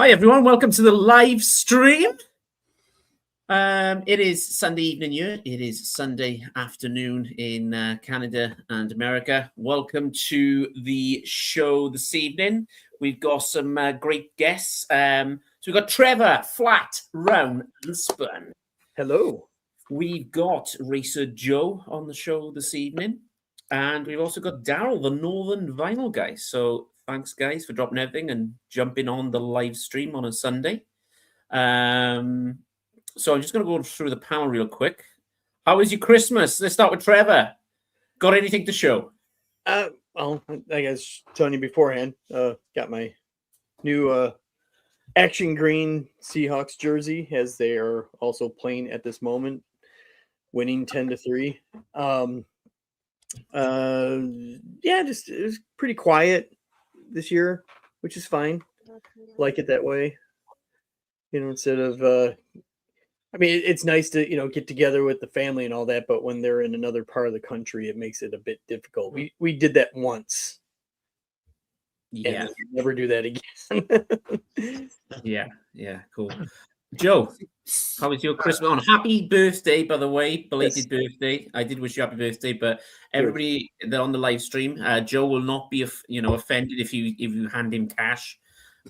Hi everyone, welcome to the live stream. It is Sunday evening here. It is Sunday afternoon in Canada and America. Welcome to the show this evening. We've got some great guests. So we've got Trevor, Flat, Round, and Spun. Hello. We've got Racer Joe on the show this evening. And we've also got Daryl, the Northern Vinyl guy. So thanks, guys, for dropping everything and jumping on the live stream on a Sunday. So I'm just going to go through the panel real quick. How was your Christmas? Let's start with Trevor. Got anything to show? Well, I guess telling you beforehand, got my new Action Green Seahawks jersey, as they are also playing at this moment, winning 10-3. Yeah, just it was pretty quiet this year, which is fine. Like it that way, instead of it's nice to get together with the family and all that, but when they're in another part of the country, it makes it a bit difficult. We did that once. Yeah, and never do that again. yeah, cool. Joe, how was your Christmas? On happy birthday, by the way, belated birthday. I did wish you happy birthday, but everybody that on the live stream, Joe will not be offended if you hand him cash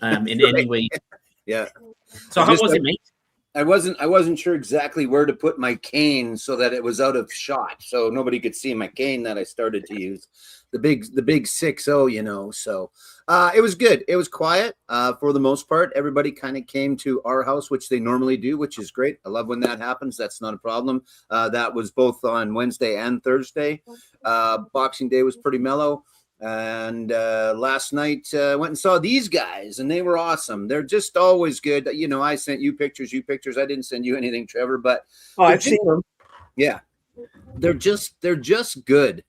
in any way. Yeah. So how was it, mate? I wasn't sure exactly where to put my cane so that it was out of shot, so nobody could see my cane that I started to use. The big 6-0, so it was good. It was quiet for the most part. Everybody kind of came to our house, which they normally do, which is great. I love when that happens. That's not a problem. That was both on Wednesday and Thursday. Boxing Day was pretty mellow. And last night went and saw these guys, and they were awesome. They're just always good. I sent you pictures. I didn't send you anything, Trevor, but I've seen them. Yeah, they're just good.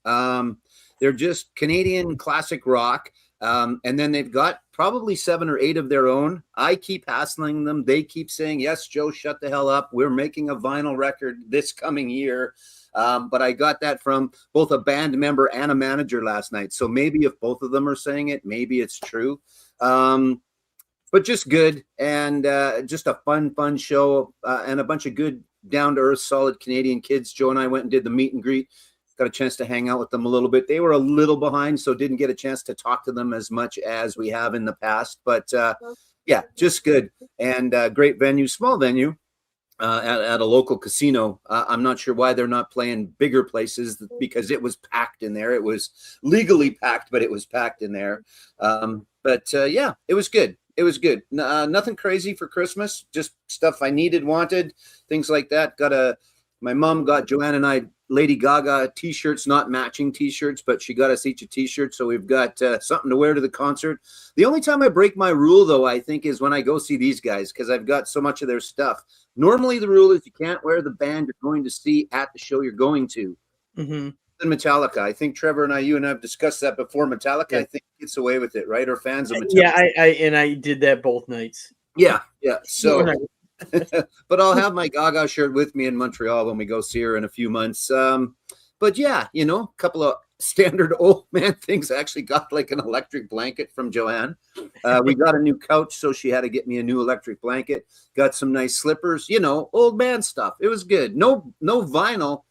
They're just Canadian classic rock. And then they've got probably 7 or 8 of their own. I keep hassling them. They keep saying, yes, Joe, shut the hell up. We're making a vinyl record this coming year. But I got that from both a band member and a manager last night. So maybe if both of them are saying it, maybe it's true. But just good, and just a fun show, and a bunch of good, down-to-earth, solid Canadian kids. Joe and I went and did the meet and greet. Got a chance to hang out with them a little bit. They were a little behind, so didn't get a chance to talk to them as much as we have in the past. But yeah, just good, and great venue, small venue. At a local casino. I'm not sure why they're not playing bigger places, because it was packed in there. It was legally packed, but it was packed in there. Yeah, it was good. It was good. Nothing crazy for Christmas, just stuff I needed, wanted, things like that. My mom got Joanne and I Lady Gaga t-shirts, not matching t-shirts, but she got us each a t-shirt. So we've got something to wear to the concert. The only time I break my rule, though, I think, is when I go see these guys, because I've got so much of their stuff. Normally, the rule is you can't wear the band you're going to see at the show you're going to. Mm-hmm. And Metallica, I think Trevor and you and I have discussed that before. Metallica, yeah. I think gets away with it, right? Or fans of Metallica. Yeah, I did that both nights. Yeah. So, but I'll have my Gaga shirt with me in Montreal when we go see her in a few months. But yeah, a couple of standard old man things. I actually got like an electric blanket from Joanne. We got a new couch, so she had to get me a new electric blanket. Got some nice slippers, old man stuff. It was good. No vinyl,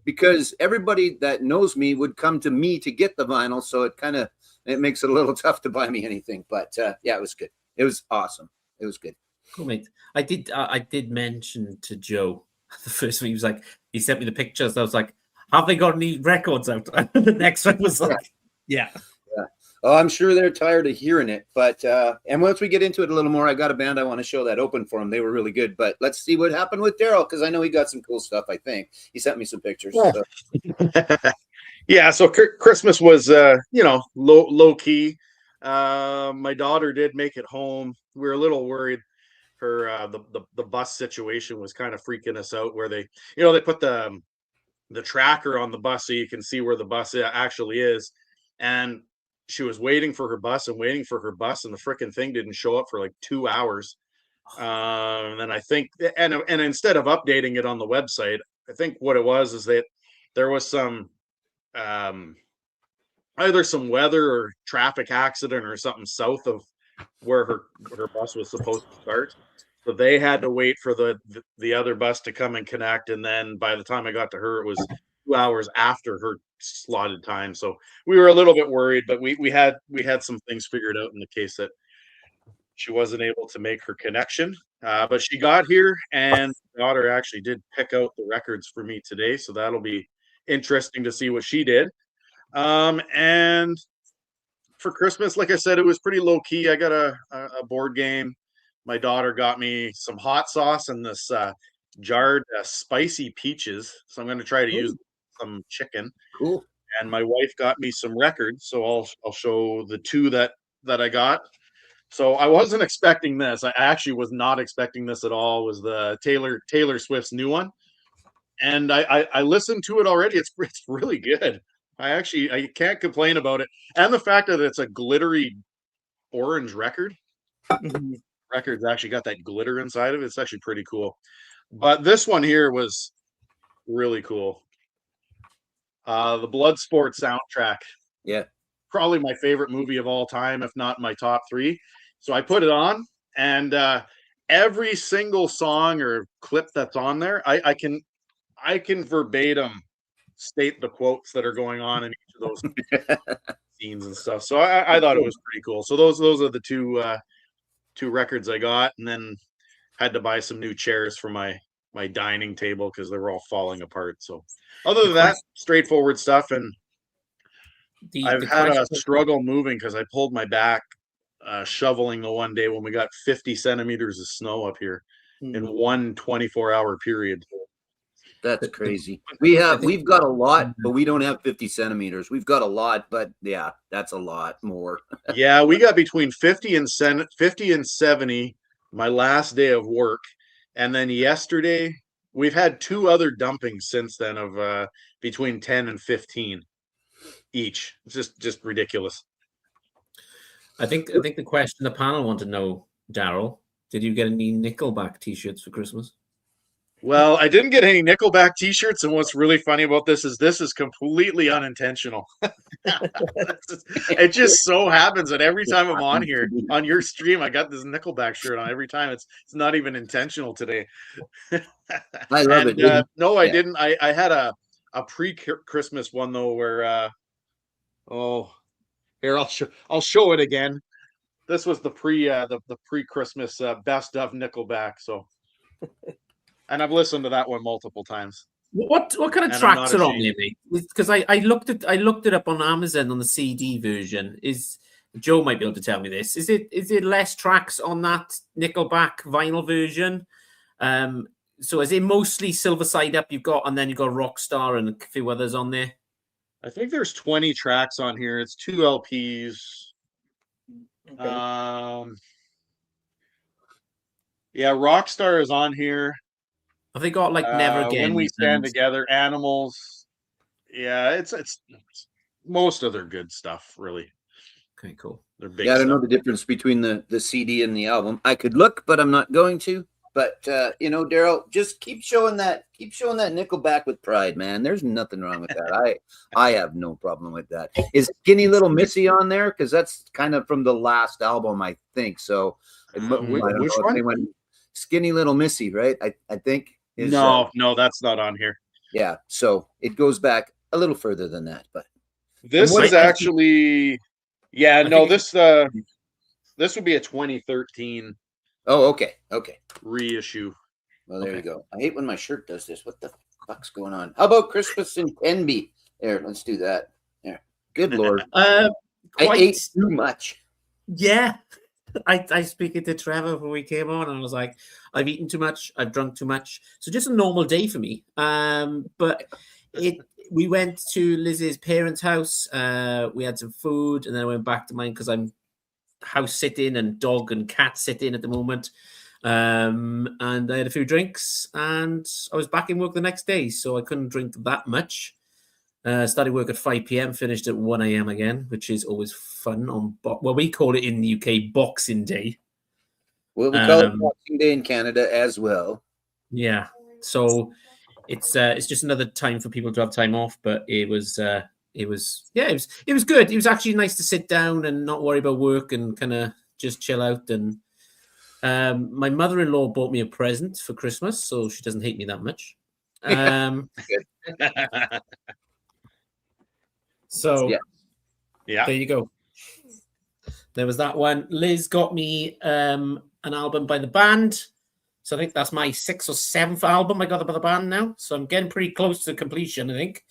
because everybody that knows me would come to me to get the vinyl. So it makes it a little tough to buy me anything. But yeah, it was good. It was awesome. It was good. Cool, mate. I did mention to Joe the first week. He sent me the pictures. I was like, have they got any records out? The next one was like, yeah. Oh, I'm sure they're tired of hearing it. But and once we get into it a little more, I got a band I want to show that opened for them. They were really good. But let's see what happened with Daryl, because I know he got some cool stuff. I think he sent me some pictures. Yeah. So. Yeah. So Christmas was low key. My daughter did make it home. We were a little worried. Her the bus situation was kind of freaking us out, where they put the tracker on the bus so you can see where the bus actually is, and she was waiting for her bus, and the freaking thing didn't show up for like 2 hours. And then I think, and instead of updating it on the website, I think what it was is that there was some either some weather or traffic accident or something south of where her bus was supposed to start. So they had to wait for the other bus to come and connect, and then by the time I got to her, it was 2 hours after her slotted time. So we were a little bit worried, but we had some things figured out in the case that she wasn't able to make her connection. But she got here, and my daughter actually did pick out the records for me today, so that'll be interesting to see what she did. And for Christmas, like I said, it was pretty low key. I got a board game. My daughter got me some hot sauce and this jarred spicy peaches. So I'm going to try to use some chicken. Cool. And my wife got me some records. So I'll show the two that I got. So I wasn't expecting this. I actually was not expecting this at all. It was the Taylor Swift's new one. And I listened to it already. It's really good. I can't complain about it. And the fact that it's a glittery orange record. Record's actually got that glitter inside of it. It's actually pretty cool. But this one here was really cool. The Bloodsport soundtrack. Yeah. Probably my favorite movie of all time, if not my top 3. So I put it on, and every single song or clip that's on there, I can verbatim state the quotes that are going on in each of those scenes and stuff. So I thought it was pretty cool. So those are the two records I got, and then had to buy some new chairs for my dining table because they were all falling apart. So other than that, straightforward stuff. And I've had a struggle moving because I pulled my back shoveling the one day when we got 50 centimeters of snow up here in one 24-hour period. That's crazy. We've got a lot, but we don't have 50 centimeters. We've got a lot, but yeah, that's a lot more. Yeah, we got between 50 and 70 my last day of work. And then yesterday, we've had 2 other dumpings since then of between 10 and 15 each. It's just ridiculous. I think the question the panel want to know, Daryl, did you get any Nickelback t-shirts for Christmas? Well, I didn't get any Nickelback t-shirts, and what's really funny about this is completely unintentional. It just so happens that every time I'm on here on your stream, I got this Nickelback shirt on every time. It's not even intentional today. I love it. No, I didn't. I had a pre-Christmas one though, where here I'll show it again. This was the pre-Christmas best of Nickelback. So. And I've listened to that one multiple times. What kind of tracks are on there, mate? Because I looked it up on Amazon on the CD version. Is Joe might be able to tell me this? Is it less tracks on that Nickelback vinyl version? So is it mostly Silver Side Up you've got, and then you've got Rockstar and a few others on there? I think there's 20 tracks on here. It's 2 LPs. Okay. Yeah, Rockstar is on here. Have they got like Never Again? When We Stand Together, Animals. Yeah, it's most of their good stuff, really. Okay, cool. They're big. Yeah, I don't know the difference between the CD and the album. I could look, but I'm not going to. But Daryl, just keep showing that Nickelback with pride, man. There's nothing wrong with that. I have no problem with that. Is Skinny Little Missy on there? Because that's kind of from the last album, I think. So which one? Skinny Little Missy, right? I think. No, that's not on here. Yeah, so it goes back a little further than that, but this is actually, this would be a 2013. Oh, okay. Reissue. Well, there you go. I hate when my shirt does this. What the fuck's going on? How about Christmas in Tenby? There, let's do that. There. Good Lord. I ate too much. Yeah. I speaking to Trevor when we came on, and I was like, I've eaten too much, I've drunk too much. So just a normal day for me. But we went to Liz's parents' house. We had some food, and then I went back to mine because I'm house sitting and dog and cat sitting at the moment. And I had a few drinks, and I was back in work the next day, so I couldn't drink that much. Started work at 5 p.m, finished at 1 a.m. again, which is always fun. We call it in the UK Boxing Day. Well, we call it Boxing Day in Canada as well. Yeah, so it's just another time for people to have time off. But it was good. It was actually nice to sit down and not worry about work and kind of just chill out. And my mother-in-law bought me a present for Christmas, so she doesn't hate me that much. So Yeah. Yeah. there you go. There was that one. Liz got me an album by the band. So I think that's my 6th or 7th album I got by the band now. So I'm getting pretty close to completion, I think.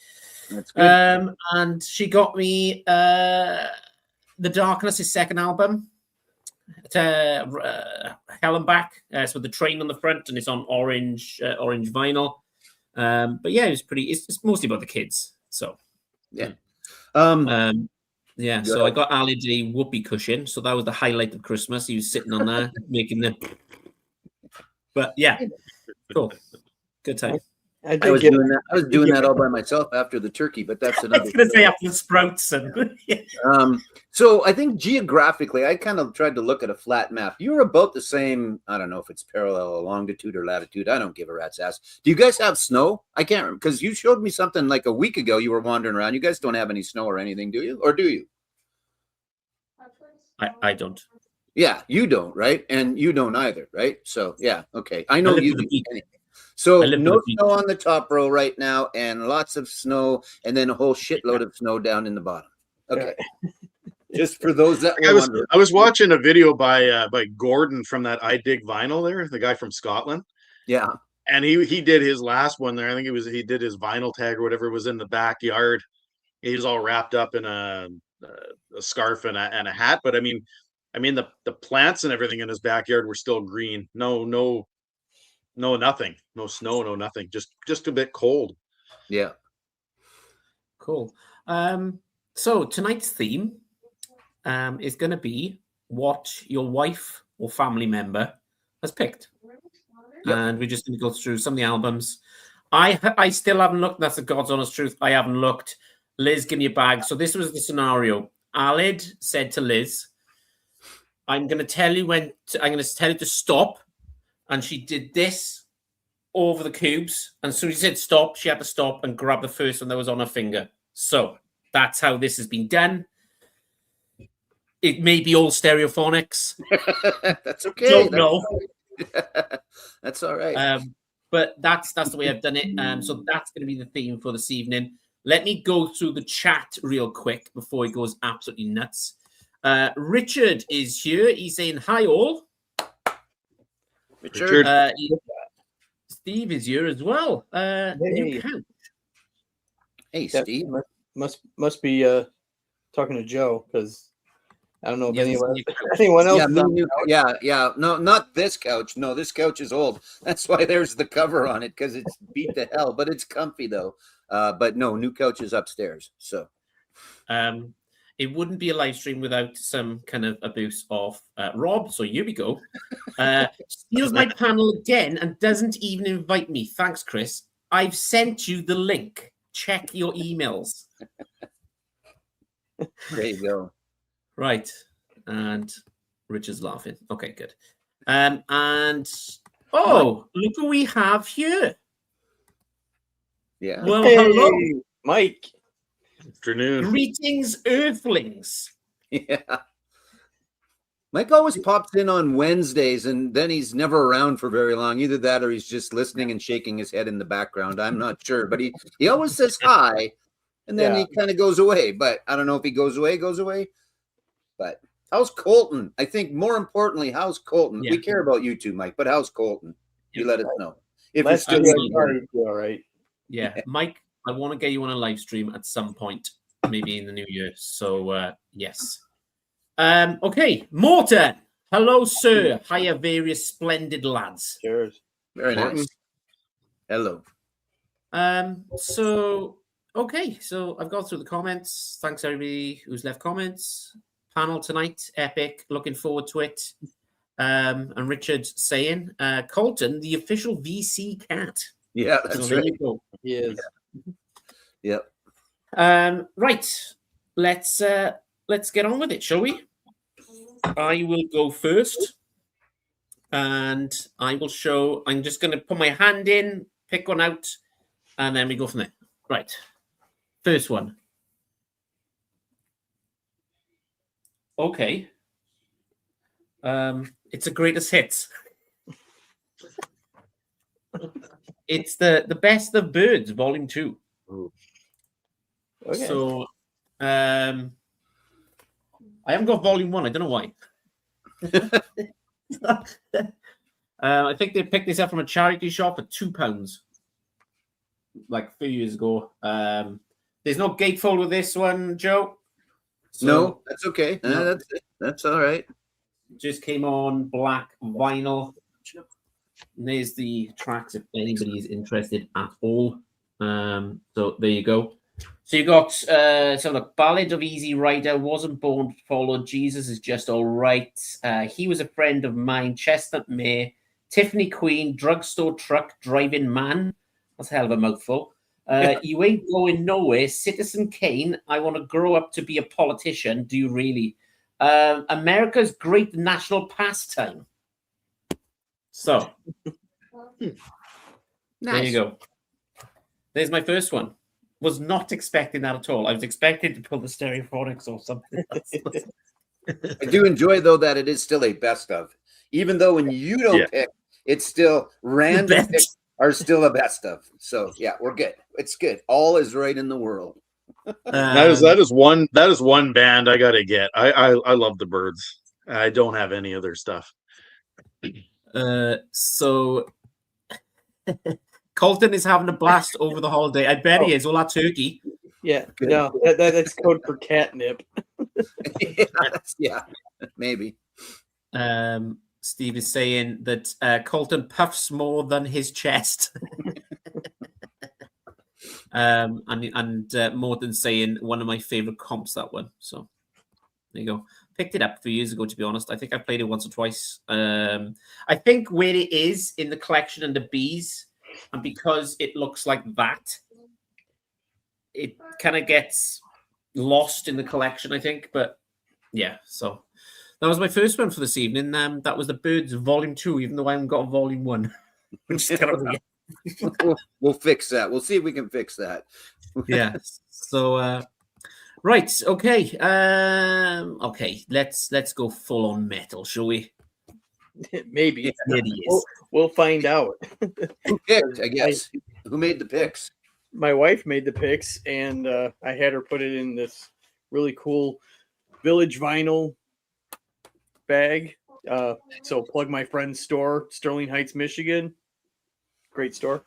That's good. And she got me The Darkness, his second album. Hell and Back. So with the train on the front, and it's on orange vinyl. But yeah, it was pretty. It's mostly about the kids. So Yeah. yeah. So I got Ali a whoopee cushion. So that was the highlight of Christmas. He was sitting on there making the. But yeah, cool, good time. I I was did get doing that. I was doing that all by myself after the turkey, but that's I another. was going to say after the sprouts and. So I think geographically, I kind of tried to look at a flat map. You're about the same. I don't know if it's parallel or longitude or latitude. I don't give a rat's ass. Do you guys have snow? I can't remember because you showed me something like a week ago. You were wandering around. You guys don't have any snow or anything, do you? Or do you? I don't. Yeah, you don't, right? And you don't either, right? So yeah, okay. I know live you at the do. beach. Anyway. So I live at no the beach. snow on the top row right now, and lots of snow, and then a whole shitload of snow down in the bottom. Okay. Just for those that were wondering. I was watching a video by Gordon from that I Dig Vinyl there, the guy from Scotland. Yeah. And he did his last one there. I think he did his vinyl tag or whatever was in the backyard. He was all wrapped up in a scarf and a hat. But I mean the plants and everything in his backyard were still green. No, nothing. No snow, no nothing. Just a bit cold. Yeah. Cool. So tonight's theme is going to be what your wife or family member has picked. Yep. And we're just going to go through some of the albums. I still haven't looked. That's the God's honest truth. I haven't looked. Liz, give me a bag. So this was the scenario. Aled said to Liz, I'm going to tell you I'm going to tell you to stop. And she did this over the cubes. And as soon as she said stop, she had to stop and grab the first one that was on her finger. So that's how this has been done. It may be all stereophonics. That's okay. Don't know. That's all right. But that's the way I've done it. So that's going to be the theme for this evening. Let me go through the chat real quick before it goes absolutely nuts. Richard is here. He's saying hi all. Richard. Steve is here as well. New couch. Hey, that Steve. must be talking to Joe because I don't know if Yeah, anyone else. Yeah. No, not this couch. No, this couch is old. That's why there's the cover on it because it's beat to hell, but it's comfy though. But no, new couch is upstairs. So it wouldn't be a live stream without some kind of abuse of Rob. So here we go. Steals my panel again and doesn't even invite me. Thanks, Chris. I've sent you the link. Check your emails. there you go. Right. And Richard's laughing. Okay, good. And look who we have here. Yeah. Well, Hey, hello. Mike. Afternoon. Greetings, Earthlings. Yeah. Mike always pops in on Wednesdays and then he's never around for very long. Either that or he's just listening and shaking his head in the background. I'm not sure, but he always says hi and then he kind of goes away. But I don't know if he goes away. But how's Colton? I think more importantly, how's Colton? Yeah. We care about you too, Mike, but how's Colton? You let us know. If Let's you're do still it. All right. Yeah, Mike, I want to get you on a live stream at some point, maybe in the new year. So, yes. Okay, Morton. Hello, sir. Hiya, various splendid lads. Cheers. very nice. Morton. Hello. So I've gone through the comments. Thanks, everybody who's left comments. Panel tonight, epic. Looking forward to it. And Richard saying, Colton, the official VC cat. Yeah, So that's there right. you go. Yes. Yep. Right. Let's get on with it, shall we? I will go first. And I will show. I'm just going to put my hand in, pick one out, and then we go from there. Right. First one. Okay. It's a greatest hits. It's the Best of Birds, Volume 2. Okay. So, I haven't got Volume 1. I don't know why. I think they picked this up from a charity shop for £2, like a few years ago. There's no gatefold with this one, Joe. So No, that's okay. No. That's it. That's all right. just came on black vinyl. And there's the tracks if anybody is interested at all. So there you go. So you got look, Ballad of Easy Rider, Wasn't Born to Follow, Jesus Is Just All Right. He Was a Friend of Mine, Chestnut Mare, Tiffany Queen, Drugstore Truck, Driving Man. That's a hell of a mouthful. You Ain't Going Nowhere, Citizen Kane, I Want to Grow Up to Be a Politician. Do you really? America's Great National Pastime. So there you go. There's my first one. Was not expecting that at all. I was expecting to pull the Stereophonics or something else. I do enjoy though that it is still a best of, even though when you don't pick, it's still random picks are still a best of. So yeah, we're good. It's good. All is right in the world. That is one band I gotta get. I love the Birds. I don't have any other stuff. So Colton is having a blast over the holiday. I bet he is. All that turkey. Yeah, no, that's code for catnip. Yeah, maybe. Steve is saying that Colton puffs more than his chest. And Morton's saying one of my favorite comps, that one. So there you go. Picked it up a few years ago, to be honest. I think I played it once or twice. I think where it is in the collection under B's, and because it looks like that, it kind of gets lost in the collection, I think. But yeah, so that was my first one for this evening. That was the Birds Volume 2, even though I haven't got Volume 1, which is kind of weird. We'll fix that. We'll see if we can fix that. Yeah. So right, okay. Okay, let's go full on metal, shall we? Maybe. Yeah, We'll find out. Who picked, I guess? Who made the picks? My wife made the picks, and I had her put it in this really cool Village Vinyl bag. So plug my friend's store, Sterling Heights, Michigan. Great store.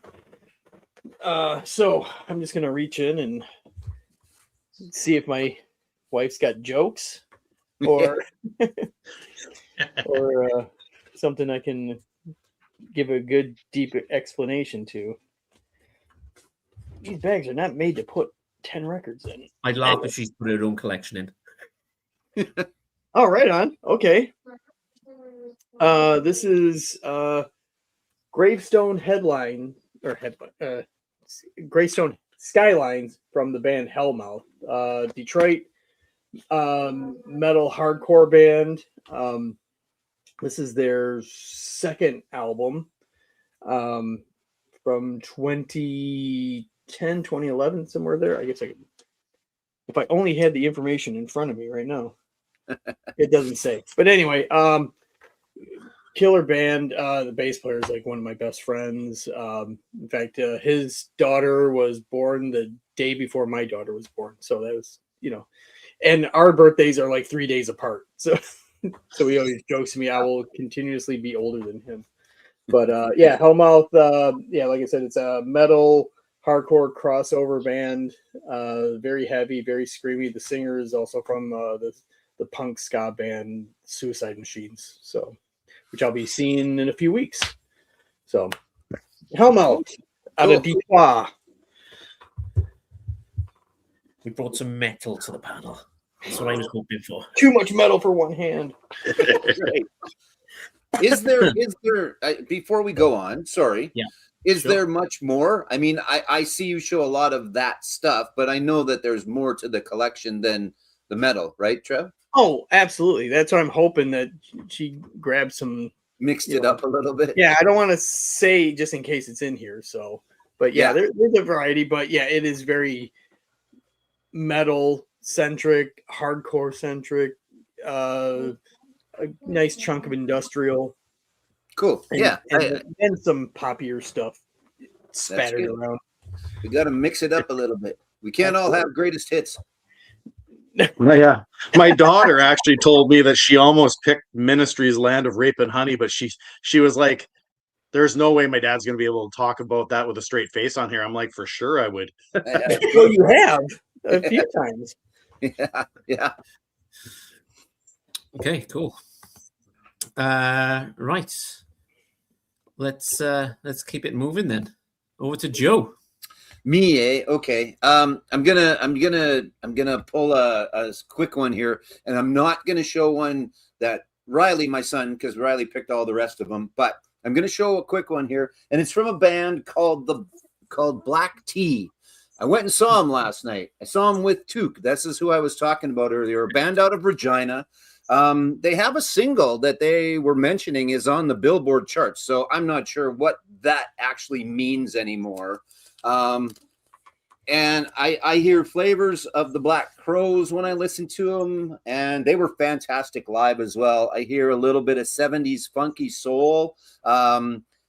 So I'm just gonna reach in and see if my wife's got jokes or or something I can give a good deep explanation to. These bags are not made to put 10 records in. I'd laugh if she's put her own collection in. Oh, right on. Okay. This is Gravestone Headline or Gravestone Skylines from the band Hellmouth. Detroit metal hardcore band. This is their second album from 2010, 2011, somewhere there. I guess if I only had the information in front of me right now. It doesn't say. But anyway, killer band. The bass player is like one of my best friends. In fact, his daughter was born the day before my daughter was born. So that was, and our birthdays are like 3 days apart. So he always jokes to me, I will continuously be older than him. But yeah, Hellmouth, like I said, it's a metal hardcore crossover band. Very heavy, very screamy. The singer is also from the punk ska band Suicide Machines, so which I'll be seeing in a few weeks. So Hellmouth out of Detroit. We brought some metal to the panel. That's what I was hoping for. Too much metal for one hand. Is there before we go on, sorry. Yeah. Is there much more? I mean, I see you show a lot of that stuff, but I know that there's more to the collection than the metal, right, Trev? Oh, absolutely. That's what I'm hoping, that she grabs some. Mixed it up a little bit. Yeah, I don't want to say just in case it's in here. So, but yeah, there's a variety. But yeah, it is very metal centric, hardcore centric, a nice chunk of industrial. Cool. And, Yeah. and then some poppier stuff spattered good. around. We got to mix it up a little bit. We can't all have greatest hits. Yeah. My daughter actually told me that she almost picked Ministry's Land of Rape and Honey, but she was like, there's no way my dad's going to be able to talk about that with a straight face on here. I'm like, for sure I would. Well, you have a few times. Yeah. Okay, cool. Right. Let's keep it moving then. Over to Joe. Me, eh? Okay. I'm gonna pull a quick one here, and I'm not gonna show one that Riley, my son, because Riley picked all the rest of them, but I'm gonna show a quick one here, and it's from a band called Black Tea. I went and saw him last night. I saw him with Took. This is who I was talking about earlier. A band out of Regina. They have a single that they were mentioning is on the Billboard charts, so I'm not sure what that actually means anymore. And I hear flavors of the Black Crowes when I listen to them, and they were fantastic live as well. I hear a little bit of 70s funky soul.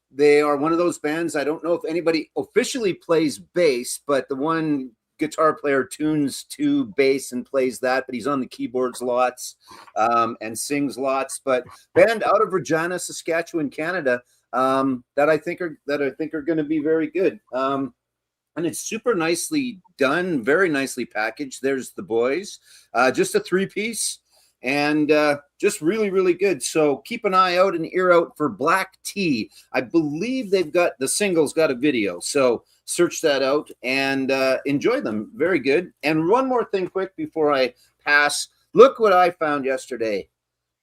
They are one of those bands. I don't know if anybody officially plays bass, but the one guitar player tunes to bass and plays that, but he's on the keyboards lots and sings lots. But band out of Regina, Saskatchewan, Canada, that I think are going to be very good. And it's super nicely done, very nicely packaged. There's the boys, just a 3-piece, and just really, really good. So keep an eye out and ear out for Black Tea. I believe they've got the single's got a video, so search that out and enjoy them. Very good. And one more thing quick before I pass. Look what I found yesterday.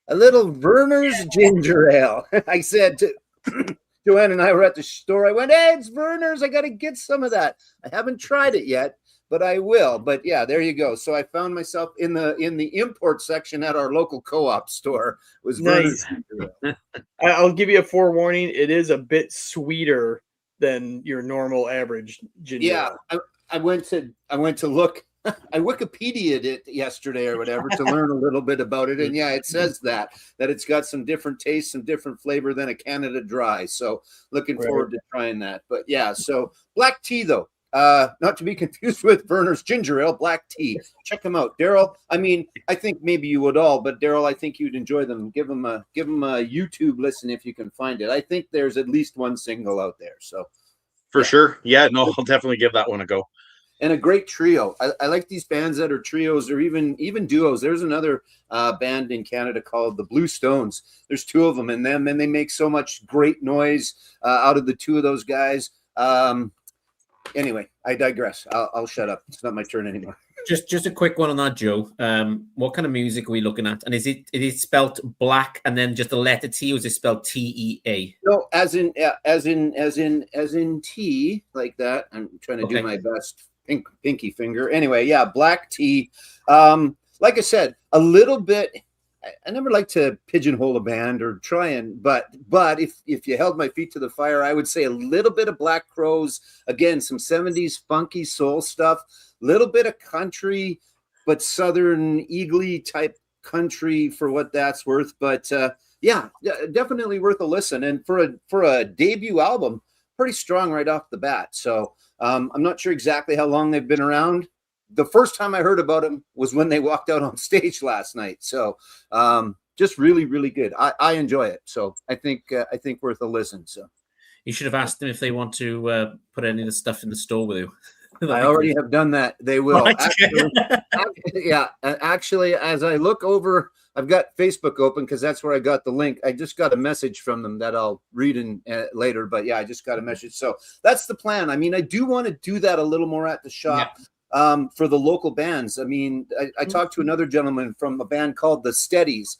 A little Werner's ginger ale. I said to Joanne and I were at the store. I went, hey, it's Werner's. I got to get some of that. I haven't tried it yet, but I will. But yeah, there you go. So I found myself in the import section at our local co-op store. It was nice. I'll give you a forewarning. It is a bit sweeter than your normal average ginger. Yeah, I went to look. I Wikipedia'd it yesterday or whatever to learn a little bit about it. And yeah, it says that it's got some different taste, some different flavor than a Canada Dry. So looking forward to trying that. But yeah, so Black Tea though, not to be confused with Werner's Ginger Ale, Black Tea. Check them out. Daryl, I mean, I think maybe you would all, but Daryl, I think you'd enjoy them. Give them a YouTube listen if you can find it. I think there's at least one single out there. So for sure. Yeah, no, I'll definitely give that one a go. And a great trio. I like these bands that are trios or even duos. There's another band in Canada called the Blue Stones. There's 2 of them in them, and they make so much great noise out of the 2 of those guys. Anyway, I digress. I'll shut up. It's not my turn anymore. Just a quick one on that, Joe. What kind of music are we looking at? And is it spelled black and then just the letter T, or is it spelled TEA? No, as in T, like that. I'm trying to do my best. Pinky finger. Anyway, yeah, Black Tea. Like I said, a little bit. I never like to pigeonhole a band or try and, but if you held my feet to the fire, I would say a little bit of Black Crowes. Again, some 70s funky soul stuff. Little bit of country, but Southern Eagle type country for what that's worth. But yeah, definitely worth a listen. And for a debut album, pretty strong right off the bat. So. I'm not sure exactly how long they've been around. The first time I heard about them was when they walked out on stage last night. So just really, really good. I enjoy it. So I think worth a listen. So you should have asked them if they want to put any of the stuff in the store with you. I already have done that. They will. Right. Actually, as I look over, I've got Facebook open because that's where I got the link. I just got a message from them that I'll read in later. But yeah, I just got a message. So that's the plan. I mean, I do want to do that a little more at the shop for the local bands. I mean, I talked to another gentleman from a band called the Steadies.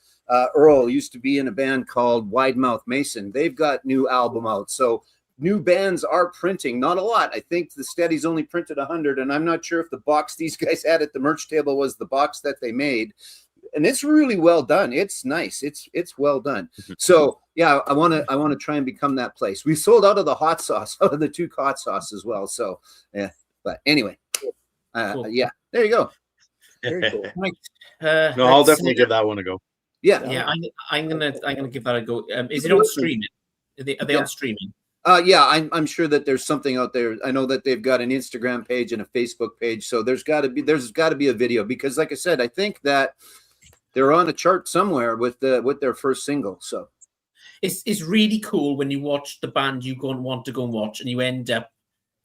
Earl used to be in a band called Wide Mouth Mason. They've got new album out. So new bands are printing, not a lot. I think the Steadies only printed 100, and I'm not sure if the box these guys had at the merch table was the box that they made. And it's really well done. It's nice. It's well done. So yeah, I want to try and become that place. We sold out of the hot sauce, out of the Took hot sauce as well. So yeah, but anyway, cool. Yeah, there you go. Very cool. No, I'll definitely give that one a go. Yeah. Yeah, I'm gonna give that a go. Is it on streaming? Are they Yeah. on streaming? Yeah, I'm sure that there's something out there. I know that they've got an Instagram page and a Facebook page, so there's got to be a video, because, like I said, I think that they're on a chart somewhere with their first single. So It's really cool when you watch the band you want to go and watch, and you end up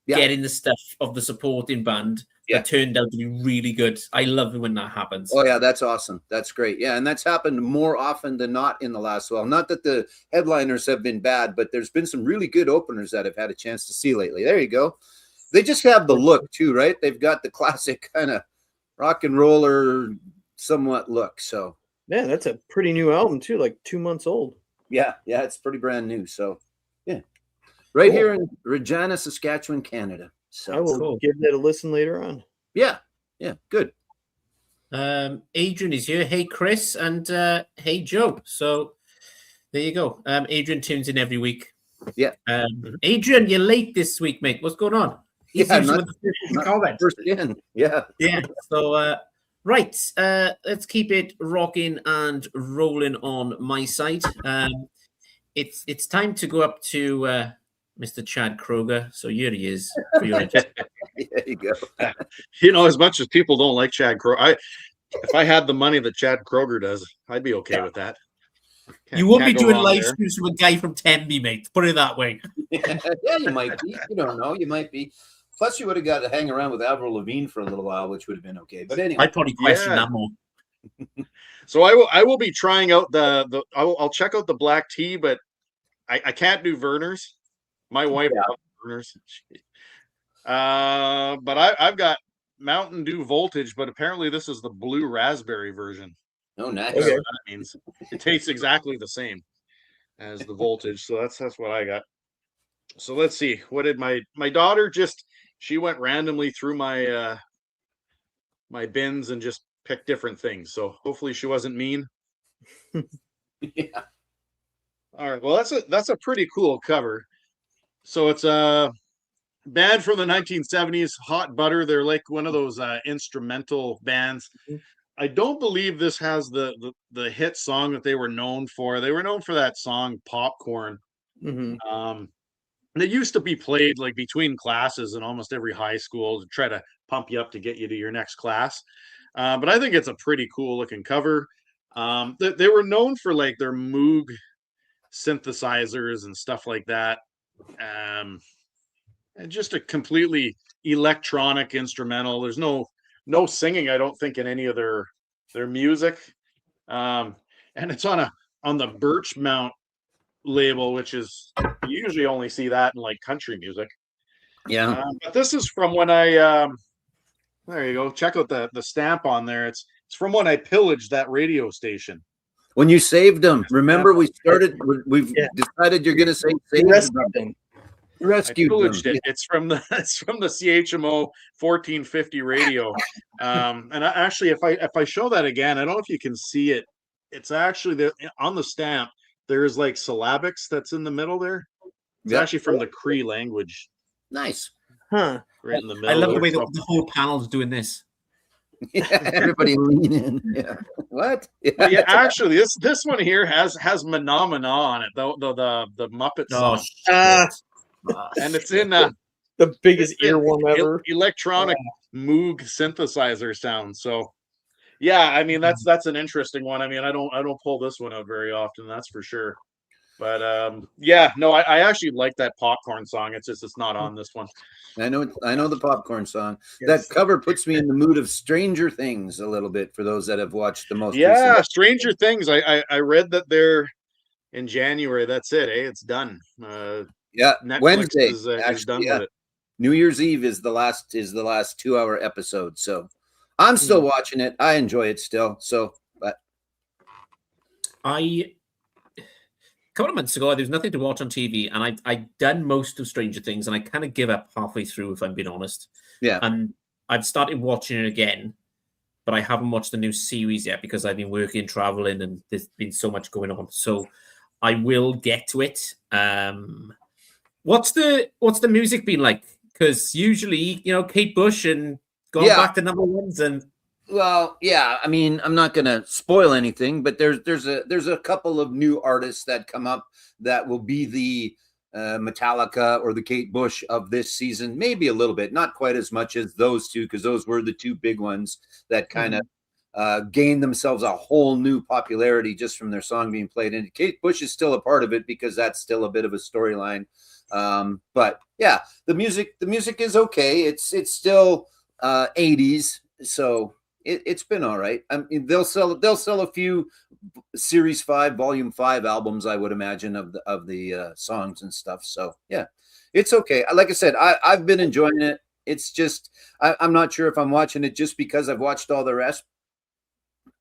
getting the stuff of the supporting band that turned out to be really good. I love it when that happens. Oh yeah, that's awesome. That's great. Yeah, and that's happened more often than not in the last while. Not that the headliners have been bad, but there's been some really good openers that I've had a chance to see lately. There you go. They just have the look too, right? They've got the classic kind of rock and roller somewhat look. So Yeah, that's a pretty new album too, like 2 months old. yeah, it's pretty brand new. So yeah, right here in Regina, Saskatchewan, Canada. So I will give that a listen later on. yeah, good. Adrian is here. Hey, Chris, and hey, Joe. So there you go. Adrian tunes in every week. Yeah. Adrian, you're late this week, mate. What's going on? He's usually with the comment. First in. Yeah. Yeah. So right, let's keep it rocking and rolling on my side. It's time to go up to Mr. Chad Kroger. So here he is. For your There you go. You know, as much as people don't like Chad Kroger, if I had the money that Chad Kroger does, I'd be okay with that. You won't be Can't go doing wrong live there. streams from a guy from Tenby, mate. Put it that way. Yeah, you might be. You don't know. You might be. Plus, you would have got to hang around with Avril Lavigne for a little while, which would have been okay. But anyway, I'd probably question Yeah. that more. So I will be trying out I'll check out the black tea, but I can't do Verner's. My wife loves Verner's. But I've got Mountain Dew Voltage, but apparently this is the blue raspberry version. oh, nice. Whatever that means. It tastes exactly the same as the Voltage, so that's what I got. So let's see. What did my daughter she went randomly through my my bins and just picked different things. So hopefully she wasn't mean. Yeah. All right. Well, that's a pretty cool cover. So it's a band from the 1970s, Hot Butter. They're like one of those instrumental bands. I don't believe this has the hit song that they were known for. They were known for that song Popcorn. Mm-hmm. And it used to be played like between classes in almost every high school to try to pump you up to get you to your next class. But I think it's a pretty cool looking cover. They were known for like their Moog synthesizers and stuff like that. And just a completely electronic instrumental. There's no singing, I don't think, in any of their music. And it's on the Birchmount label, which is, you usually only see that in like country music. Yeah. But this is from when I there you go. Check out the stamp on there. It's from when I pillaged that radio station. When you saved them, remember we've decided you're going to say saved them. I Rescued pillaged them. it. It's from the CHMO 1450 radio. And actually, if I show that again, I don't know if you can see it. It's actually on the stamp. There's like syllabics that's in the middle there. It's actually from the Cree language. Nice. Huh. Right in the middle. I love the way there. the whole panel's doing this. Yeah, everybody lean in. Yeah. What? Yeah, actually, this one here has Phenomena on it. The Muppet Oh, song. And it's in The biggest earworm ever. electronic Moog synthesizer sound. So yeah, I mean that's an interesting one. I mean, I don't pull this one out very often, that's for sure. But yeah, no, I actually like that Popcorn song. It's just it's not on this one. I know the Popcorn song. Yes. That cover puts me in the mood of Stranger Things a little bit for those that have watched the most. Yeah, recent. Stranger Things. I read that they're in January. That's it. It's done. Yeah, Netflix Wednesday. is Actually, done yeah. with it. New Year's Eve is the last 2-hour episode. So I'm still watching it. I enjoy it still. So, but A couple of months ago, there was nothing to watch on TV, and I'd done most of Stranger Things, and I kind of give up halfway through, if I'm being honest. yeah, And I've started watching it again, but I haven't watched the new series yet because I've been working, traveling, and there's been so much going on. So I will get to it. What's the music been like? Because usually, Kate Bush and going back to number ones, and Well, yeah. I mean, I'm not gonna spoil anything, but there's a couple of new artists that come up that will be the Metallica or the Kate Bush of this season. Maybe a little bit, not quite as much as those two, because those were the two big ones that kind of gained themselves a whole new popularity just from their song being played. And Kate Bush is still a part of it because that's still a bit of a storyline. But yeah, the music is okay. It's still 80s, so it's been all right. I mean, they'll sell a few Series 5, Volume 5 albums, I would imagine, of the songs and stuff. So yeah, it's okay. Like I said, I've been enjoying it. It's just I'm not sure if I'm watching it just because I've watched all the rest.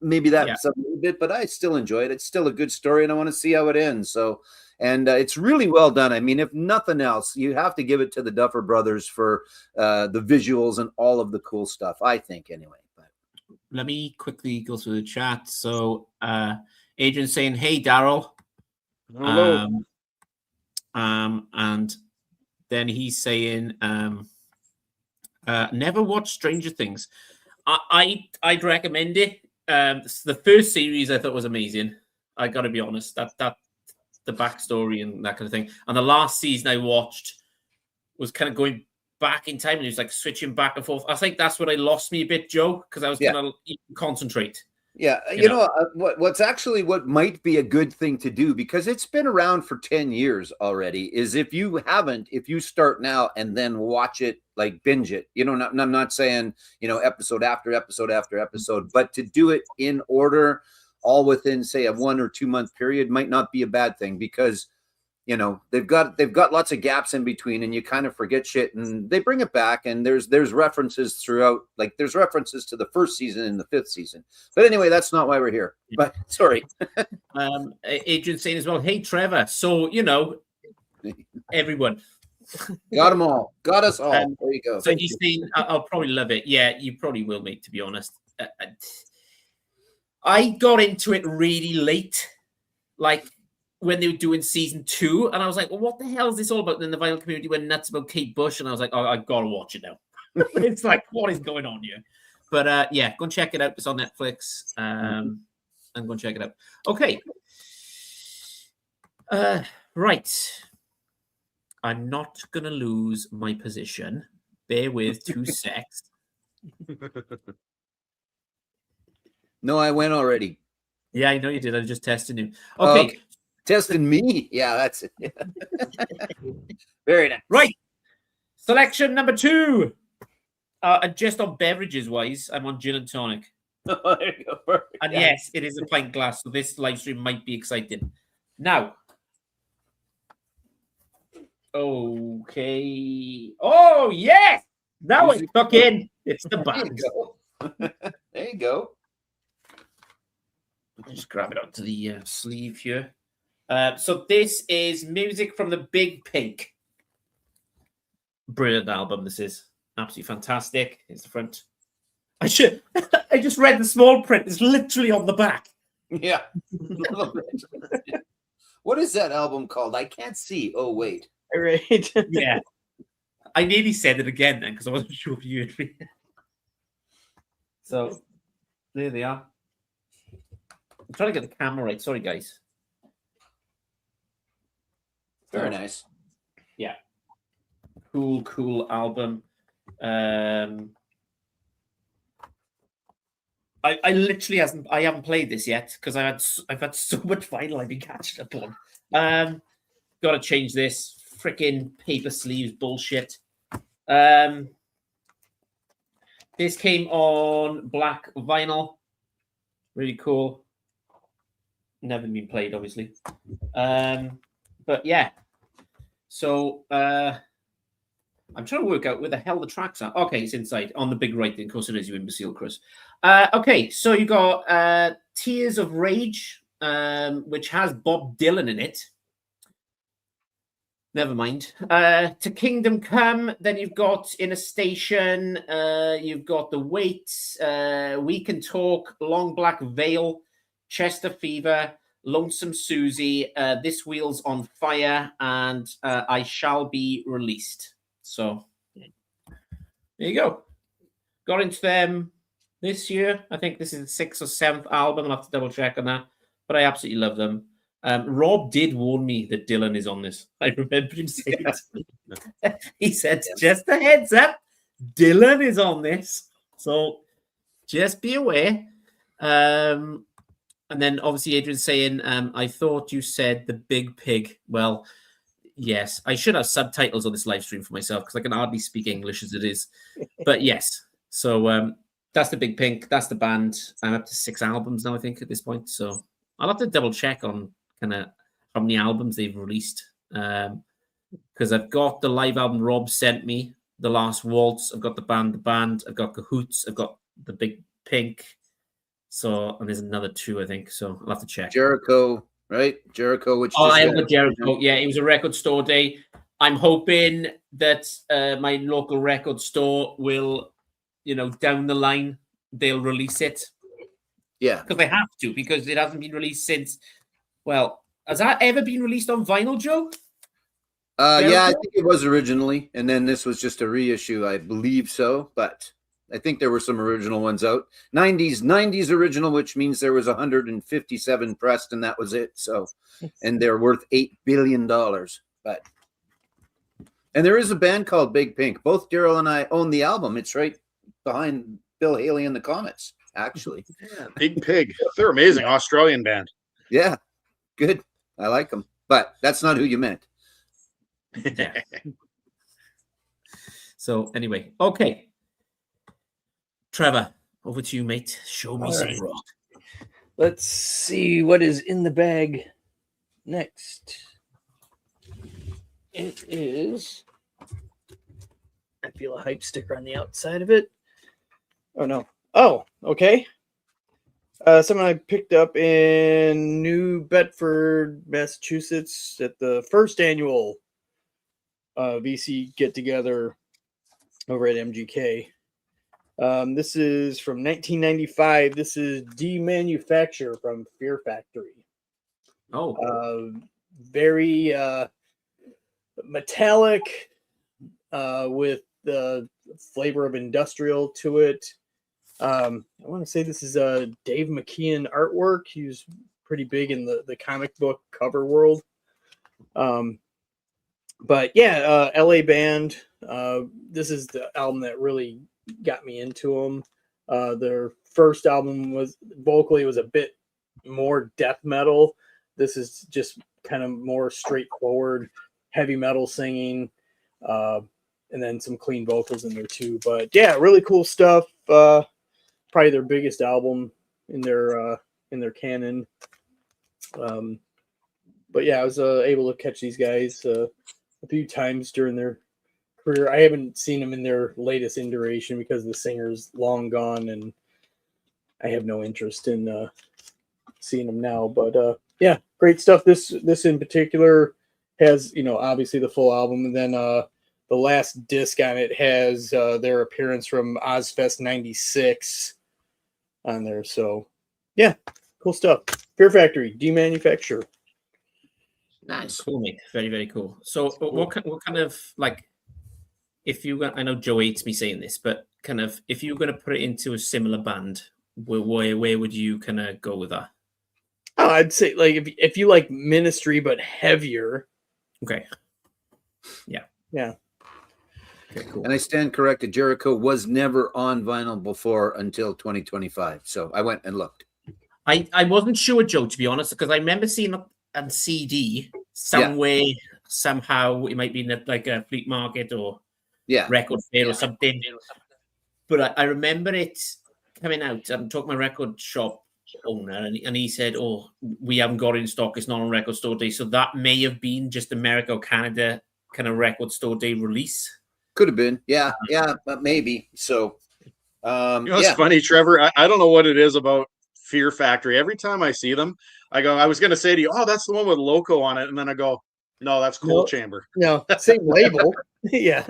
Maybe that's a little bit, but I still enjoy it. It's still a good story, and I want to see how it ends. So, and it's really well done. I mean, if nothing else, you have to give it to the Duffer Brothers for the visuals and all of the cool stuff, I think, anyway. But let me quickly go through the chat. So, Adrian saying, "Hey, Daryl," and then he's saying, "Never watched Stranger Things. I'd recommend it. The first series I thought was amazing. I got to be honest. That the backstory and that kind of thing. And the last season I watched was kind of going back in time, and it was like switching back and forth. I think that's what I lost me a bit, Joe, because I was kind of concentrate. Yeah, you know what might be a good thing to do, because it's been around for 10 years already, is if you start now and then watch it, like binge it, I'm not saying, episode after episode after episode, but to do it in order, all within, say, a 1 or 2 month period might not be a bad thing, because they've got lots of gaps in between, and you kind of forget shit, and they bring it back, and there's references throughout, like there's references to the first season and the 5th season. But anyway, that's not why we're here. But sorry. Adrian saying as well, "Hey, Trevor." So everyone got them all, got us all. There you go. So he's saying, "I'll probably love it." Yeah, you probably will, mate. To be honest, I got into it really late, like when they were doing season 2, and I was like, well, what the hell is this all about? And then the vinyl community went nuts about Kate Bush, and I was like, oh, I gotta watch it now. It's like, what is going on here? But yeah, go and check it out. It's on Netflix. And go and check it out. Okay. Right. I'm not gonna lose my position. Bear with 2 secs. No, I went already. Yeah, I know you did. I was just testing you. Okay. Testing me. Yeah, that's it. Very nice. Right. Selection number 2. Just on beverages wise, I'm on gin and tonic. There you go. Perfect. And yes, it is a pint glass, so this live stream might be exciting. Now. Okay. Oh, yes. Now it's fucking. It's the band. There you go. Just grab it onto the sleeve here. So this is music from the Big Pink. Brilliant album. This is absolutely fantastic. Here's the front. I just read the small print. It's literally on the back. Yeah. What is that album called? I can't see. Oh wait. Right. Yeah. I nearly said it again then because I wasn't sure if you would read it. So there they are. I'm trying to get the camera right. Sorry, guys. Very nice. Yeah. Cool album. I literally haven't played this yet because I've had so much vinyl I've been catching up on. Got to change this freaking paper sleeves bullshit. This came on black vinyl. Really cool. Never been played, obviously. But yeah. So I'm trying to work out where the hell the tracks are. Okay, it's inside on the big right. Then, of course, it is, you imbecile, Chris. Okay, so you got Tears of Rage, which has Bob Dylan in it. Never mind. To Kingdom Come, then you've got In a Station, you've got The Wait, We Can Talk, Long Black Veil, Chester Fever, Lonesome Susie, This Wheel's on Fire, and I Shall Be Released. So there you go. Got into them this year. I think this is the 6th or 7th album. I'll have to double check on that. But I absolutely love them. Rob did warn me that Dylan is on this. I remember him saying it. He said, just a heads up, Dylan is on this. So just be aware. And then obviously Adrian's saying, I thought you said the big pig. Well, yes, I should have subtitles on this live stream for myself because I can hardly speak English as it is. But yes, so that's the Big Pink. That's the band. I'm up to 6 albums now, I think, at this point. So I'll have to double check on kind of how many albums they've released. Because I've got the live album Rob sent me, The Last Waltz. I've got the band. I've got Cahoots. I've got the Big Pink. So, and there's another 2, I think. So I'll have to check. Jericho, right? Jericho, which I have got Jericho. Yeah, it was a record store day. I'm hoping that my local record store will, down the line, they'll release it. Yeah. Because they have to, because it hasn't been released since, well, has that ever been released on vinyl, Joe? Yeah, I think it was originally. And then this was just a reissue, I believe so. But I think there were some original ones out. 90s original, which means there was 157 pressed, and that was it. So, and they're worth $8 billion. But, and there is a band called Big Pink. Both Daryl and I own the album. It's right behind Bill Haley and the Comets, actually. Yeah, Big Pig. They're amazing. Australian band. Yeah, good. I like them. But that's not who you meant. Yeah. So anyway, okay. Trevor, over to you, mate. Show me some rock. Let's see what is in the bag next. It is. I feel a hype sticker on the outside of it. Oh, no. Oh, okay. Something I picked up in New Bedford, Massachusetts at the first annual VC get-together over at MGK. This is from 1995. This is Demanufacture from Fear Factory. Oh. Very metallic with the flavor of industrial to it. I want to say this is Dave McKeon artwork. He was pretty big in the comic book cover world. But yeah, LA band. This is the album that really got me into them. Their first album was vocally was a bit more death metal. This is just kind of more straightforward heavy metal singing, and then some clean vocals in there too. But yeah, really cool stuff. Probably their biggest album in their canon. But yeah, I was able to catch these guys a few times during their career. I haven't seen them in their latest iteration because the singer's long gone, and I have no interest in seeing them now. But yeah, great stuff. This in particular has, obviously the full album, and then the last disc on it has their appearance from Ozfest '96 on there. So yeah, cool stuff. Fear Factory, Demanufacture. Nice, cool, mate. Very, very cool. So, what kind of like, if you, I know Joe hates me saying this, but kind of, if you're going to put it into a similar band, where would you kind of go with that? Oh, I'd say like if you like Ministry but heavier. Okay. Yeah. Yeah. Okay, cool. And I stand corrected. Jericho was never on vinyl before until 2025. So I went and looked. I wasn't sure, Joe, to be honest, because I remember seeing it on CD somewhere, somehow. It might be in like a Fleet Market or Record Fair or something. But I remember it coming out. I'm talking to my record shop owner, and he said, "Oh, we haven't got it in stock. It's not on Record Store Day." So that may have been just America or Canada kind of Record Store Day release. Could have been, yeah, but maybe. So, it's funny, Trevor. I don't know what it is about Fear Factory. Every time I see them, I go, I was going to say to you, "Oh, that's the one with Loco on it," and then I go, "No, that's Coal Chamber." No, same label. Yeah,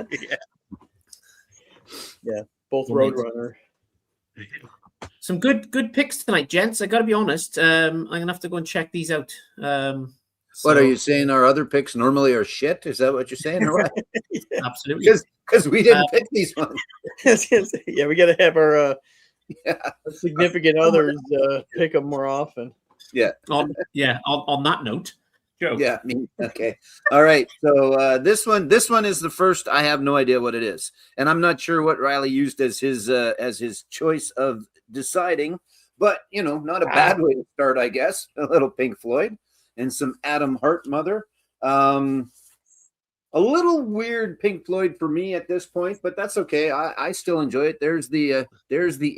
both Roadrunner. Some good picks tonight, gents. I got to be honest. I'm gonna have to go and check these out. What are you saying? Our other picks normally are shit? Is that what you're saying, or what? Absolutely. Because we didn't pick these ones. Yeah, we got to have our significant others pick them more often. On that note, Joe. Yeah, me. Okay. All right. So this one is the first. I have no idea what it is, and I'm not sure what Riley used as his choice of deciding. But not a bad way to start, I guess. A little Pink Floyd and some Adam Hart Mother. A little weird Pink Floyd for me at this point, but that's okay. I still enjoy it. There's the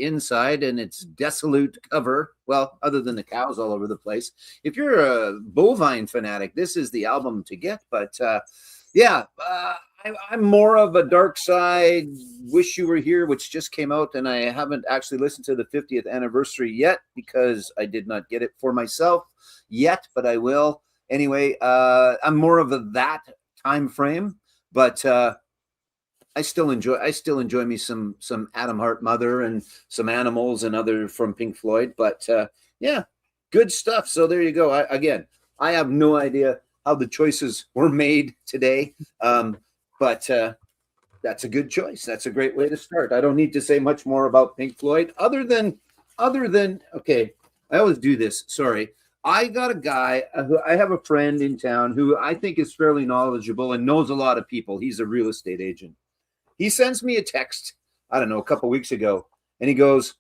inside and its desolate cover. Well, other than the cows all over the place. If you're a bovine fanatic, this is the album to get. But I'm more of a Dark Side, Wish You Were Here, which just came out, and I haven't actually listened to the 50th anniversary yet because I did not get it for myself yet, but I will. Anyway, I'm more of that time frame, but I still enjoy me some Adam Hart Mother and some Animals and other from Pink Floyd. But good stuff. So there you go. I have no idea how the choices were made today. But that's a good choice. That's a great way to start. I don't need to say much more about Pink Floyd other than okay, I always do this. Sorry. I got a guy I have a friend in town who I think is fairly knowledgeable and knows a lot of people. He's a real estate agent. He sends me a text, I don't know, a couple weeks ago, and he goes,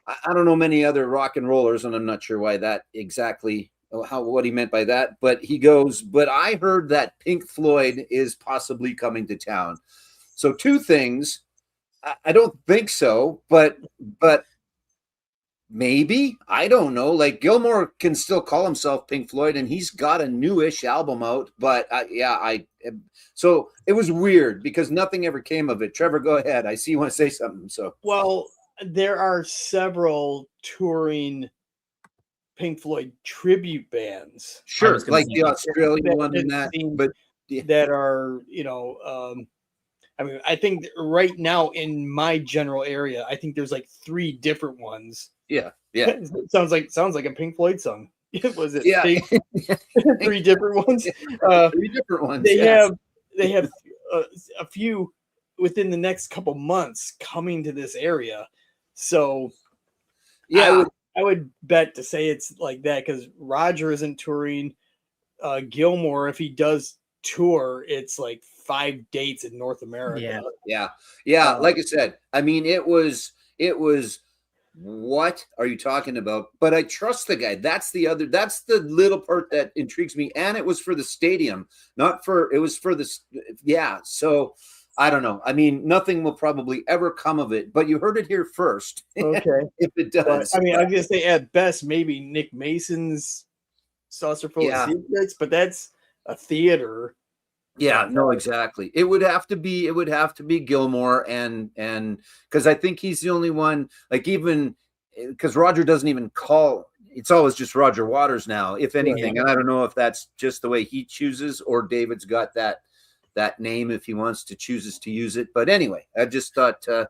I don't know many other rock and rollers, and I'm not sure why that exactly what he meant by that, but he goes, but I heard that Pink Floyd is possibly coming to town. So two things. I don't think so, but maybe, I don't know. Like Gilmore can still call himself Pink Floyd, and he's got a newish album out. But so it was weird because nothing ever came of it. Trevor, go ahead. I see you want to say something. So well, there are several touring Pink Floyd tribute bands. Sure, like the Australian one and that, but that are, I mean, I think right now in my general area, I think there's like 3 different ones. Yeah. sounds like a Pink Floyd song. Was it? Yeah. 3 different ones. 3 different ones. They have a few within the next couple months coming to this area. So yeah, I would bet to say it's like that because Roger isn't touring. Gilmore, if he does tour, it's like 5 dates in North America. Yeah. Like I said, I mean, it was. What are you talking about? But I trust the guy. That's the little part that intrigues me. And it was for the stadium, it was for the. Yeah. So I don't know. I mean, nothing will probably ever come of it, but you heard it here first. Okay. If it does. But, I mean, I'm going to say at best, maybe Nick Mason's Saucer Full of Secrets, but that's a theater. Yeah, no, exactly. It would have to be Gilmore and because I think he's the only one, like, even because Roger doesn't even call, it's always just Roger Waters now, if anything. And I don't know if that's just the way he chooses or David's got that name if he wants to chooses to use it. But anyway, I just thought the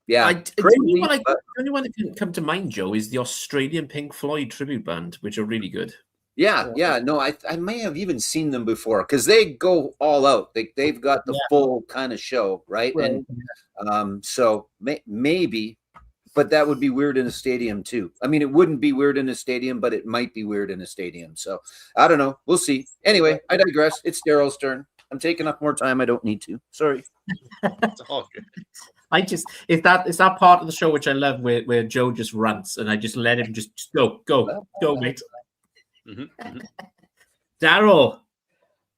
only one that can come to mind, Joe, is the Australian Pink Floyd tribute band, which are really good. Yeah. No, I may have even seen them before because they go all out. They've got the full kind of show, right? And so maybe, but that would be weird in a stadium too. I mean, it wouldn't be weird in a stadium, but it might be weird in a stadium. So I don't know. We'll see. Anyway, I digress. It's Daryl's turn. I'm taking up more time I don't need to. Sorry. It's all good. It's that part of the show which I love where Joe just rants and I just let him just go, mate. Mm-hmm. Daryl.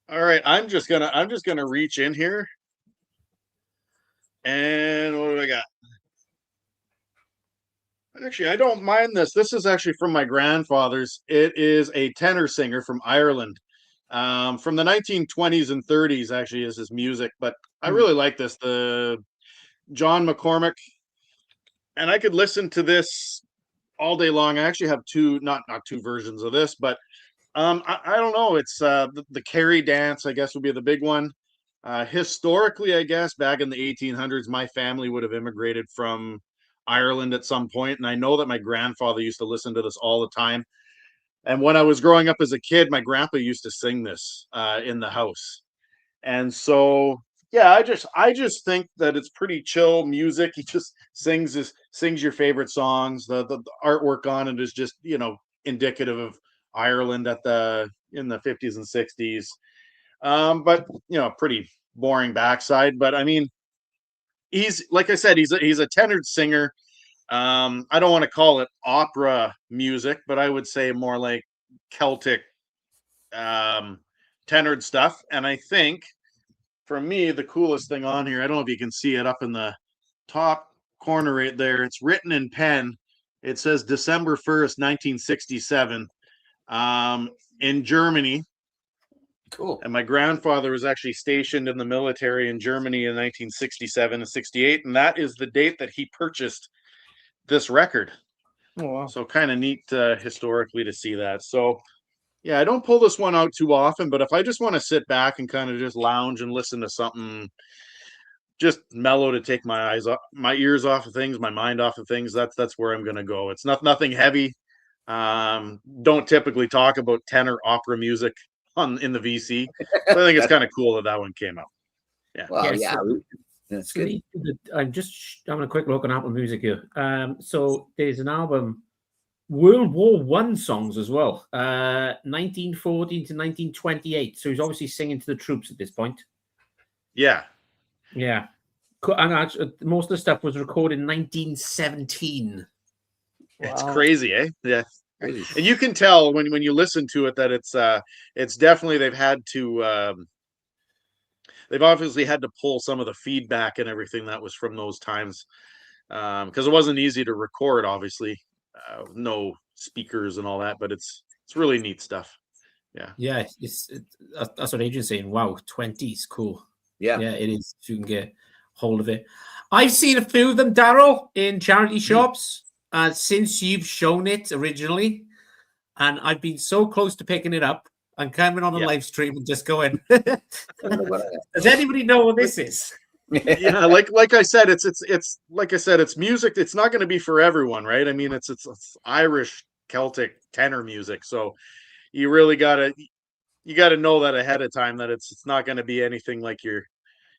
All right, I'm just gonna reach in here, and what do I got? Actually, I don't mind this. This is actually from my grandfather's. It is a tenor singer from Ireland, from the 1920s and 30s. Actually, is his music, but I really like this. The John McCormack, and I could listen to this all day long. I actually have not 2 versions of this, but I don't know. It's the Kerry dance, I guess, would be the big one. Historically, I guess back in the 1800s, my family would have immigrated from Ireland at some point, and I know that my grandfather used to listen to this all the time. And when I was growing up as a kid, my grandpa used to sing this in the house. And so yeah, I just think that it's pretty chill music. He just sings your favorite songs. The artwork on it is just, indicative of Ireland in the 50s and 60s. But pretty boring backside. But I mean, he's, like I said, he's a tenured singer. I don't want to call it opera music, but I would say more like Celtic tenured stuff. And I think for me, the coolest thing on here, I don't know if you can see it up in the top corner right there. It's written in pen. It says December 1st, 1967, in Germany. Cool. And my grandfather was actually stationed in the military in Germany in 1967 and 68. And that is the date that he purchased this record. Oh, wow. So kind of neat historically to see that. So yeah, I don't pull this one out too often, but if I just want to sit back and kind of just lounge and listen to something just mellow to take my ears off of things, my mind off of things, that's where I'm going to go. It's nothing heavy. Don't typically talk about tenor opera music in the VC. So I think it's kind of cool that one came out. Yeah. Well, Yes. that's good. I'm just having a quick look on Apple Music here. So there's an album, World War One songs as well, 1914 to 1928. So he's obviously singing to the troops at this point. Yeah. Yeah. And actually, most of the stuff was recorded in 1917. It's Wow. crazy, eh? Yeah. Crazy. And you can tell when you listen to it that it's definitely they've obviously had to pull some of the feedback and everything that was from those times, because it wasn't easy to record, obviously, no speakers and all that, but it's really neat stuff. Yeah, that's what Adrian's saying. Wow, 20s, cool. Yeah. Yeah, it is. If you can get hold of it. I've seen a few of them, Daryl, in charity shops since you've shown it originally, and I've been so close to picking it up and coming on a live stream and just going, does anybody know what this is? Yeah, like I said, it's like I said, it's music. It's not going to be for everyone, right? I mean, it's Irish Celtic tenor music, so you really gotta know that ahead of time that it's not going to be anything like your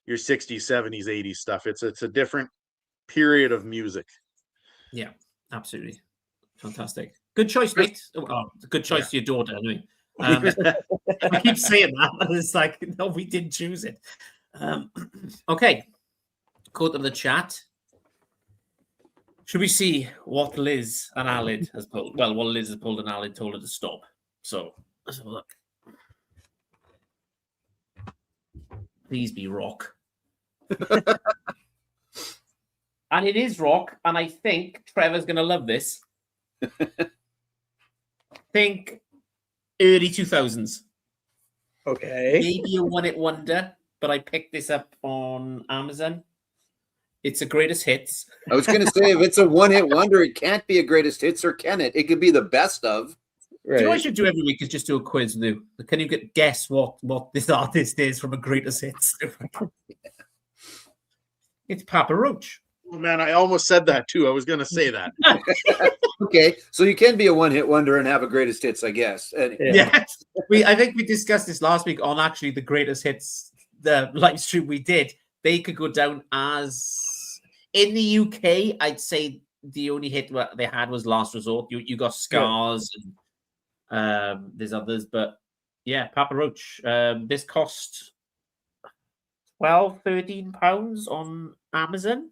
60s, 70s, 80s stuff. It's a different period of music. Yeah, absolutely. Fantastic. Good choice, mate. Oh, good choice to your daughter, anyway. I keep saying that, but it's like, no, we didn't choose it. Okay. Quote of the chat. Should we see what Liz and Alid has pulled? Well, what Liz has pulled and Alid told her to stop. So let's have a look. Please be rock. And it is rock, and I think Trevor's going to love this. Think early 2000s. Okay. Maybe a one-hit wonder, but I picked this up on Amazon. It's a greatest hits. I was going to say, if it's a one-hit wonder, it can't be a greatest hits, or can it? It could be the best of. Right. Do you know what I should do every week is just do a quiz, Lou? Can you guess what this artist is from a greatest hits? It's Papa Roach. Oh, man, I almost said that too. I was going to say that. Okay, so you can be a one-hit wonder and have a greatest hits, I guess. And, Yes. I think we discussed this last week on actually the greatest hits, the live stream we did. They could go down as, in the UK, I'd say the only hit they had was Last Resort. You got Scars and there's others, but yeah, Papa Roach. This cost £13 on Amazon.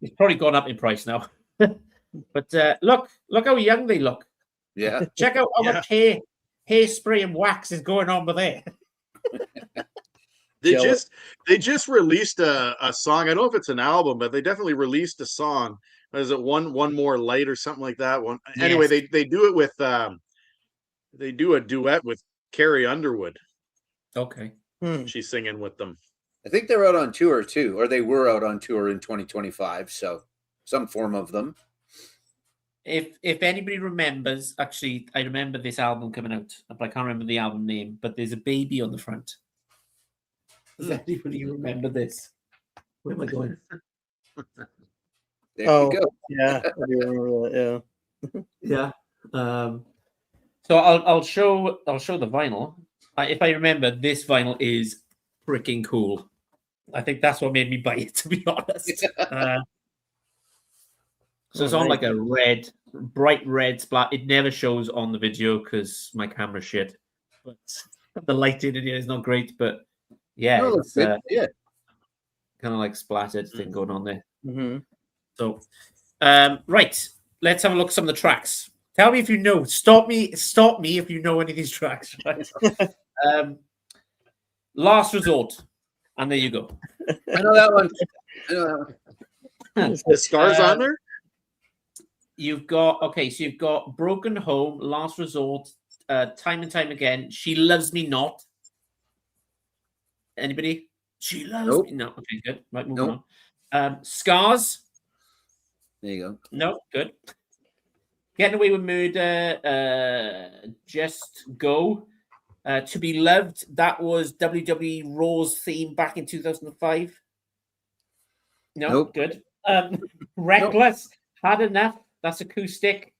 It's probably gone up in price now. But look how young they look. yeah. Check out how much hairspray and wax is going on with there. They just released a song. I don't know if it's an album, but they definitely released a song. Is it one more light or something like that? One anyway. They do it with they do a duet with Carrie Underwood. Okay. She's singing with them. I think they're out on tour too, or they were out on tour in 2025. So some form of them. If anybody remembers, actually, I remember this album coming out, but I can't remember the album name. But there's a baby on the front. Does anybody remember this? Where am I going? There you go. Yeah, I do remember that. Yeah. Yeah. So I'll show the vinyl. If I remember, this vinyl is freaking cool. I think that's what made me buy it, to be honest. So it's on like a bright red splat. It never shows on the video because my camera's shit. But the lighting in here is not great. But yeah, No, it's yeah. kind of like splattered thing going on there. Mm-hmm. So, right, let's have a look at some of the tracks. Tell me if you know. Stop me if you know any of these tracks. Right? Last Resort, and there you go. I know that one. The Scars on there? You've got so you've got Broken Home, Last Resort, Time and Time Again. She Loves Me Not. Anybody? She loves me. No. Okay, good. Right, moving on. Scars. There you go. No, good. Getting Away with Murder. Just Go. To Be Loved. That was WWE Raw's theme back in 2005. No, Nope. good. Reckless. Had Enough. That's acoustic.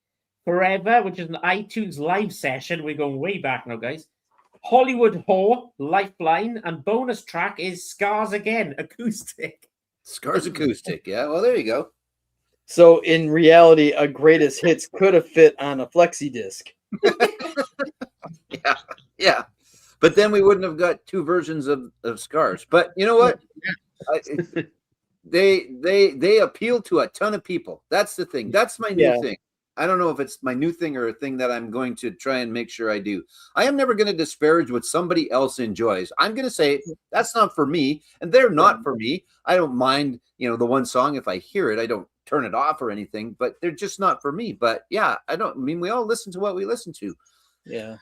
Forever, which is an iTunes live session. We're going way back now, guys. Hollywood Whore, Lifeline, and bonus track is Scars Again, acoustic. Scars acoustic. Yeah. Well, there you go. So in reality, a greatest hits could have fit on a flexi disc. Yeah. But then we wouldn't have got two versions of Scars. But you know what? They appeal to a ton of people. That's the thing. That's my new thing. I don't know if it's my new thing or a thing that I'm going to try and make sure I do. I am never going to disparage what somebody else enjoys. I'm going to say that's not for me, and they're not for me. I don't mind, the one song if I hear it. I don't turn it off or anything, but they're just not for me. But yeah, we all listen to what we listen to. Yeah.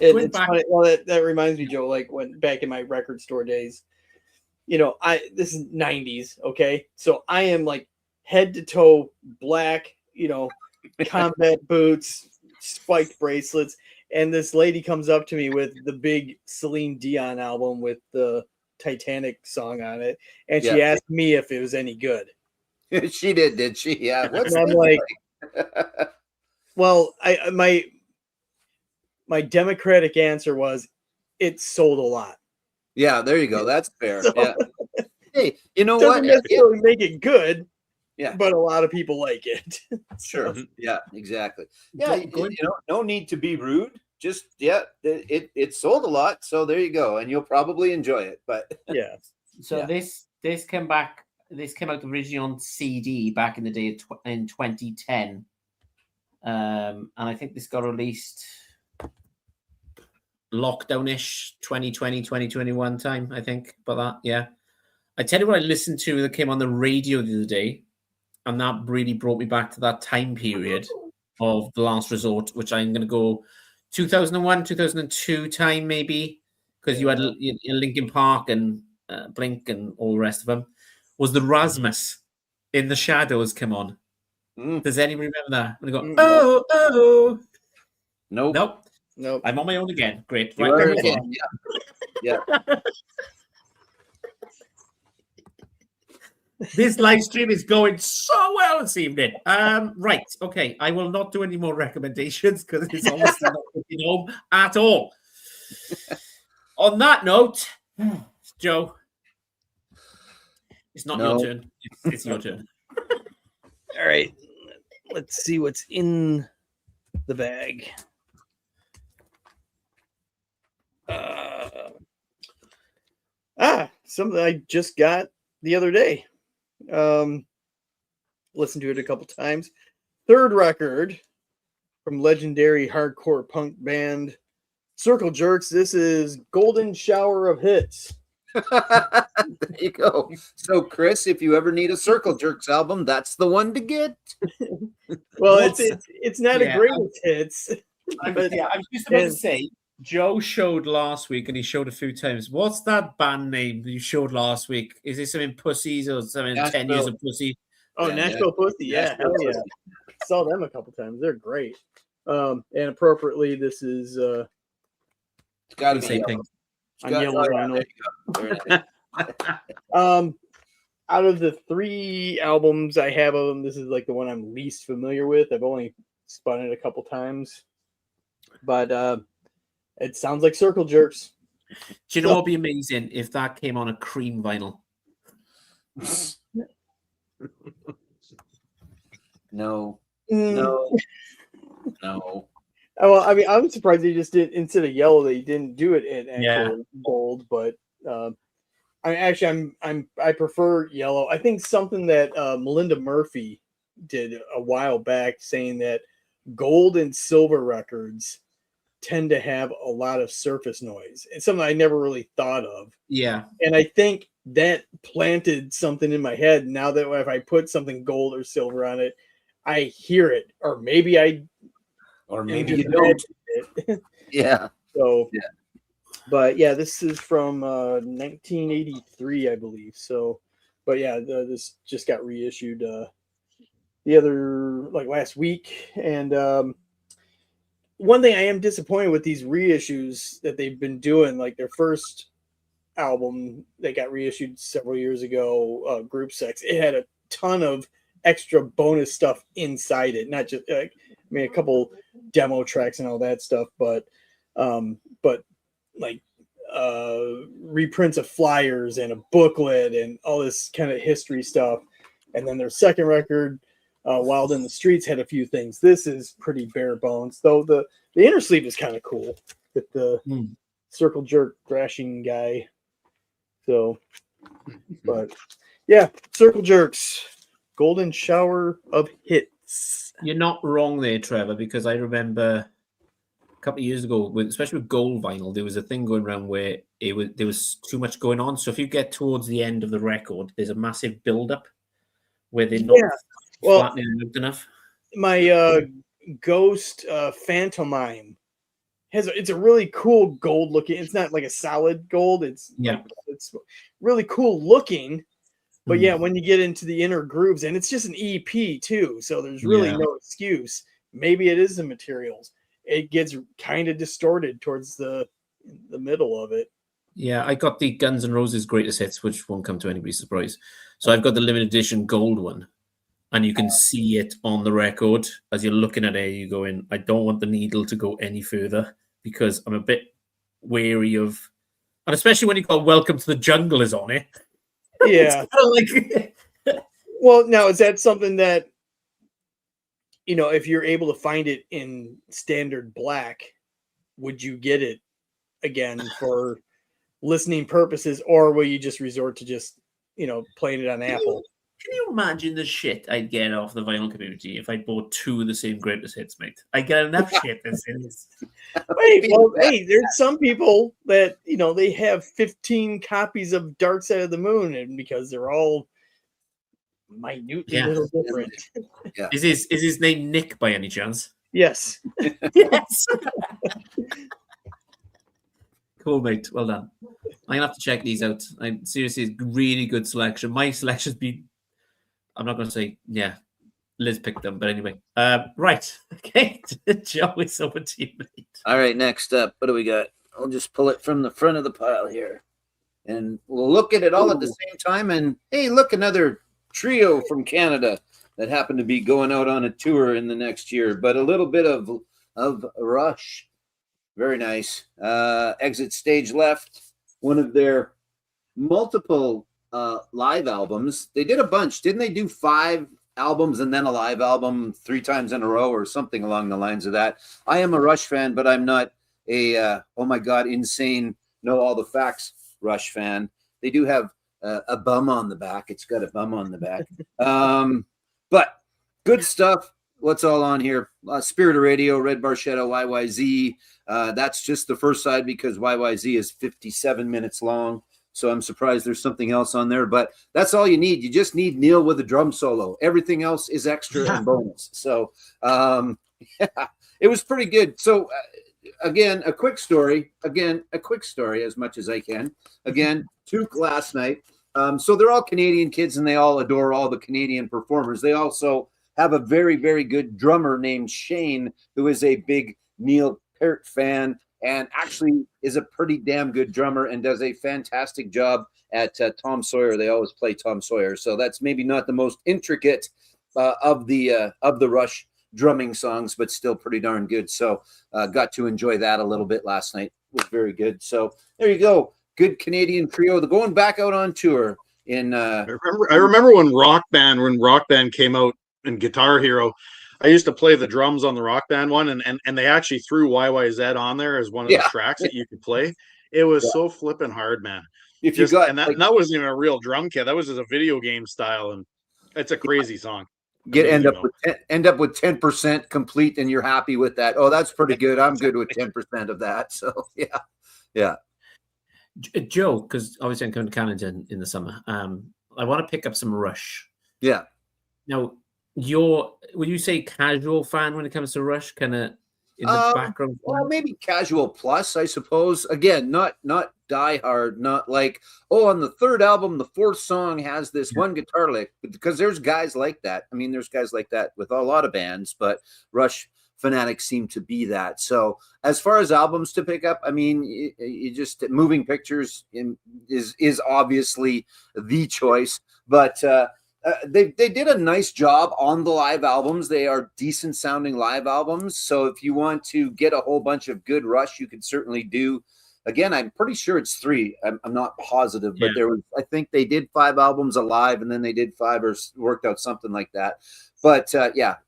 It's funny. Well, that reminds me, Joe, like when back in my record store days, this is 90s. Okay. So I am like head to toe black, combat boots, spiked bracelets. And this lady comes up to me with the big Celine Dion album with the Titanic song on it. And she asked me if it was any good. She did she? Yeah. And I'm like, well, my democratic answer was it sold a lot. Yeah, there you go. That's fair. So, yeah. Hey, you know doesn't what? necessarily make it good. Yeah. But a lot of people like it. Sure. Yeah, exactly. Yeah, no need to be rude. Just it sold a lot, so there you go, and you'll probably enjoy it. But yeah. So this came out originally on CD back in the day in 2010. And I think this got released lockdown-ish 2020, 2021 time, I think, but that, yeah. I tell you what I listened to that came on the radio the other day, and that really brought me back to that time period of The Last Resort, which I'm going to go 2001, 2002 time maybe, because you had Linkin Park and Blink and all the rest of them, was the Rasmus In the Shadows come on. Does anyone remember that? And they go, oh. Nope. I'm on my own again. Great. Right. Yeah. This live stream is going so well this evening. Right. Okay. I will not do any more recommendations because it's almost not getting home at all. On that note, Joe, it's not your turn. It's your turn. All right. Let's see what's in the bag. Something I just got the other day. Listened to it a couple times. Third record from legendary hardcore punk band Circle Jerks. This is Golden Shower of Hits. There you go. So, Chris, if you ever need a Circle Jerks album, that's the one to get. Well, it's not a greatest hits. I was just about to say, Joe showed last week, and he showed a few times. What's that band name that you showed last week? Is it something Pussies or something? Nashville. 10 Years of Pussy. Oh, yeah, Nashville Pussy. Yeah, Nashville hell yeah. Saw them a couple times. They're great. And appropriately, this is it's got to be same thing. Out of the 3 albums I have of them, this is like the one I'm least familiar with. I've only spun it a couple times, but it sounds like Circle Jerks. Do you know what would be amazing if that came on a cream vinyl? No, Mm. no, no. Well, I mean, I'm surprised they just did instead of yellow, they didn't do it in actual Yeah. gold. But I prefer yellow. I think something that Melinda Murphy did a while back, saying that gold and silver records tend to have a lot of surface noise. It's something I never really thought of, Yeah. and I think that planted something in my head. Now that if I put something gold or silver on it, I hear it, or maybe I Or maybe just you don't. it. Yeah. So, Yeah. But yeah, this is from 1983, I believe. So, but yeah, this just got reissued the other like last week. And one thing I am disappointed with these reissues that they've been doing, like their first album that got reissued several years ago, Group Sex, it had a ton of extra bonus stuff inside it, not just I mean a couple demo tracks and all that stuff, but like reprints of flyers and a booklet and all this kind of history stuff. And then their second record, Wild in the Streets, had a few things. This is pretty bare bones, though the inner sleeve is kind of cool with the circle jerk thrashing guy. So, but yeah, Circle Jerks, Golden Shower of Hits. You're not wrong there, Trevor, because I remember a couple of years ago, especially with gold vinyl, there was a thing going around where there was too much going on. So if you get towards the end of the record, there's a massive build-up where they're not flattening out enough. My Ghost Phantomime it's a really cool gold looking. It's not like a solid gold. It's really cool looking. But yeah, when you get into the inner grooves, and it's just an EP too, so there's really no excuse. Maybe it is the materials. It gets kind of distorted towards the middle of it. Yeah, I got the Guns N' Roses Greatest Hits, which won't come to anybody's surprise. So I've got the limited edition gold one, and you can see it on the record as you're looking at it. You're going, I don't want the needle to go any further because I'm a bit wary of, and especially when you've got Welcome to the Jungle is on it. Yeah. Well, now is that something that, you know, if you're able to find it in standard black, would you get it again for listening purposes, or will you just resort to just, you know, playing it on Apple? Can you imagine the shit I'd get off the vinyl community if I bought two of the same Greatest Hits, mate? I get enough shit as is. Hey, there's some people that, you know, they have 15 copies of Dark Side of the Moon, and because they're all minutely little different. Yeah. Is his name Nick by any chance? Yes. Yes. Cool, mate. Well done. I'm gonna have to check these out. I'm seriously really good selection. My selection's been, I'm not gonna say, Liz picked them, but anyway. Right. Okay. Joe, it's over to you, mate. All right, next up, what do we got? I'll just pull it from the front of the pile here. And we'll look at it all at the same time. And hey, look, another trio from Canada that happened to be going out on a tour in the next year. But a little bit of Rush. Very nice. Exit Stage Left, one of their multiple live albums. They did a bunch. Didn't they do 5 albums and then a live album 3 times in a row or something along the lines of that? I am a Rush fan, but I'm not a, oh my God, insane, know all the facts Rush fan. They do have a bum on the back. It's got a bum on the back. But good stuff. What's all on here? Spirit of Radio, Red Barchetta, YYZ. That's just the first side because YYZ is 57 minutes long. So I'm surprised there's something else on there. But that's all you need. You just need Neil with a drum solo. Everything else is extra and bonus. So it was pretty good. So again, a quick story as much as I can. Again, Took last night. So they're all Canadian kids and they all adore all the Canadian performers. They also have a very, very good drummer named Shane, who is a big Neil Peart fan and actually is a pretty damn good drummer and does a fantastic job at Tom Sawyer. They always play Tom Sawyer. So that's maybe not the most intricate of the Rush drumming songs, but still pretty darn good. So got to enjoy that a little bit last night. was very good. So there you go. Good Canadian trio. They're going back out on tour in I remember when Rock Band came out in Guitar Hero. I used to play the drums on the Rock Band one, and they actually threw YYZ on there as one of the tracks that you could play. It was so flipping hard, man. If you got, and that wasn't even a real drum kit. That was just a video game style, and it's a crazy song. End up with 10% complete, and you're happy with that. Oh, that's pretty good. I'm good with 10% of that. So yeah. Joe, because obviously I'm coming to Canada in the summer. I want to pick up some Rush. Yeah. Now, would you say casual fan when it comes to Rush, kind of in the background? Well, maybe casual plus, I suppose. Again, not die hard, not like, on the third album, the fourth song has this one guitar lick, because there's guys like that. I mean, there's guys like that with a lot of bands, but Rush fanatics seem to be that. So as far as albums to pick up, I mean, you just Moving Pictures is obviously the choice, but they did a nice job on the live albums. They are decent sounding live albums. So if you want to get a whole bunch of good Rush, you could certainly do. Again, I'm pretty sure it's 3. I'm not positive, but I think they did 5 albums alive, and then they did 5 or worked out something like that. But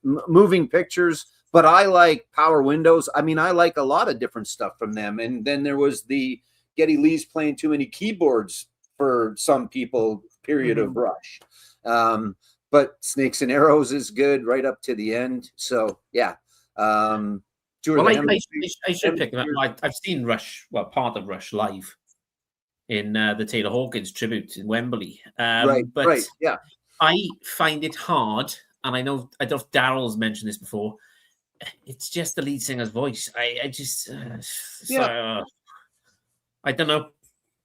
Moving Pictures. But I like Power Windows. I mean, I like a lot of different stuff from them. And then there was the Geddy Lee's playing too many keyboards for some people period of Rush. But Snakes and Arrows is good right up to the end. So yeah. I should pick them up. I've seen Rush, part of Rush live in the Taylor Hawkins tribute in Wembley. Right. Yeah. I find it hard, and I don't know if Daryl's mentioned this before. It's just the lead singer's voice. I just I don't know.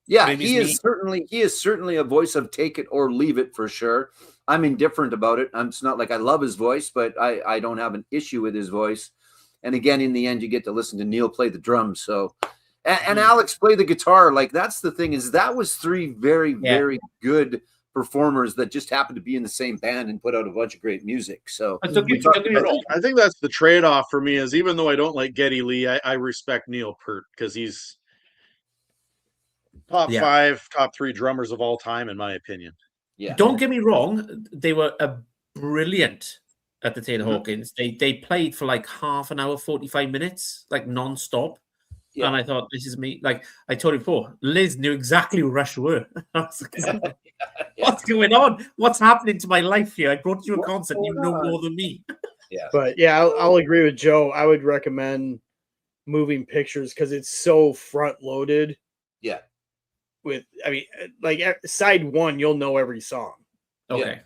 Yeah, he is certainly a voice of take it or leave it for sure. I'm indifferent about it. It's not like I love his voice, but I don't have an issue with his voice. And again, in the end, you get to listen to Neil play the drums. So, and Alex play the guitar. Like, that's the thing, is that was 3 very, very good performers that just happened to be in the same band and put out a bunch of great music. So I think that's the trade-off for me, is even though I don't like Geddy Lee, I respect Neil Peart, because he's top 5, top 3 drummers of all time, in my opinion. Yeah. Don't get me wrong. They were brilliant at the Taylor Hawkins. They played for like half an hour, 45 minutes, like non-stop. Yeah. And I thought, this is me. Like I told you before, Liz knew exactly who Rush were. I was like, what's going on? What's happening to my life here? I brought you a concert. You know more than me. Yeah. But yeah, I'll agree with Joe. I would recommend Moving Pictures because it's so front loaded. Yeah. Like side 1, you'll know every song. Okay.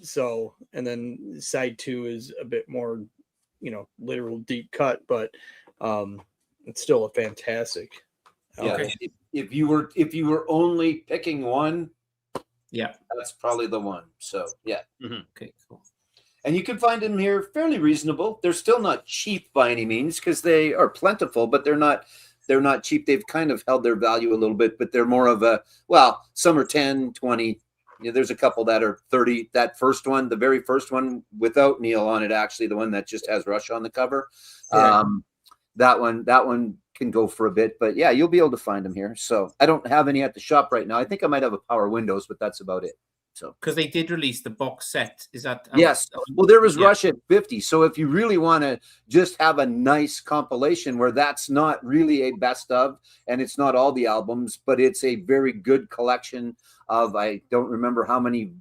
So, and then side 2 is a bit more, literal deep cut, but it's still a fantastic. Okay. If you were only picking one, that's probably the one. So yeah. Mm-hmm. Okay, cool. And you can find them here fairly reasonable. They're still not cheap by any means, because they are plentiful, but they're not cheap. They've kind of held their value a little bit, but they're more of some are 10, 20. There's a couple that are 30. That first one, the very first one without Neil on it, actually, the one that just has Rush on the cover. Yeah. That one can go for a bit, but yeah, you'll be able to find them here. So I don't have any at the shop right now. I think I might have a Power Windows, but that's about it. So because they did release the box set, is that yes? Well, there was Rush at 50. So if you really want to just have a nice compilation where that's not really a best of, and it's not all the albums, but it's a very good collection of, I don't remember how many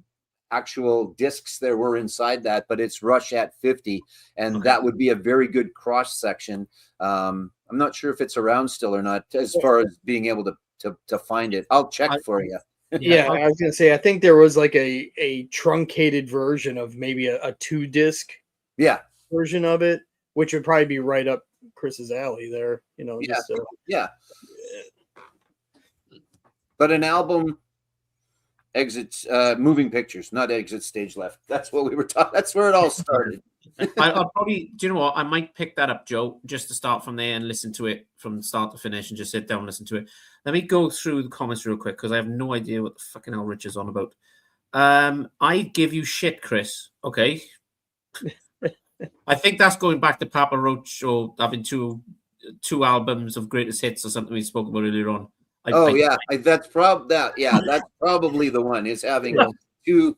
actual discs there were inside that, but it's Rush at 50, and that would be a very good cross section. I'm not sure if it's around still or not, as far as being able to find it. I'll check for you. Yeah, I was gonna say, I think there was like a truncated version of maybe a 2-disc version of it, which would probably be right up Chris's alley there, But an album exits Moving Pictures, not Exit Stage Left. That's what we were talking. That's where it all started. I'll probably, do you know what? I might pick that up, Joe, just to start from there and listen to it from start to finish and just sit down and listen to it. Let me go through the comments real quick because I have no idea what the fucking hell Rich is on about. I give you shit, Chris. Okay. I think that's going back to Papa Roach or having 2 2 albums of greatest hits or something we spoke about earlier on. That's probably the one, is having two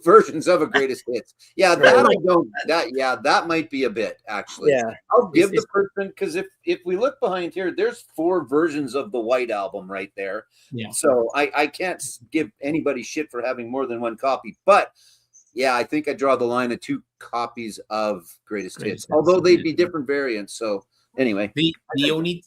versions of a greatest hits. Yeah, that might be a bit, actually. Yeah. I'll give the person, because if we look behind here, there's 4 versions of the White Album right there. Yeah. So I can't give anybody shit for having more than one copy. But yeah, I think I draw the line at 2 copies of greatest hits, although they'd be different variants. So anyway, the only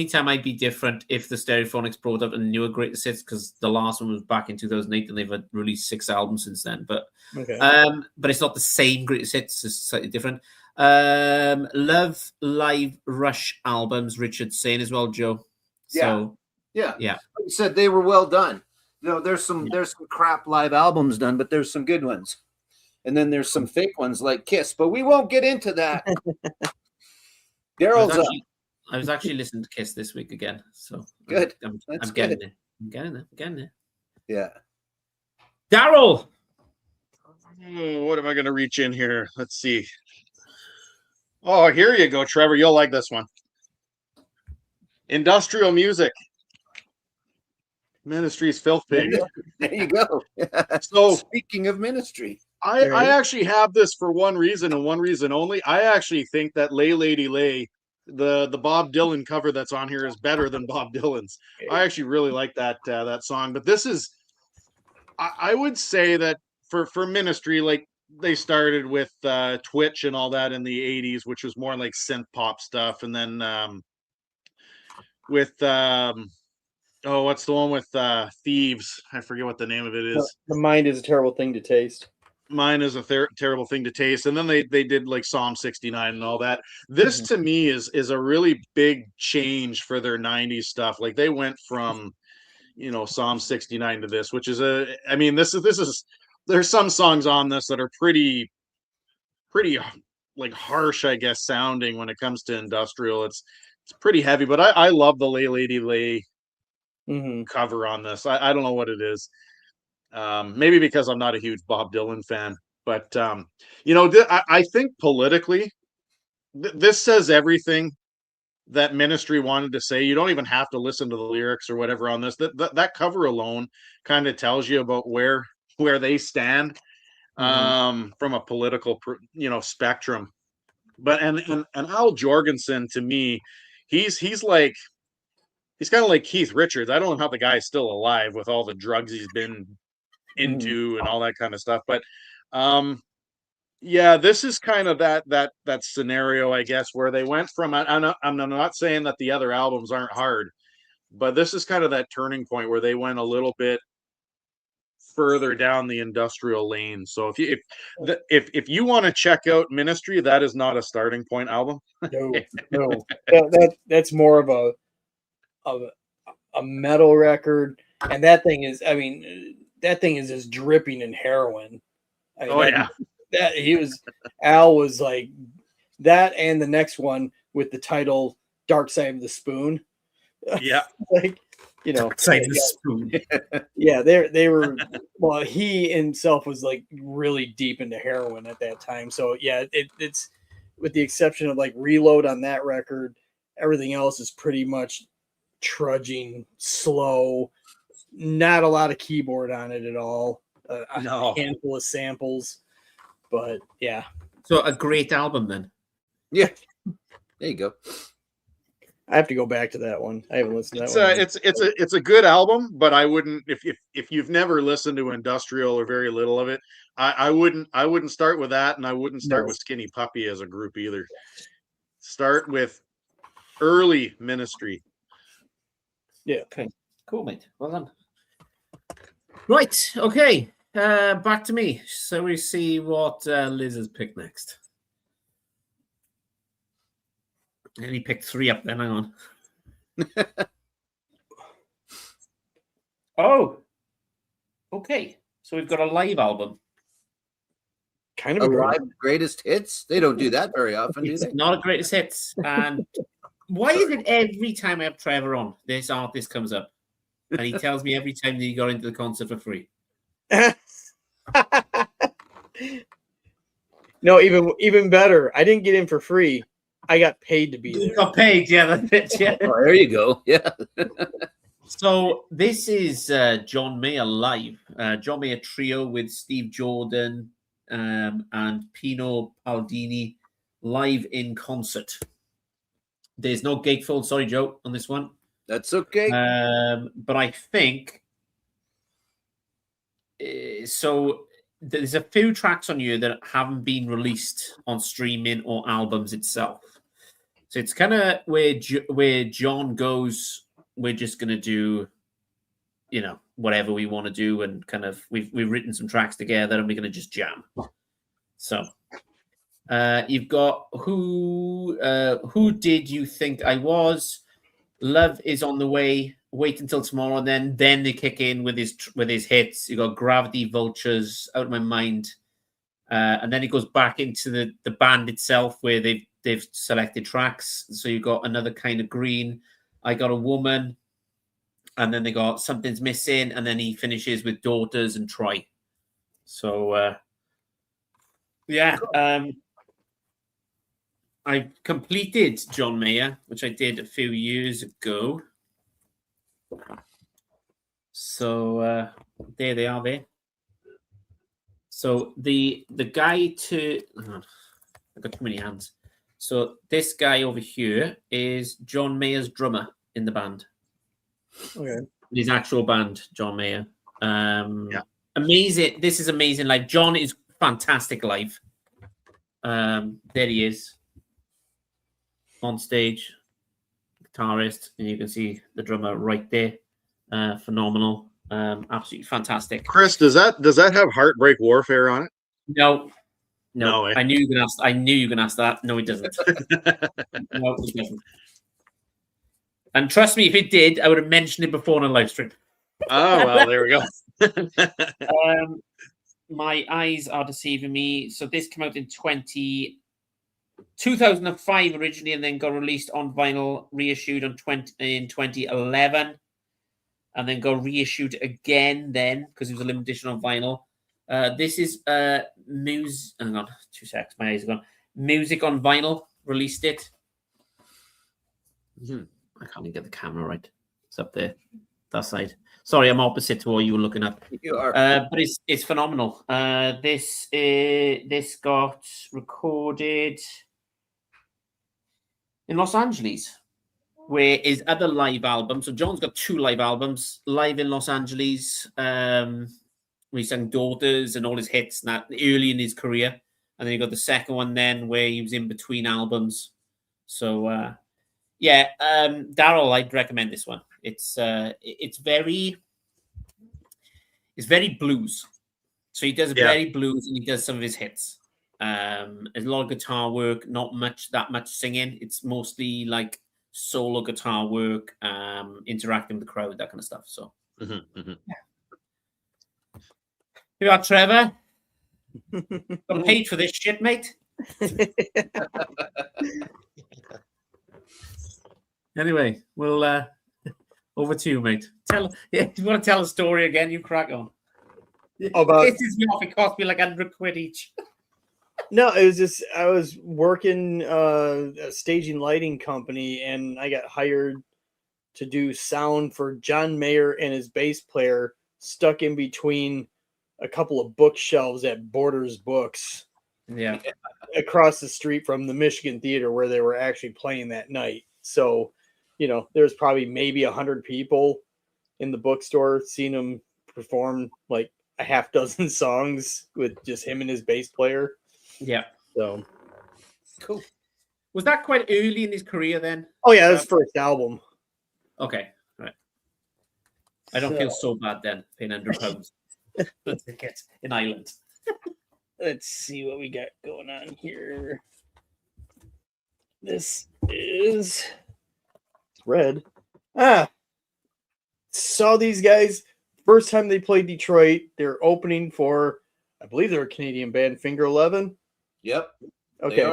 time I'd be different if the Stereophonics brought up a newer greatest hits, because the last one was back in 2008 and they've released 6 albums since then. But but it's not the same greatest hits; it's slightly different. Love Live Rush albums, Richard's saying as well, Joe. So yeah. Like you said, they were well done. There's some crap live albums done, but there's some good ones, and then there's some fake ones like Kiss. But we won't get into that. Daryl's I was actually listening to Kiss this week again, so good. I'm getting there. I'm getting there. Yeah. Daryl. What am I going to reach in here? Let's see. Oh, here you go, Trevor. You'll like this one. Industrial music. Ministry's Filth Pig. There you go. So speaking of Ministry, I actually have this for one reason and one reason only. I actually think that Lay Lady Lay, the Bob Dylan cover that's on here, is better than Bob Dylan's. I actually really like that song. But this is, I would say that for Ministry, like they started with Twitch and all that in the 80s, which was more like synth pop stuff, and then with what's the one with Thieves? I forget what the name of it is. The Mind is a Terrible Thing to Taste. Mine is a terrible thing to taste. And then they did like Psalm 69 and all that. This to me is a really big change for their 90s stuff. Like they went from, Psalm 69 to this, which is there's some songs on this that are pretty like harsh, I guess, sounding when it comes to industrial. It's pretty heavy, but I love the Lay Lady Lay cover on this. I don't know what it is. Maybe because I'm not a huge Bob Dylan fan, but I think politically, this says everything that Ministry wanted to say. You don't even have to listen to the lyrics or whatever on this. That cover alone kind of tells you about where they stand from a political spectrum. But and Al Jorgensen, to me, he's kind of like Keith Richards. I don't know how the guy's still alive with all the drugs he's been into and all that kind of stuff, but this is kind of that scenario, I guess, where they went from, I'm not saying that the other albums aren't hard, but this is kind of that turning point where they went a little bit further down the industrial lane. So if you want to check out Ministry, that is not a starting point album. No. That's more of a metal record, and that thing is just dripping in heroin. Al was like that, and the next one with the title Dark Side of the Spoon. Yeah. Dark Side of the Spoon. Yeah, they were, well, he himself was like really deep into heroin at that time. So yeah, it's with the exception of like Reload on that record, everything else is pretty much trudging, slow, not a lot of keyboard on it at all. A handful of samples, but yeah. So a great album then. Yeah, there you go. I have to go back to that one. I haven't listened to that one. It's a good album, but I wouldn't, if you've never listened to industrial or very little of it, I wouldn't start with that, and I wouldn't start with Skinny Puppy as a group either. Start with early Ministry. Yeah. Okay. Cool, mate. Well done. Right. Okay. Back to me. So we see what Liz has picked next. And he picked 3 up then. Hang on. Oh. Okay. So we've got a live album. Kind of a live greatest hits. They don't do that very often, do they? It's not a greatest hits. And why is it every time I have Trevor on, this artist comes up? And he tells me every time that he got into the concert for free. No, even better. I didn't get in for free. I got paid to be You there. got paid, yeah, that's it, yeah. Oh, there you go. Yeah. So this is John Mayer live. John Mayer trio with Steve Jordan and Pino Paldini live in concert. There's no gatefold, sorry, Joe, on this one. That's okay. But I think so. There's a few tracks on here that haven't been released on streaming or albums itself. So it's kind of where John goes. We're just gonna do, whatever we want to do, and kind of we've written some tracks together, and we're gonna just jam. So you've got who did you think I was? Love is on the way. Wait until tomorrow, and then they kick in with his hits. You got Gravity, Vultures, Out of My Mind, and then it goes back into the band itself where they've selected tracks. So you got Another Kind of Green, I Got a Woman, and then they got Something's Missing, and then he finishes with Daughters and Troy. So yeah, I completed John Mayer, which I did a few years ago. So there they are there. So the guy to I've got too many hands. So this guy over here is John Mayer's drummer in the band. Okay. His actual band, John Mayer. Yeah. Amazing. This is amazing. Like, John is fantastic live. There he is on stage, guitarist, and you can see the drummer right there. Phenomenal. Absolutely fantastic. Chris, does that have Heartbreak Warfare on it? No. No way. I knew you were gonna ask that. No, it doesn't. No, it doesn't. And trust me, if it did, I would have mentioned it before on a live stream. Oh well, there we go. My eyes are deceiving me. So this came out in 2005 originally, and then got released on vinyl, reissued in 2011, and then got reissued again then because it was a limited edition on vinyl. This is hang on 2 seconds, my eyes are gone. Music on Vinyl released it. I can't even get the camera right. It's up there, that side. Sorry, I'm opposite to what you were looking at. You are. But it's phenomenal. This got recorded in Los Angeles, where his other live album. So John's got 2 live albums, live in Los Angeles. Where he sang Daughters and all his hits and that early in his career. And then you got the second one then where he was in between albums. So yeah, Daryl, I'd recommend this one. It's very blues. So he does very blues, and he does some of his hits. There's a lot of guitar work, not that much singing. It's mostly like solo guitar work, interacting with the crowd, that kind of stuff. So yeah. You are Trevor. Got paid for this shit, mate. Anyway, we'll over to you, mate. If you want to tell a story again, you crack on. About This is off. It cost me like £100 each. No, it was just I was working a staging lighting company, and I got hired to do sound for John Mayer and his bass player stuck in between a couple of bookshelves at Borders Books. Yeah. Across the street from the Michigan Theater where they were actually playing that night. So, there's probably maybe 100 people in the bookstore seeing him perform like a half dozen songs with just him and his bass player. Yeah. So cool. Was that quite early in his career then? Oh yeah, that's his first album. Okay. Right. I don't feel so bad then paying £100 for tickets in Ireland. Let's see what we got going on here. This is red. Saw these guys first time they played Detroit. They're opening for, I believe they're a Canadian band, Finger 11. Yep. Okay.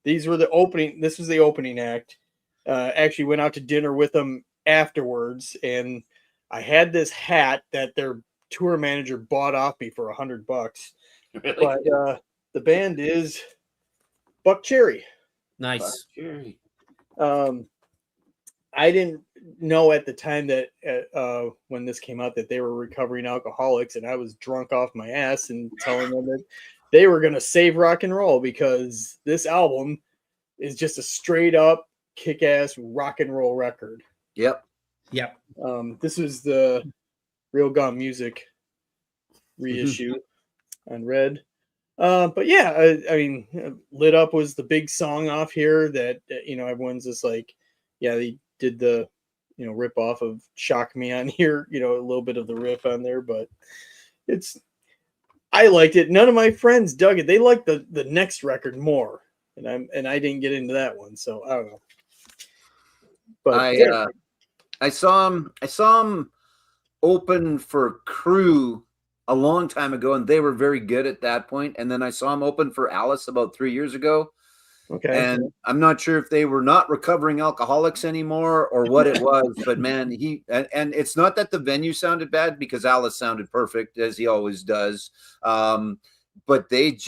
These were the opening. This was the opening act. Actually went out to dinner with them afterwards, and I had this hat that their tour manager bought off me for $100. Really? But the band is Buck Cherry. Nice. Cherry. I didn't know at the time that when this came out that they were recovering alcoholics, and I was drunk off my ass and telling them that they were going to save rock and roll because this album is just a straight up kick-ass rock and roll record. Yep. Yep. This was the Real Gum Music reissue on Red. But yeah, I mean, Lit Up was the big song off here that, everyone's just like, yeah, they did the, rip off of Shock Me on here, a little bit of the riff on there, but I liked it. None of my friends dug it. They liked the next record more. And I didn't get into that one. So I don't know. But I saw him open for Crew a long time ago, and they were very good at that point. And then I saw him open for Alice about 3 years ago. Okay. And I'm not sure if they were not recovering alcoholics anymore or what it was, but man, and it's not that the venue sounded bad because Alice sounded perfect as he always does. But they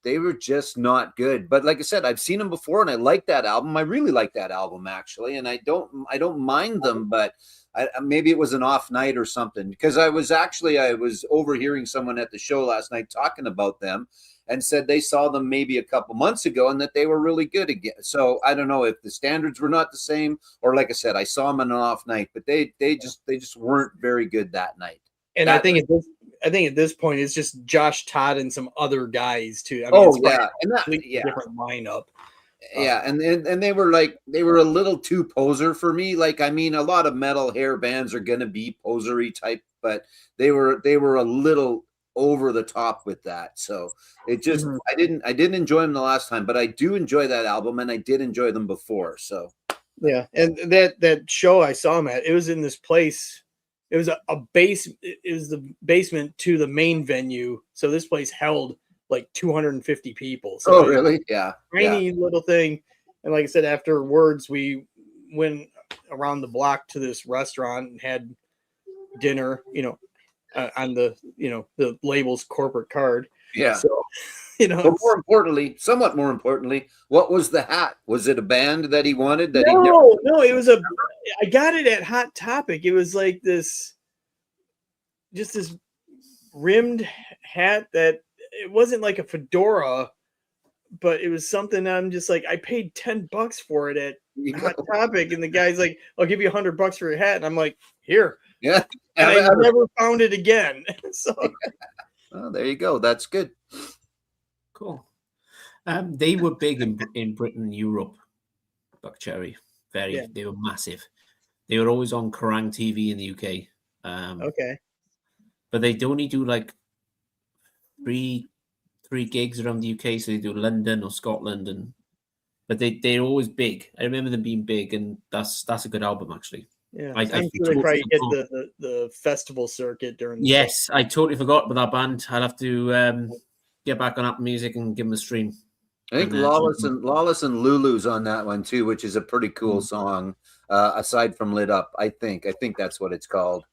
were just not good. But like I said, I've seen them before and I like that album. I really like that album actually. And I don't mind them, but maybe it was an off night or something because I was overhearing someone at the show last night talking about them and said they saw them maybe a couple months ago and that they were really good again. So I don't know if the standards were not the same or like I said, I saw them on an off night, but they just weren't very good that night. And I think at this point it's just Josh Todd and some other guys too. I mean, it's different lineup. Yeah, and they were a little too poser for me. Like, I mean, a lot of metal hair bands are gonna be posery type, but they were a little over the top with that. So it just I didn't enjoy them the last time, but I do enjoy that album, and I did enjoy them before. So yeah, and that show I saw them at, it was in this place. It was it was the basement to the main venue. So this place held like 250 people. So really? Yeah. Tiny little thing. And like I said, afterwards, we went around the block to this restaurant and had dinner, on the, the label's corporate card. Yeah. So, but somewhat more importantly, what was the hat? Was it a band that he wanted? No, it was I got it at Hot Topic. It was like this rimmed hat that it wasn't like a fedora, but it was something I'm just like, I paid $10 for it at Hot Topic. And the guy's like, I'll give you $100 for your hat. And I'm like, here. Yeah. And I never found it again. So well, there you go. That's good. Cool. They were big in Britain and Europe, Buckcherry. They were massive. They were always on Kerrang TV in the UK. Okay. But they only do like three gigs around the UK, so they do London or Scotland, but they're always big. I remember them being big, and that's a good album actually. Yeah, I'm sure they probably hit the festival circuit during. Yes, I totally forgot about that band. I'll have to get back on Apple Music and give them a stream. I think Lawless and Lulu's on that one too, which is a pretty cool song. Aside from Lit Up, I think that's what it's called.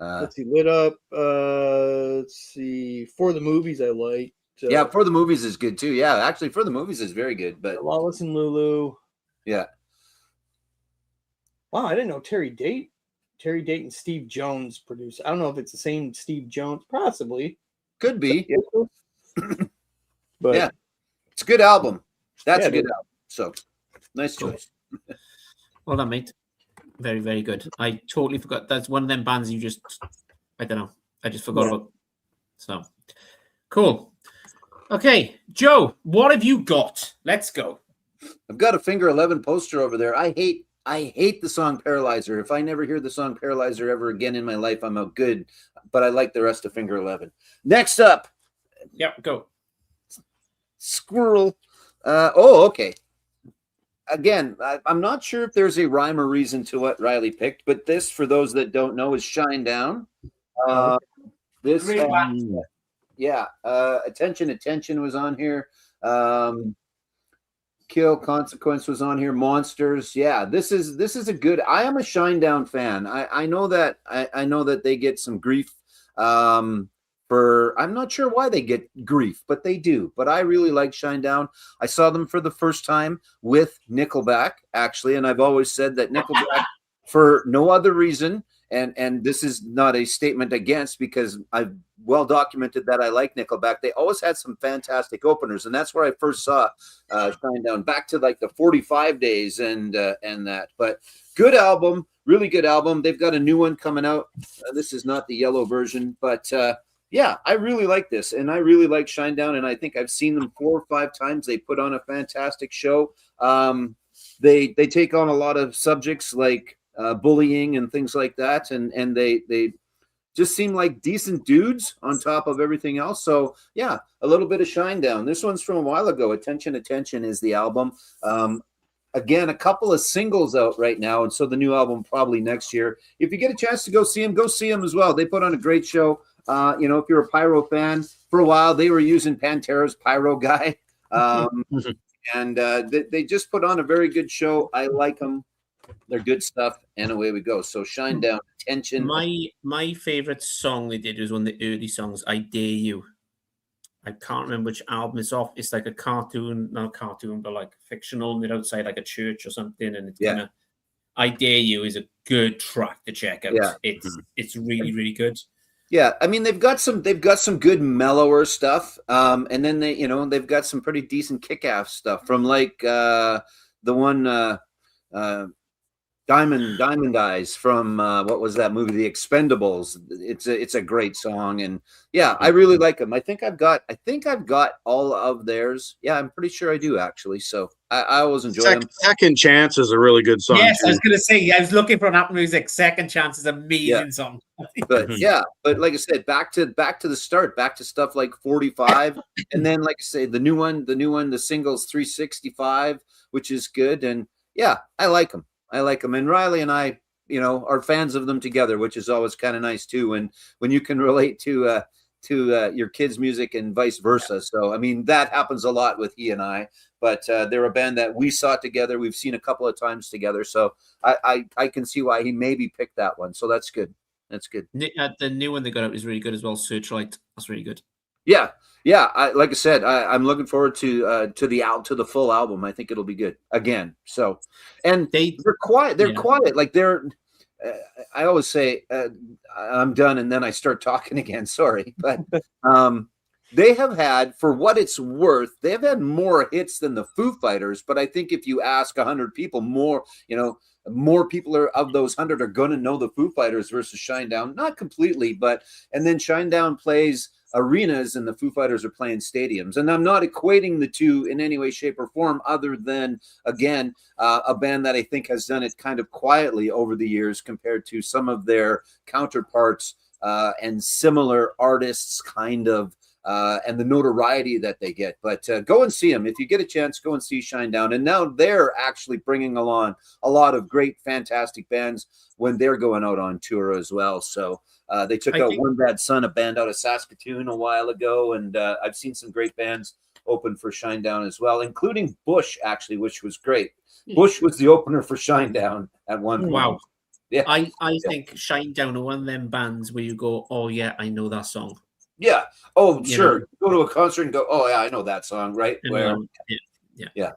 Let's see, Lit Up. Let's see, For the Movies I like. Yeah, For the Movies is good too. Yeah, actually, For the Movies is very good. But Lawless and Lulu. Yeah. Wow, I didn't know Terry Date and Steve Jones produced. I don't know if it's the same Steve Jones. Possibly. Could be. But yeah, it's a good album. That's a good album. So nice choice. Well done, mate. Very, very good. I totally forgot. That's one of them bands I don't know. I just forgot about. So cool. Okay, Joe, what have you got? Let's go. I've got a Finger 11 poster over there. I hate the song Paralyzer. If I never hear the song Paralyzer ever again in my life, I'm out good. But I like the rest of Finger 11. Next up. Yep, go. Squirrel. Okay. Again, I'm not sure if there's a rhyme or reason to what Riley picked, but this, for those that don't know, is Shine Down. This, Attention was on here. Kill Consequence was on here. Monsters. Yeah, this is a good. I am a Shine Down fan. I know that they get some grief for, I'm not sure why they get grief, but they do. But I really like Shinedown. I saw them for the first time with Nickelback, actually, and I've always said that Nickelback, for no other reason, and this is not a statement against, because I've well documented that I like Nickelback. They always had some fantastic openers, and that's where I first saw Shinedown, back to like the 45 days and that. But good album, really good album. They've got a new one coming out. This is not the yellow version, but yeah, I really like this, and I really like Shinedown, and I think I've seen them 4 or 5 times. They put on a fantastic show. They take on a lot of subjects like bullying and things like that, and they just seem like decent dudes on top of everything else. So yeah, a little bit of Shinedown. This one's from a while ago. Attention, Attention is the album. Again, a couple of singles out right now, and so the new album probably next year. If you get a chance to go see them as well. They put on a great show. You know, if you're a Pyro fan, for a while they were using Pantera's Pyro Guy, and they just put on a very good show. I like them. They're good stuff, and away we go. So Shinedown, Attention. My favorite song they did was one of the early songs, I Dare You. I can't remember which album it's off. It's like a cartoon, not a cartoon, but like fictional. They're outside like a church or something, and it's kind of, I Dare You is a good track to check out. Yeah. It's really, really good. Yeah, I mean they've got some good mellower stuff, and then they've got some pretty decent kick-ass stuff from like the one Diamond Eyes from what was that movie, The Expendables. It's a great song, and yeah, I really like them. I think I've got all of theirs. Yeah, I'm pretty sure I do actually. So I always enjoy them. Second Chance is a really good song. Yes, too. I was gonna say, I was looking for an Apple Music. Second Chance is an amazing song. But but like I said, back to the start, back to stuff like 45, and then like I say, the new one, the singles 365, which is good, and yeah, I like them. And Riley and I, are fans of them together, which is always kind of nice too. And when you can relate to your kids' music and vice versa. So, I mean, that happens a lot with he and I, but they're a band that we saw together. We've seen a couple of times together. So I can see why he maybe picked that one. So that's good. That's good. The new one they got out is really good as well. Searchlight. That's really good. Yeah. Like I said, I'm looking forward to the full album. I think it'll be good again. So, and they're quiet. They're quiet. Like I always say, I'm done, and then I start talking again. Sorry, but they have had, for what it's worth, they've had more hits than the Foo Fighters. But I think if you ask 100 people, more people of those 100 are going to know the Foo Fighters versus Shinedown. Not completely, but and then Shinedown plays arenas and the Foo Fighters are playing stadiums. And I'm not equating the two in any way, shape, or form, other than, again, a band that I think has done it kind of quietly over the years compared to some of their counterparts and similar artists, kind of, and the notoriety that they get. But go and see them. If you get a chance, go and see Shinedown. And now they're actually bringing along a lot of great, fantastic bands when they're going out on tour as well. So they took out One Bad Son, a band out of Saskatoon, a while ago. And I've seen some great bands open for Shinedown as well, including Bush, actually, which was great. Bush was the opener for Shinedown at one point. Wow. Yeah. I think Shinedown are one of them bands where you go, oh, yeah, I know that song. Yeah. Oh, sure. Go to a concert and go, oh, yeah, I know that song, right? Yeah.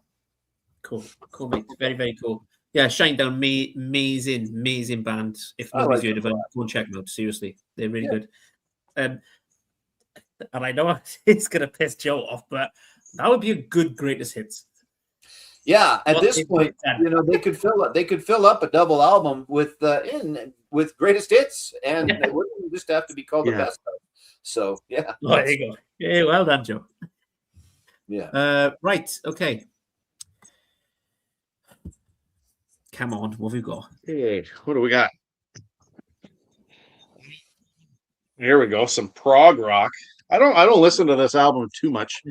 Cool, mate. Very, very cool. Yeah, Shinedown, amazing band. If nobody's heard of them, go and check them out. Seriously, they're really good. And I know it's going to piss Joe off, but that would be a good greatest hits. Yeah, at this point, they could fill up a double album with greatest hits, and it wouldn't just have to be called the best of. So yeah. Oh, there you go. Yeah, well done, Joe. Yeah. Right. Okay. Come on, what have we got? Hey, what do we got? Here we go. Some prog rock. I don't listen to this album too much.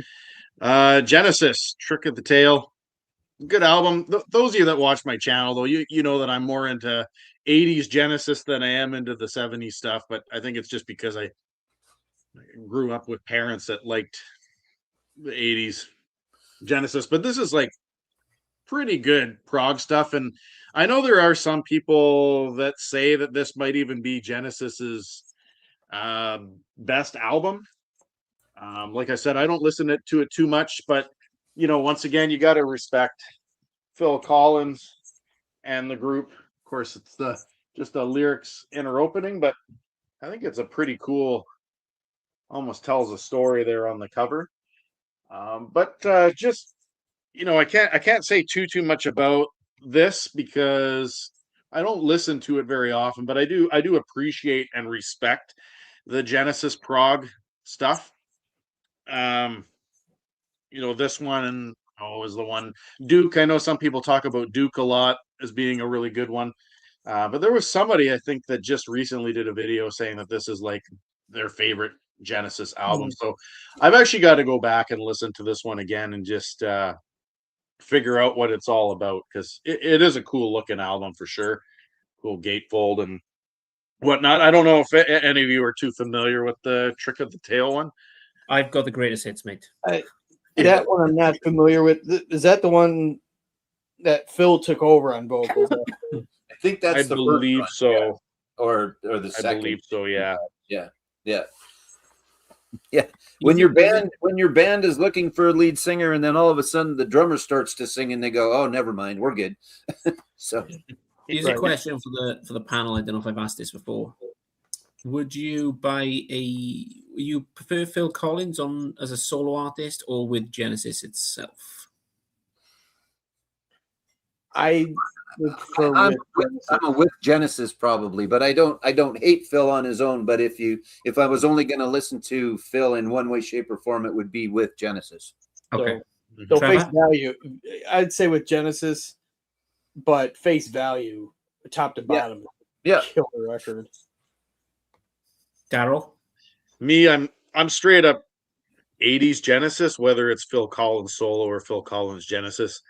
Genesis, Trick of the Tail. Good album. Those of you that watch my channel, though, you know that I'm more into 80s Genesis than I am into the 70s stuff. But I think it's just because I grew up with parents that liked the 80s Genesis. But this is like pretty good prog stuff. And I know there are some people that say that this might even be Genesis's Best album. Like I said, I don't listen to it too much, but once again, you got to respect Phil Collins and the group. Of course, it's just a lyrics inner opening, but I think it's a pretty cool, almost tells a story there on the cover. But just I can't say too much about this because I don't listen to it very often, but I do appreciate and respect the Genesis prog stuff. This one is the one Duke. I know some people talk about Duke a lot as being a really good one. But there was somebody I think that just recently did a video saying that this is like their favorite Genesis album. So I've actually got to go back and listen to this one again and just figure out what it's all about, because it is a cool looking album for sure. Cool gatefold and whatnot. I don't know if any of you are too familiar with the Trick of the Tail one. I've got the greatest hits, mate. That one I'm not familiar with. Is that the one that Phil took over on vocals? I think that's I the believe first one, so. yeah. Or the I second. believe so. Yeah. When your band is looking for a lead singer, and then all of a sudden the drummer starts to sing, and they go, "Oh, never mind, we're good." So here's a question for the panel. I don't know if I've asked this before. Would you prefer Phil Collins as a solo artist or with Genesis itself? I would prefer I'm with Genesis probably, but I don't hate Phil on his own. But if I was only going to listen to Phil in one way, shape, or form, it would be with Genesis. Okay. So face value, I'd say with Genesis, but face value, top to bottom, killer record. Daryl? Me, I'm straight up 80s Genesis, whether it's Phil Collins solo or Phil Collins Genesis.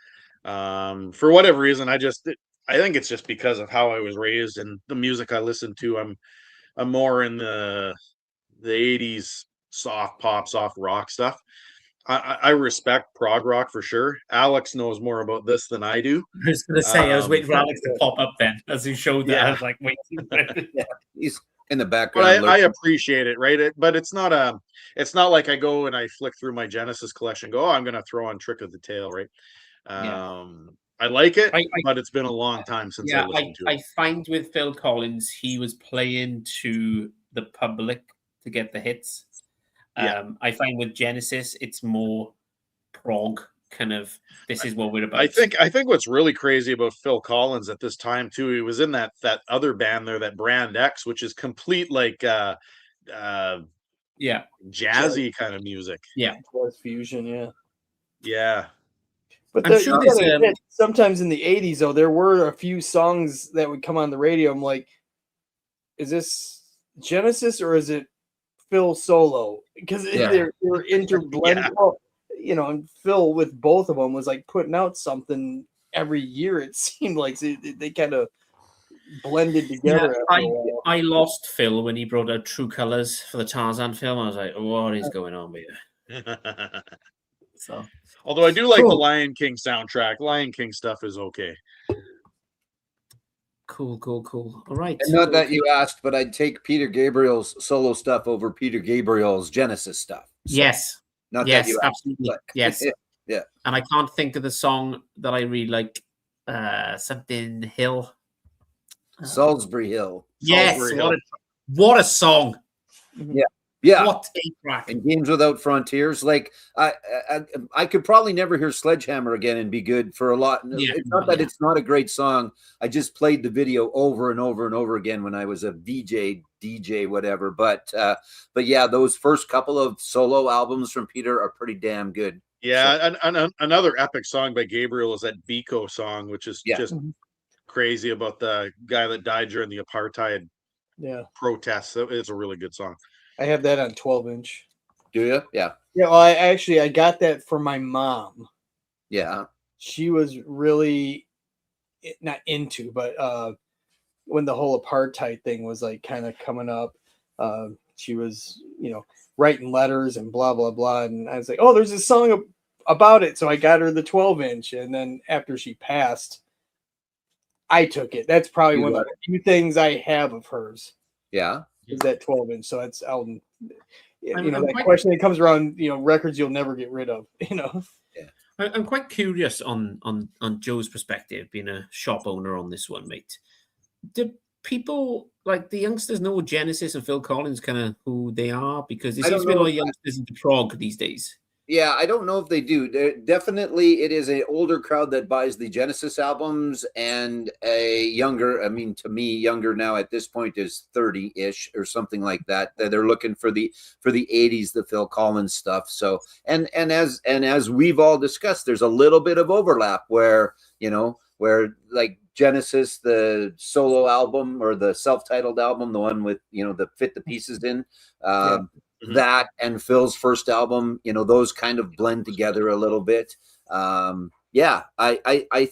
For whatever reason, I think it's just because of how I was raised and the music I listened to. I'm more in the 80s soft pop, soft rock stuff. I respect prog rock for sure. Alex knows more about this than I do. I was going to say, I was waiting for Alex to pop up then as he showed that. Yeah. I was like, wait. He's in the background. But I appreciate it, right? But it's not like I go and I flick through my Genesis collection and go, oh, I'm going to throw on Trick of the Tail, right? I like it, but it's been a long time since I listened to it. I find with Phil Collins, he was playing to the public to get the hits. I find with Genesis, it's more prog kind of. This is what we're about. I think what's really crazy about Phil Collins at this time too, he was in that other band there, that Brand X, which is complete like jazzy kind of music. Yeah, was fusion. Yeah. But I'm sure sometimes in the 80s, though, there were a few songs that would come on the radio. I'm like, is this Genesis or is it Phil solo? Because they're interblended. Yeah. And Phil with both of them was like putting out something every year. It seemed like they kind of blended together. Yeah, I lost Phil when he brought out True Colors for the Tarzan film. I was like, what is going on here? So, although I do like the Lion King soundtrack. Lion King stuff is okay. Cool. All right. And not that you asked, but I'd take Peter Gabriel's solo stuff over Peter Gabriel's Genesis stuff. So, yes. Not that you asked, absolutely. but, yes. Yeah. And I can't think of the song that I really like. Something Hill. Salisbury Hill. Yes. Salisbury Hill. What a song. Yeah. What a track. And Games Without Frontiers. Like I could probably never hear Sledgehammer again and be good for a lot. It's not that it's not a great song. I just played the video over and over and over again when I was a VJ, DJ, whatever. But yeah, those first couple of solo albums from Peter are pretty damn good. Yeah, and another epic song by Gabriel is that Biko song, which is just crazy about the guy that died during the apartheid protests. It's a really good song. I have that on 12-inch. Do you? Yeah. Yeah, well, I got that for my mom. Yeah. She was really not into, but when the whole apartheid thing was like kind of coming up, she was, writing letters and blah, blah, blah. And I was like, oh, there's a song about it. So I got her the 12-inch. And then after she passed, I took it. That's probably one of the few things I have of hers. Yeah. is that 12-inch. So that's out. I'm That quite- question that comes around, records you'll never get rid of. I'm quite curious on Joe's perspective, being a shop owner on this one, mate. Do people like the youngsters know Genesis and Phil Collins kind of who they are? Because there I seems don't to be a know lot of if youngsters into prog these days. Yeah, I don't know if they do. Definitely, it is an older crowd that buys the Genesis albums, and a younger. I mean, to me, younger now at this point is 30-ish or something like that. That they're looking for the 80s, the Phil Collins stuff. So, and as we've all discussed, there's a little bit of overlap where like Genesis, the solo album or the self-titled album, the one with the Fit the Pieces in. That and Phil's first album, those kind of blend together a little bit. I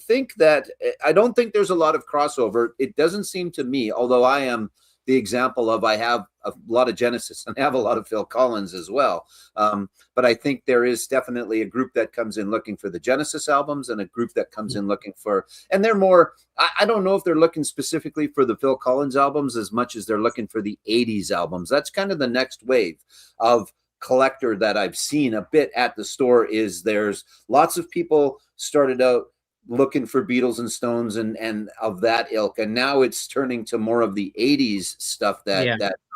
think that I don't think there's a lot of crossover. It doesn't seem to me, although I am the example of I have a lot of Genesis and I have a lot of Phil Collins as well. But I think there is definitely a group that comes in looking for the Genesis albums and a group that comes in looking for, and they're more, I don't know if they're looking specifically for the Phil Collins albums as much as they're looking for the 80s albums. That's kind of the next wave of collector that I've seen a bit at the store. Is there's lots of people started out looking for Beatles and Stones and of that ilk, and now it's turning to more of the 80s stuff that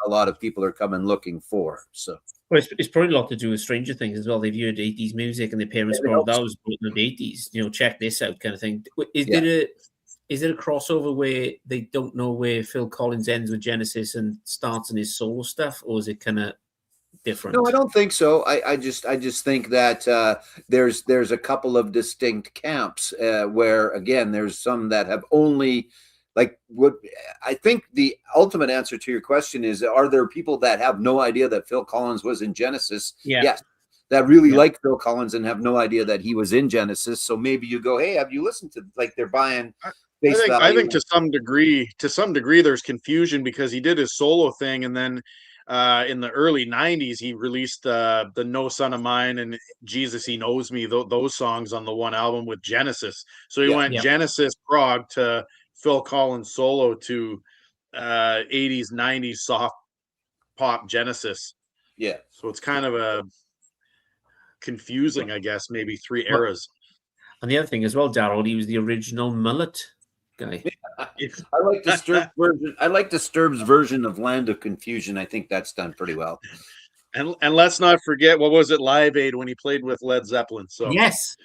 a lot of people are coming looking for. So well, it's probably a lot to do with Stranger Things as well. They've heard 80s music and their parents brought that was in the 80s, check this out kind of thing. Is there a crossover where they don't know where Phil Collins ends with Genesis and starts in his solo stuff, or is it kind of different? No, I don't think so. I just think that there's a couple of distinct camps where, again, there's some that have only what I think the ultimate answer to your question is: are there people that have no idea that Phil Collins was in Genesis? Yeah. Yes, that really like Phil Collins and have no idea that he was in Genesis. So maybe you go, hey, have you listened to they're buying? I think to some degree, there's confusion because he did his solo thing, and then in the early 90s, he released the No Son of Mine and Jesus He Knows Me, those songs on the one album with Genesis. So he went Genesis prog to Phil Collins solo to 80s, 90s soft pop Genesis. Yeah. So it's kind of a confusing, I guess, maybe three eras. And the other thing as well, Daryl, he was the original mullet guy. I like Disturbed's version. I like Disturbed's version of Land of Confusion. I think that's done pretty well. And let's not forget, what was it, Live Aid, when he played with Led Zeppelin. So yes.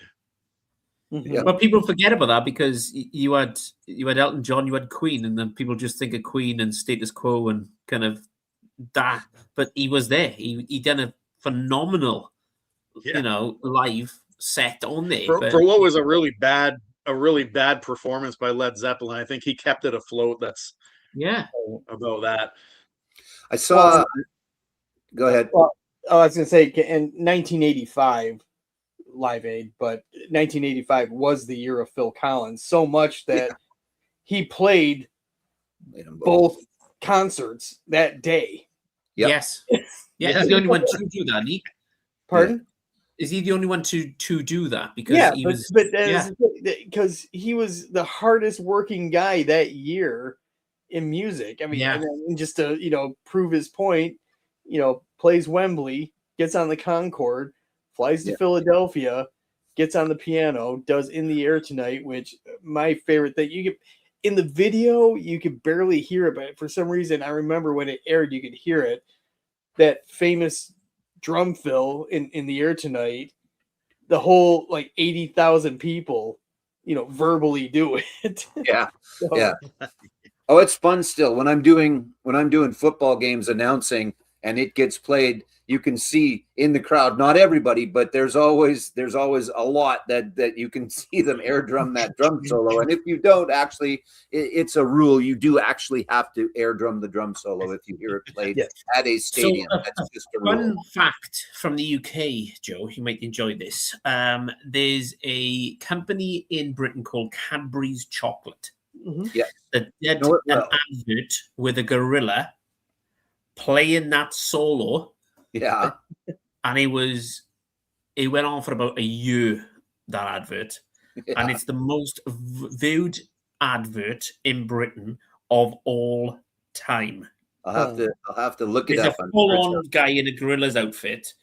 Yeah. But people forget about that because you had Elton John, you had Queen, and then people just think of Queen and Status Quo and kind of that. But he was there. He done a phenomenal, live set on there. For what was a really bad performance by Led Zeppelin, I think he kept it afloat. That's about that. I saw. Go ahead. Well, I was going to say in 1985. Live Aid, but 1985 was the year of Phil Collins, so much that he played both concerts that day. Yep. Yes. Yeah, he's the only one to do that, Nick. Pardon? Is he the only one to do that? Because because he was the hardest working guy that year in music. I mean, and just to prove his point, plays Wembley, gets on the Concorde, flies to Philadelphia, gets on the piano, does In the Air Tonight, which my favorite thing. You could in the video, you could barely hear it, but for some reason, I remember when it aired, you could hear it. That famous drum fill in the Air Tonight, the whole 80,000 people, verbally do it. Yeah. Yeah. Oh, it's fun still. When I'm doing football games announcing and it gets played, you can see in the crowd, not everybody, but there's always a lot that you can see them air drum that drum solo. And if you don't actually, it's a rule. You do actually have to air drum the drum solo if you hear it played at a stadium. So, that's just a rule. Fun fact from the UK, Joe, you might enjoy this. There's a company in Britain called Cadbury's Chocolate. Mm-hmm. Yeah. That did an advert with a gorilla playing that solo. Yeah. And it went on for about a year, that advert. Yeah. And it's the most viewed advert in Britain of all time. I'll have to look it There's up. a I'm sure full-on guy in a gorilla's outfit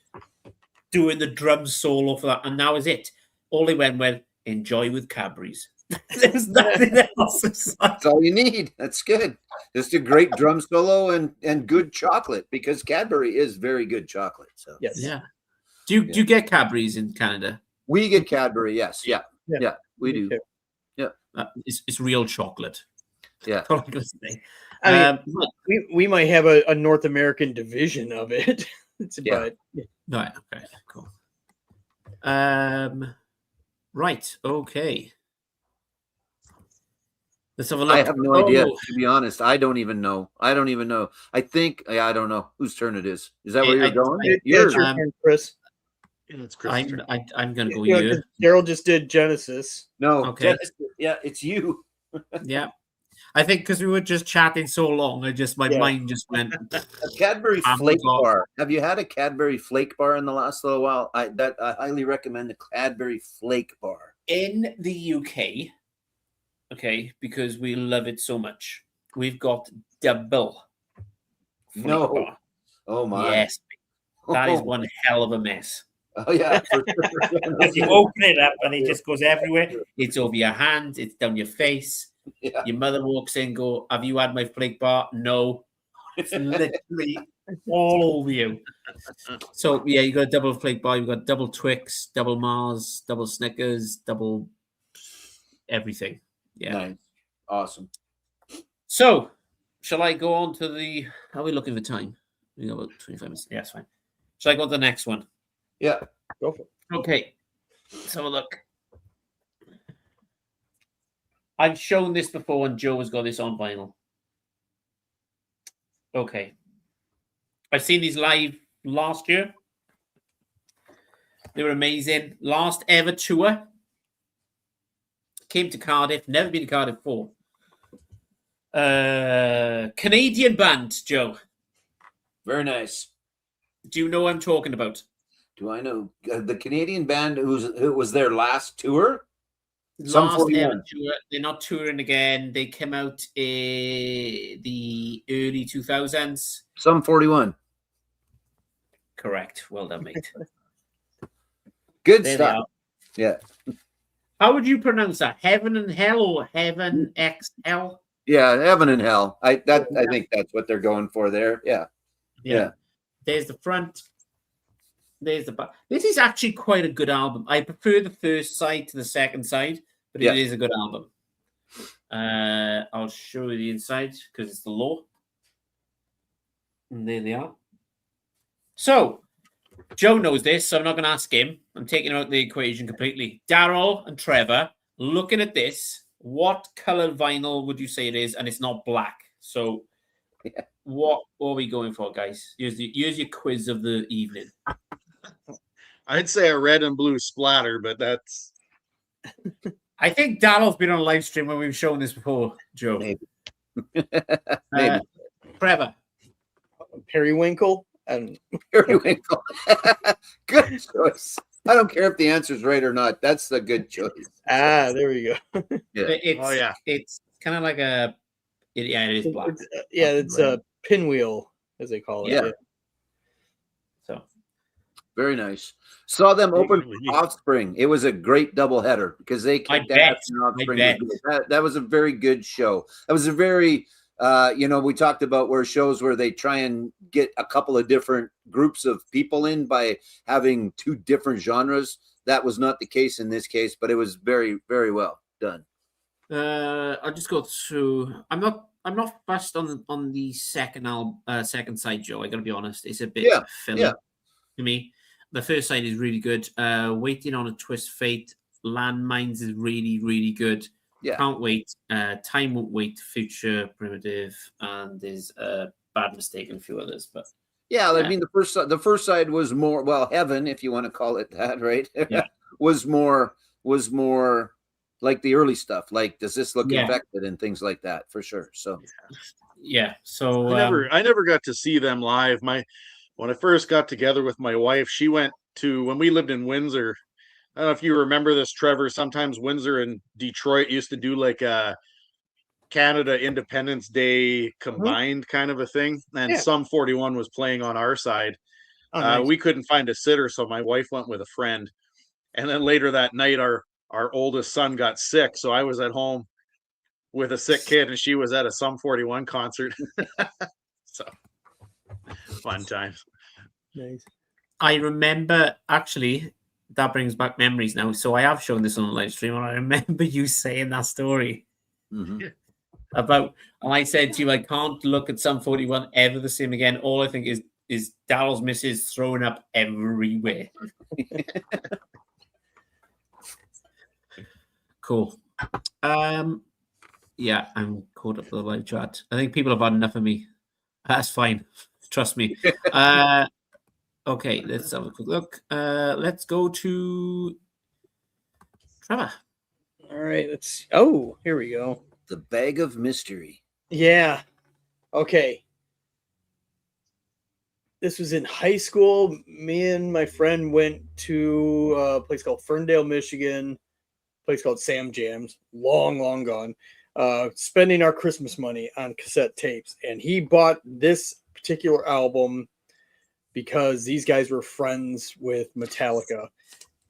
doing the drum solo for that, and that was it. All they went with, enjoy with Cadbury's. There's nothing else. It's like, that's all you need. That's good. Just a great drum solo and good chocolate, because Cadbury is very good chocolate. So Yes. yeah. Do you get Cadbury's in Canada? we get Cadbury. Yes. Yeah. We do. too. It's real chocolate. Yeah. That's all I'm gonna say. I mean, we might have a North American division of it. Yeah. But Right. Okay. Cool. Right. Okay. Let's have a look. I have no idea. Oh, To be honest, I don't even know. I think I don't know whose turn it is. Is that where Yeah, you're going? that's Yours. your turn, Chris. It's Chris. I'm gonna go You know, you. 'cause Daryl just did Genesis. No. Okay. Yeah, it's you. Yeah. I think because we were just chatting so long, my Yeah. mind just went. A Cadbury I'm Flake gone. Bar. Have you had a Cadbury Flake Bar in the last little while? I highly recommend the Cadbury Flake Bar. In the UK, okay, because we love it so much, we've got double. Flake No. bar. Oh my. Yes, that is one hell of a mess. Oh yeah. For sure. Because you open it up and it just goes everywhere. It's over your hand, it's down your face. Yeah. Your mother walks in, go, have you had my flake bar? No. It's literally all over you. So yeah, you got a double flake bar, you've got double Twix, double Mars, double Snickers, double everything. Yeah. Nice. Awesome. So shall I go on to the how are we looking for time? We got about 25 minutes. Yeah, that's fine. Shall I go to the next one? Yeah. Go for it. Okay. Let's have a look. I've shown this before, and Joe has got this on vinyl. Okay. I've seen these live last year. They were amazing. Last ever tour. Came to Cardiff. Never been to Cardiff before. Canadian band, Joe. Very nice. Do you know what I'm talking about? Do I know the Canadian band who was their last tour? Sum Last 41. ever tour. They're not touring again. They came out in the early 2000s. Sum 41. Correct. Well done, mate. Good There they stuff. are. Yeah. How would you pronounce that? Heaven and Hell or Heaven XL? Yeah, heaven and hell. I think that's what they're going for there. Yeah. Yeah. There's the front. There's the back. This is actually quite a good album. I prefer the first side to the second side, but Yeah. it is a good album. I'll show you the inside because it's the law. And there they are. So, Joe knows this, so I'm not going to ask him. I'm taking out the equation completely. Daryl and Trevor, looking at this, what color vinyl would you say it is? And it's not black. So, Yeah. what are we going for, guys? Here's your quiz of the evening. I'd say a red and blue splatter, but that's I think Daryl's been on a live stream when we've shown this before, Joe. Maybe. Trevor. Periwinkle and Periwinkle. Good choice. I don't care if the answer's right or not. That's a good choice. there we go. Yeah. It's kind of like it is black. It's a pinwheel, as they call it. Yeah. So Very nice. Saw them open Really? for Offspring. It was a great doubleheader because they I kicked ass bet. and Offspring I was good. That was a very good show. That was a very we talked about where shows where they try and get a couple of different groups of people in by having two different genres. That was not the case in this case, but it was very, very well done. I'll just go through. I'm not fussed on the second second side, Joe. I gotta be honest. It's a bit filler to me. The first side is really good. Waiting on a Twist Fate. Landmines is really, really good. Yeah. Can't wait. Time Won't Wait. Future Primitive, and there's Bad Mistake and a few others. But Yeah, I mean the first side was more Heaven, if you want to call it that, right? Yeah. was more like the early stuff, like Does This Look Yeah. Infected and things like that, for sure. So yeah, so I never got to see them live. When I first got together with my wife, she went to when we lived in Windsor. I don't know if you remember this, Trevor. Sometimes Windsor and Detroit used to do like Canada Independence Day combined kind of a thing, and Yeah. Sum 41 was playing on our side. Oh, nice. We couldn't find a sitter, so my wife went with a friend. And then later that night, our oldest son got sick, so I was at home with a sick kid, and she was at a Sum 41 concert. So fun times. Nice. I remember, actually, that brings back memories now. So I have shown this on the live stream, and I remember you saying that story Mhm. about, and I said to you, I can't look at Sum 41 ever the same again. All I think is Daryl's missus throwing up everywhere. Cool. Yeah, I'm caught up with the live chat. I think people have had enough of me. That's fine. Trust me. Okay, let's have a quick look. Let's go to Trevor. All right. Let's. Oh, here we go. The Bag of Mystery. Yeah. Okay. This was in high school. Me and my friend went to a place called Ferndale, Michigan. A place called Sam Jams. Long gone. Spending our Christmas money on cassette tapes, and he bought this particular album because these guys were friends with Metallica,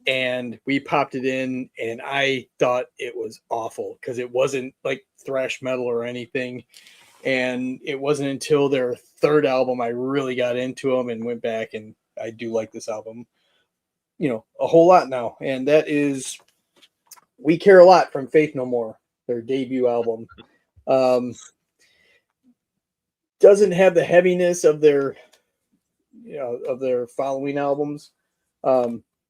and we popped it in, and I thought it was awful because it wasn't like thrash metal or anything. And it wasn't until their third album I really got into them and went back, and I do like this album, a whole lot now. And that is We Care a Lot from Faith No More, their debut album. Doesn't have the heaviness of their following albums.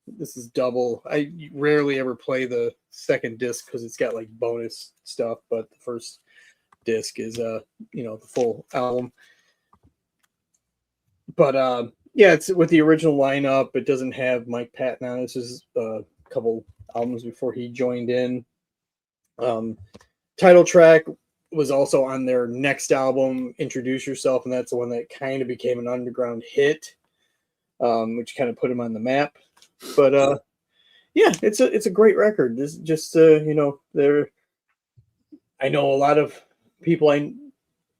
This is double. I rarely ever play the second disc because it's got like bonus stuff, but the first disc is the full album. But yeah, it's with the original lineup. It doesn't have Mike Patton on. This is a couple albums before he joined in. Title track was also on their next album, Introduce Yourself, and that's the one that kind of became an underground hit, which kind of put him on the map. But yeah, it's a great record. This just they're. I know a lot of people I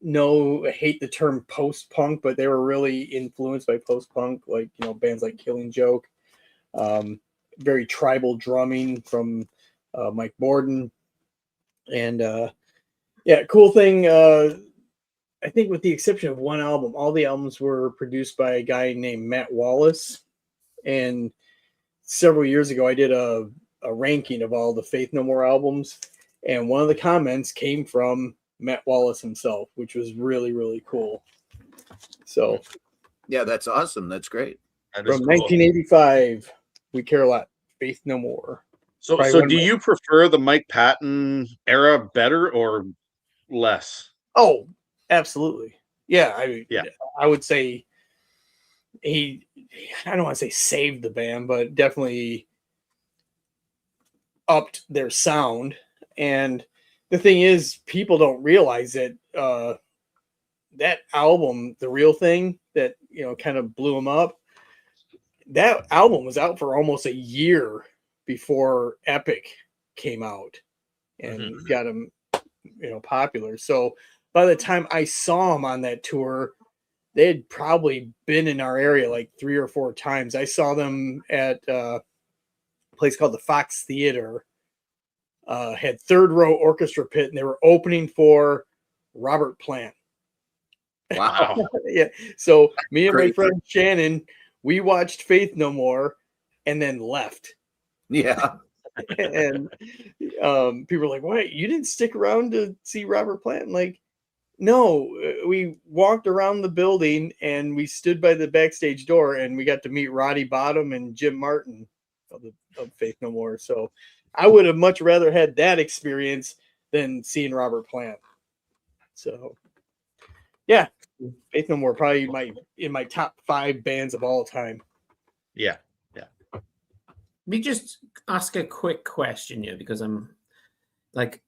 know hate the term post-punk, but they were really influenced by post-punk, like bands like Killing Joke, very tribal drumming from Mike Borden, and yeah, cool thing. I think with the exception of one album, all the albums were produced by a guy named Matt Wallace. And several years ago, I did a ranking of all the Faith No More albums, and one of the comments came from Matt Wallace himself, which was really, really cool. So, Yeah, that's awesome. That's great. That is from cool. 1985, We Care a Lot, Faith No More. So do you prefer the Mike Patton era better or less? Oh, absolutely. Yeah, Yeah. I would say I don't want to say saved the band, but definitely upped their sound. And the thing is, people don't realize that that album, The Real Thing, that kind of blew them up, that album was out for almost a year before Epic came out and got them popular. So by the time I saw them on that tour, they had probably been in our area like 3 or 4 times. I saw them at a place called the Fox Theater. Had third row orchestra pit, and they were opening for Robert Plant. Wow. Yeah. So me and my Great. friend Shannon, we watched Faith No More and then left. Yeah. And people were like, "What? You didn't stick around to see Robert Plant?" I'm like, no, we walked around the building and we stood by the backstage door, and we got to meet Roddy Bottom and Jim Martin of Faith No More. So I would have much rather had that experience than seeing Robert Plant. So yeah, Faith No More probably in my top 5 bands of all time. Yeah. Let me just ask a quick question here, because I'm like,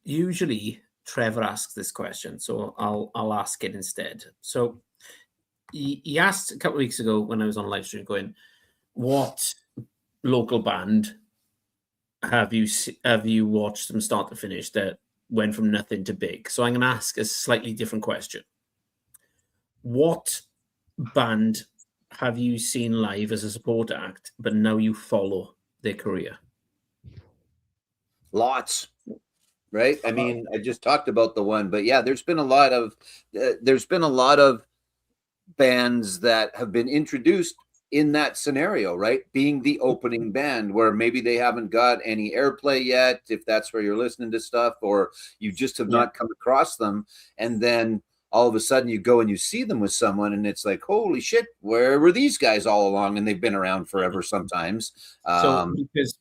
usually Trevor asks this question, so I'll ask it instead. So he asked a couple of weeks ago when I was on live stream, going, "What local band have you watched from start to finish that went from nothing to big. So I'm going to ask a slightly different question. What band have you seen live as a support act, but now you follow their career? Lots, right? I mean, I just talked about the one, but yeah, there's been a lot of bands that have been introduced in that scenario, right? Being the opening band where maybe they haven't got any airplay yet, if that's where you're listening to stuff, or you just have not come across them. And then all of a sudden you go and you see them with someone and it's like, holy shit, where were these guys all along? And they've been around forever sometimes. So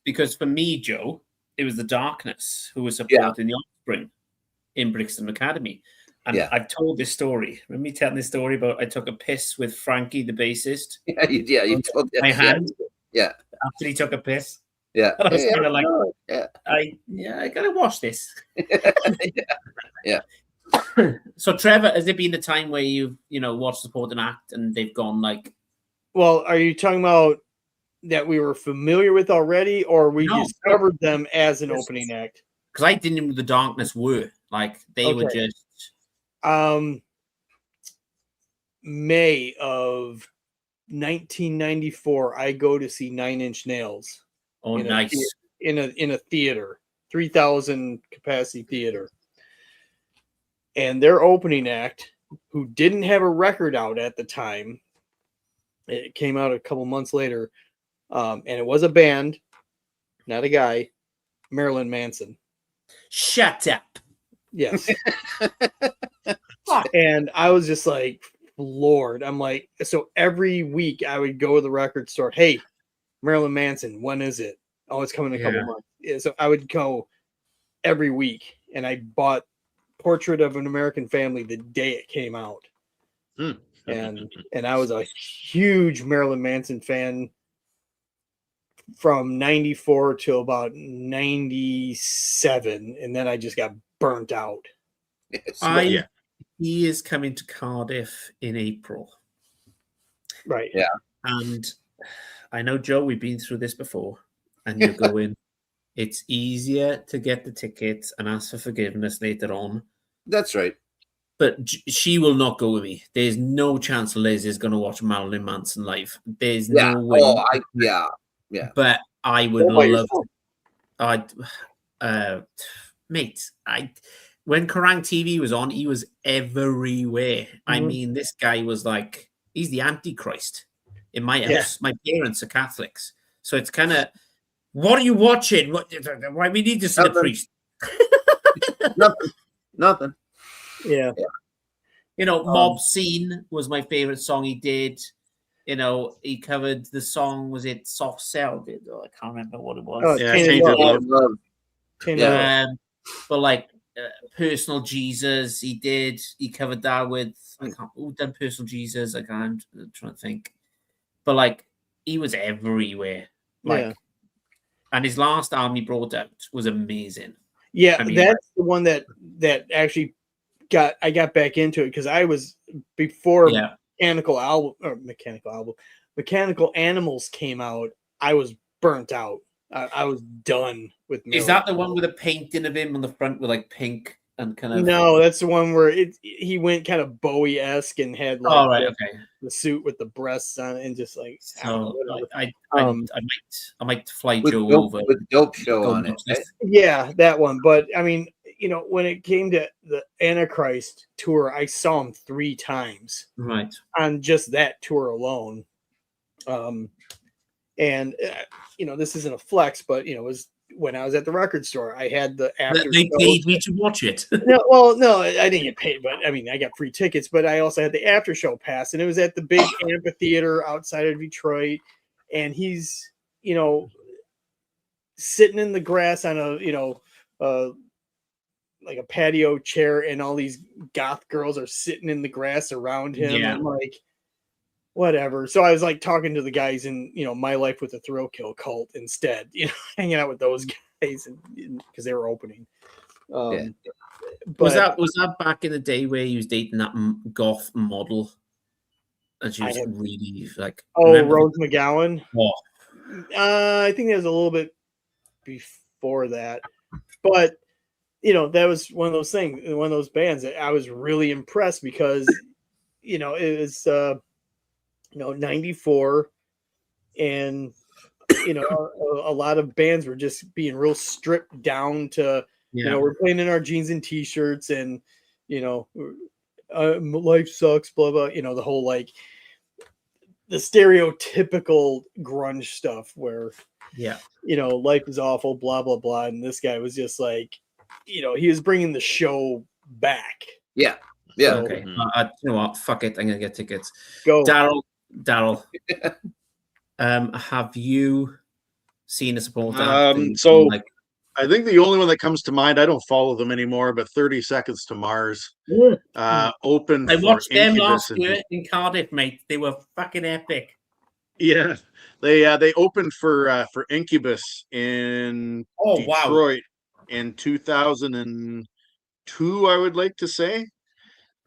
because for me, Joe, it was the Darkness who was supporting the Offspring in Brixton Academy. And I've told this story. Remember me telling this story about I took a piss with Frankie, the bassist? You told my hand. Yeah. After he took a piss. Yeah. And I was kind of like, I gotta watch this. Yeah. So Trevor, has it been the time where you've watched supporting act and they've gone like? Well, are you talking about that we were familiar with already, or we discovered them as an opening act? Because I didn't know who the Darkness were. Like they were just. May of 1994, I go to see Nine Inch Nails. Oh, nice! In a theater, 3,000 capacity theater, and their opening act, who didn't have a record out at the time, it came out a couple months later, and it was a band, not a guy, Marilyn Manson. Shut up. Yes. And I was just like, Lord, I'm like, so every week I would go to the record store. Hey, Marilyn Manson, when is it? Oh, it's coming in a couple months. Yeah, so I would go every week, and I bought Portrait of an American Family the day it came out. And I was a huge Marilyn Manson fan from 94 to about 97, and then I just got burnt out. He is coming to Cardiff in April. Right. Yeah. And I know, Joe, we've been through this before, and you're going, it's easier to get the tickets and ask for forgiveness later on. That's right. But she will not go with me. There's no chance Liz is going to watch Marilyn Manson live. There's no way. But I would love to. Mate, when Kerrang TV was on, he was everywhere. I mean, this guy was like, he's the Antichrist in my house. My parents are Catholics. So it's kind of, what are you watching? Why we need to see the priest? Nothing. Yeah. Mob Scene was my favorite song he did. He covered the song, was it Soft Cell? I can't remember what it was. Tainted Love. But like Personal Jesus, he covered that with, who done Personal Jesus? I'm trying to think. But like, he was everywhere. And his last album he brought out was amazing. Yeah, that's the one that actually I got back into it, because I was before Mechanical Animals came out. I was burnt out. I was done with Marilyn. Is that the one with a painting of him on the front with like pink and kind of? No, that's the one where he went kind of Bowie-esque and had like the suit with the breasts on it, and just like. So I might fly Joe over with Dope Show on it. Yeah, that one. But I mean, when it came to the Antichrist tour, I saw him 3 times. Right. On just that tour alone. And this isn't a flex, but it was when I was at the record store. I had the after. They paid me to watch it. No, I didn't get paid, but I mean, I got free tickets. But I also had the after show pass, and it was at the big amphitheater outside of Detroit. And he's, sitting in the grass on a, like a patio chair, and all these goth girls are sitting in the grass around him. Yeah. I'm like, whatever. So I was like talking to the guys in, My Life with a Thrill Kill cult instead, hanging out with those guys because they were opening. But was that back in the day where he was dating that goth model? And she was really like, Rose McGowan. Oh. I think it was a little bit before that, but that was one of those things, one of those bands that I was really impressed because, it was, 94 and, a lot of bands were just being real stripped down to, we're playing in our jeans and t-shirts and, life sucks, blah, blah, the whole, like the stereotypical grunge stuff where, life is awful, blah, blah, blah. And this guy was just like, he was bringing the show back. Yeah. Yeah. So, Okay. You know what? Fuck it. I'm gonna get tickets. Go. Daryl. Have you seen a supporter? So I think the only one that comes to mind, I don't follow them anymore, but 30 Seconds to Mars opened. I watched them Incubus last year in Cardiff, mate. They were fucking epic. Yeah, they opened for Incubus in Detroit in 2002. I would like to say.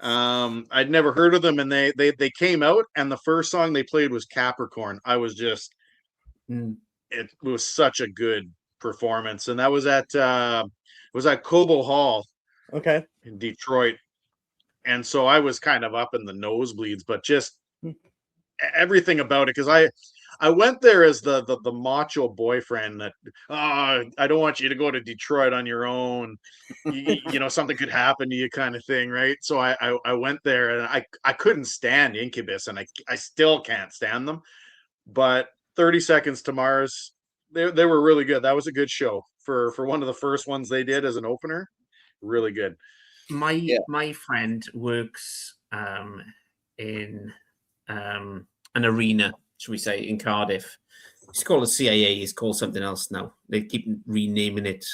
I'd never heard of them, and they came out, and the first song they played was Capricorn. I was just, it was such a good performance, and that was at Cobo Hall, in Detroit, and so I was kind of up in the nosebleeds, but just everything about it, because I went there as the macho boyfriend that I don't want you to go to Detroit on your own. Something could happen to you kind of thing, right? So I went there and I couldn't stand Incubus, and I still can't stand them. But 30 Seconds to Mars, they were really good. That was a good show for one of the first ones they did as an opener. Really good. My friend works in an arena, should we say, in Cardiff. It's called the CIA. It's called something else now. They keep renaming it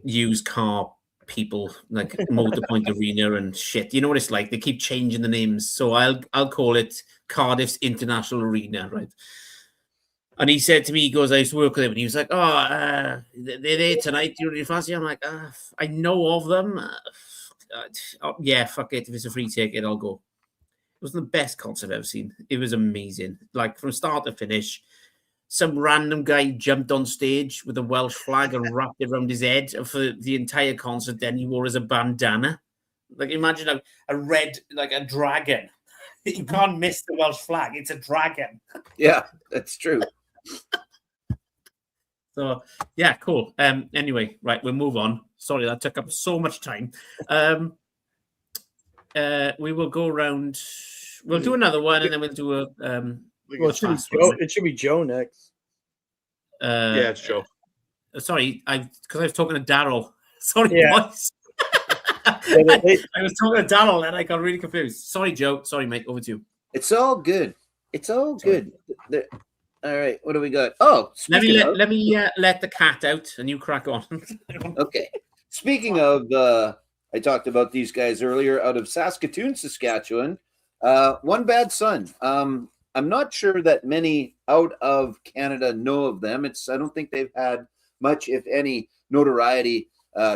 used car people, like Motor Point Arena and shit. You know what it's like? They keep changing the names. So I'll call it Cardiff's International Arena, right? And he said to me, he goes, I used to work with him, and he was like, they're there tonight. Do you really fancy? I'm like, I know of them. Yeah, fuck it. If it's a free ticket, I'll go. It was the best concert I've ever seen. It was amazing. Like from start to finish, some random guy jumped on stage with a Welsh flag and wrapped it around his head for the entire concert. Then he wore as a bandana. Like imagine a red, like a dragon. You can't miss the Welsh flag. It's a dragon. Yeah, that's true. So yeah, cool. Anyway, right, we'll move on. Sorry, that took up so much time. We will go around. We'll do another one, and then we'll do a. It should be Joe next. Yeah, it's Joe. Sorry, because I was talking to Daryl. Sorry, boys. I was talking to Daryl, and I got really confused. Sorry, Joe. Sorry, mate. Over to you. It's all good. It's all good. All right, what do we got? Oh, let me let the cat out, and you crack on. Okay. Speaking of, I talked about these guys earlier out of Saskatoon, Saskatchewan. One Bad Son. I'm not sure that many out of Canada know of them. I don't think they've had much, if any, notoriety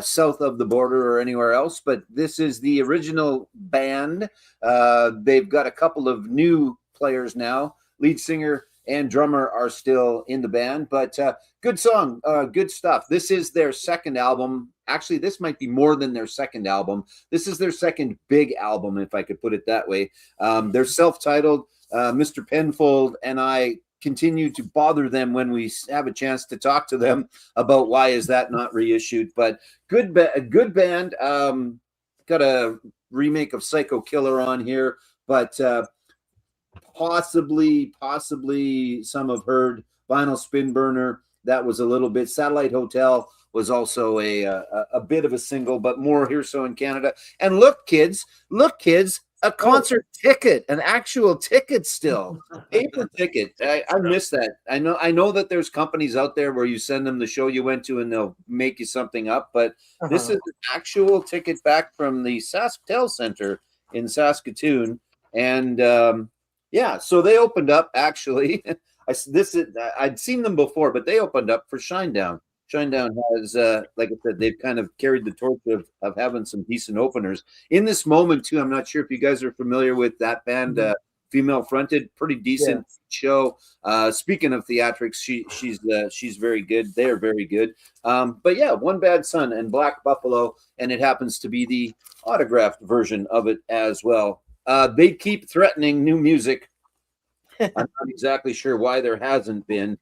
south of the border or anywhere else. But this is the original band. They've got a couple of new players now. Lead singer and drummer are still in the band, but good song, good stuff. This is their second album. Actually, this might be more than their second album. This is their second big album, if I could put it that way. They're self-titled. Mr. Penfold and I continue to bother them when we have a chance to talk to them about why is that not reissued. But good band. Got a remake of Psycho Killer on here, but possibly some have heard Vinyl Spin Burner. That was a little bit. Satellite Hotel was also a bit of a single, but more here so in Canada. And look, kids, a concert ticket, an actual ticket still, paper ticket. I miss that. I know that there's companies out there where you send them the show you went to and they'll make you something up, but this is an actual ticket back from the SaskTel Center in Saskatoon. And yeah, so they opened up actually. I'd seen them before, but they opened up for Shinedown. Shinedown has, like I said, they've kind of carried the torch of having some decent openers. In this moment, too, I'm not sure if you guys are familiar with that band, female fronted, pretty decent show. Speaking of theatrics, she's very good. They're very good. But yeah, One Bad Son and Black Buffalo, and it happens to be the autographed version of it as well. They keep threatening new music. I'm not exactly sure why there hasn't been,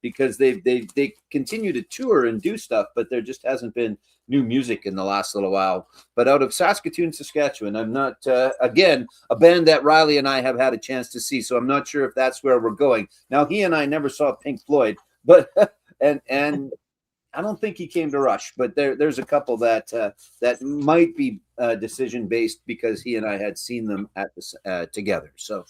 because they continue to tour and do stuff, but there just hasn't been new music in the last little while. But out of Saskatoon, Saskatchewan, I'm not, again, a band that Riley and I have had a chance to see, so I'm not sure if that's where we're going. Now, he and I never saw Pink Floyd, but and I don't think he came to Rush, but there's a couple that that might be decision based because he and I had seen them at the together. So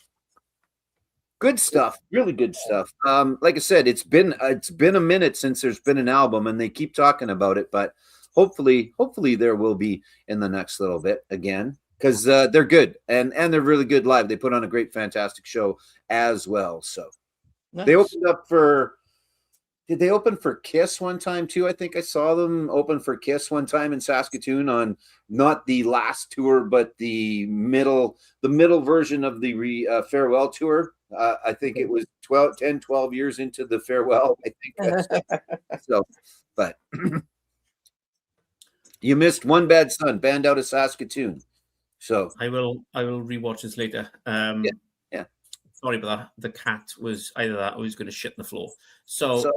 good stuff, really good stuff. Like I said, it's been a minute since there's been an album, and they keep talking about it, but hopefully there will be in the next little bit again, because they're good and they're really good live. They put on a great, fantastic show as well. So Nice. they opened up for. Did they open for Kiss one time too? I think I saw them open for Kiss one time in Saskatoon on not the last tour, but the middle version of the farewell tour. I think it was 12 years into the farewell. I think so. But you missed One Bad Son, band out of Saskatoon. So I will rewatch this later. Yeah. Sorry about that. The cat was either that or he was going to shit on the floor. So,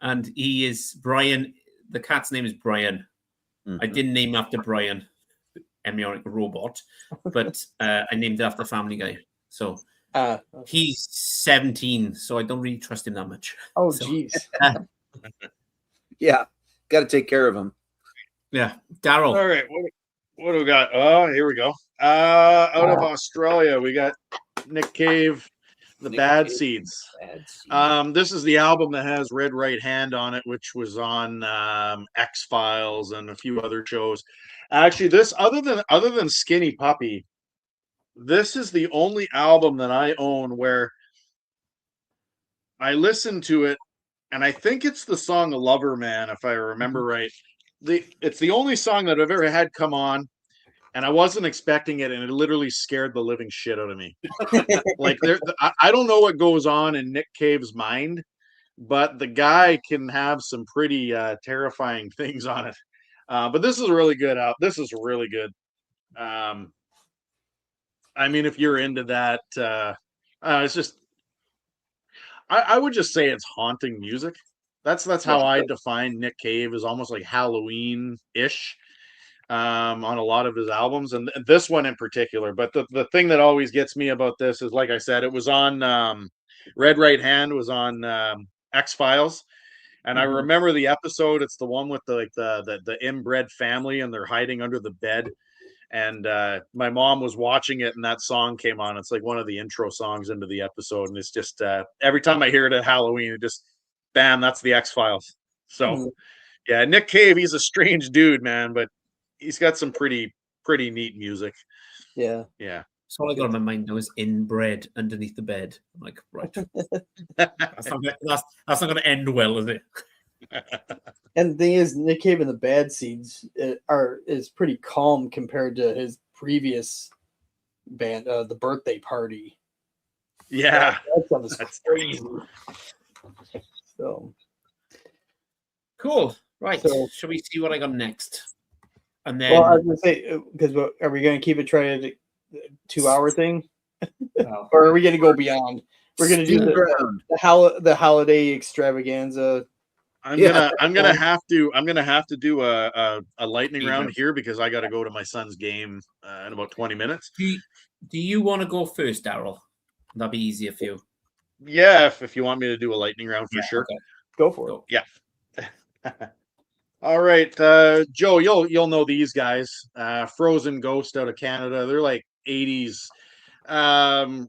and he is Brian. The cat's name is Brian. Mm-hmm. I didn't name him after Brian, embryonic robot, but I named it after Family Guy. So he's 17, so I don't really trust him that much. Oh, So, jeez. yeah, got to take care of them. Yeah, Daryl. All right, what do we got? Oh, here we go. Out of Australia, we got Nick Cave, Bad Seeds. This is the album that has Red Right Hand on it, which was on X-Files and a few other shows. Actually, this other than Skinny Puppy, this is the only album that I own where I listened to it, and I think it's the song "Lover Man," if I remember right. It's the only song that I've ever had come on, and I wasn't expecting it, and it literally scared the living shit out of me. Like, I don't know what goes on in Nick Cave's mind, but the guy can have some pretty terrifying things on it. But this is really good. This is really good. I mean, if you're into that, it's just, I would just say it's haunting music. That's how I define Nick Cave, is almost like Halloween-ish on a lot of his albums, and this one in particular. But the thing that always gets me about this is, like I said, it was on Red Right Hand was on X-Files, and I remember the episode. It's the one with the inbred family, and they're hiding under the bed. And my mom was watching it, and that song came on. It's like one of the intro songs into the episode, and it's just every time I hear it at Halloween, it just bam, that's the X-Files. So yeah, Nick Cave, he's a strange dude, man, but he's got some pretty neat music. Yeah. So all I got in my mind now is inbred underneath the bed. I'm like, right. That's not going to end well, is it? And the thing is, Nick Cave and the Bad Seeds is pretty calm compared to his previous band, The Birthday Party. Yeah, That sounds crazy. So cool. Right. So- Shall we see what I got next? And then well, I was gonna say, because are we gonna keep it trying to 2-hour thing, or are we gonna go beyond? We're gonna do the holiday extravaganza. I'm gonna have to do a lightning round here because I got to go to my son's game in about 20 minutes. do you want to go first, Daryl? That'd be easier for you. Yeah, if you want me to do a lightning round for sure. Okay. Go for it. Go. Yeah. All right, Joe, you'll know these guys. Frozen Ghost out of Canada. They're like 80s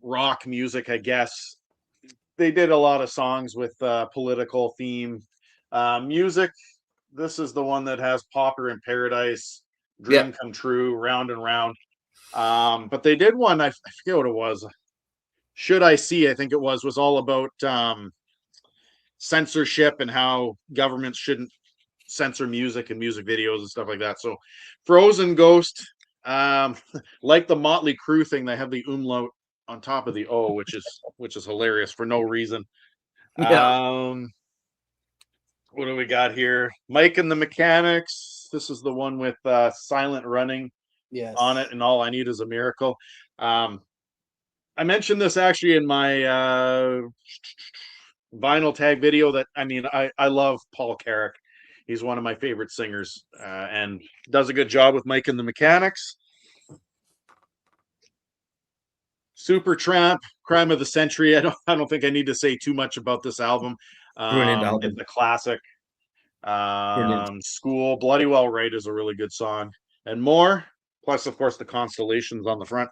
rock music, I guess. They did a lot of songs with political theme music. This is the one that has Pauper in Paradise, Dream Come True, Round and Round. But they did one, I forget what it was. Should I See, I think it was all about censorship and how governments shouldn't censor music and music videos and stuff like that. So Frozen Ghost, Like the Motley Crue thing, they have the umlaut on top of the O, which is hilarious for no reason. Yeah. What do we got here? Mike and the Mechanics. This is the one with Silent Running Yes. on it, and All I Need Is a Miracle. I mentioned this actually in my vinyl tag video. That I love Paul Carrick. He's one of my favorite singers, and does a good job with Mike and the Mechanics. Supertramp, Crime of the Century. I don't think I need to say too much about this album. Brilliant album. It's a classic. Brilliant. School, Bloody Well Right is a really good song, and more. Plus, of course, the constellations on the front.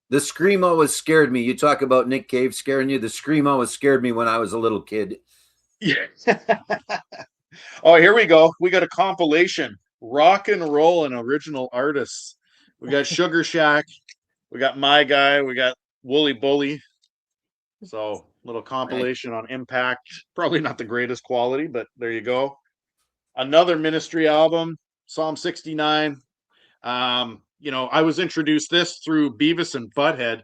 The Screamo has scared me. You talk about Nick Cave scaring you. The Screamo has scared me when I was a little kid. Yeah. Oh, here we go. We got a compilation. Rock and roll and original artists. We got Sugar Shack. We got My Guy. We got Wooly Bully. So, little compilation on Impact. Probably not the greatest quality, but there you go. Another Ministry album, Psalm 69. I was introduced this through Beavis and Butthead.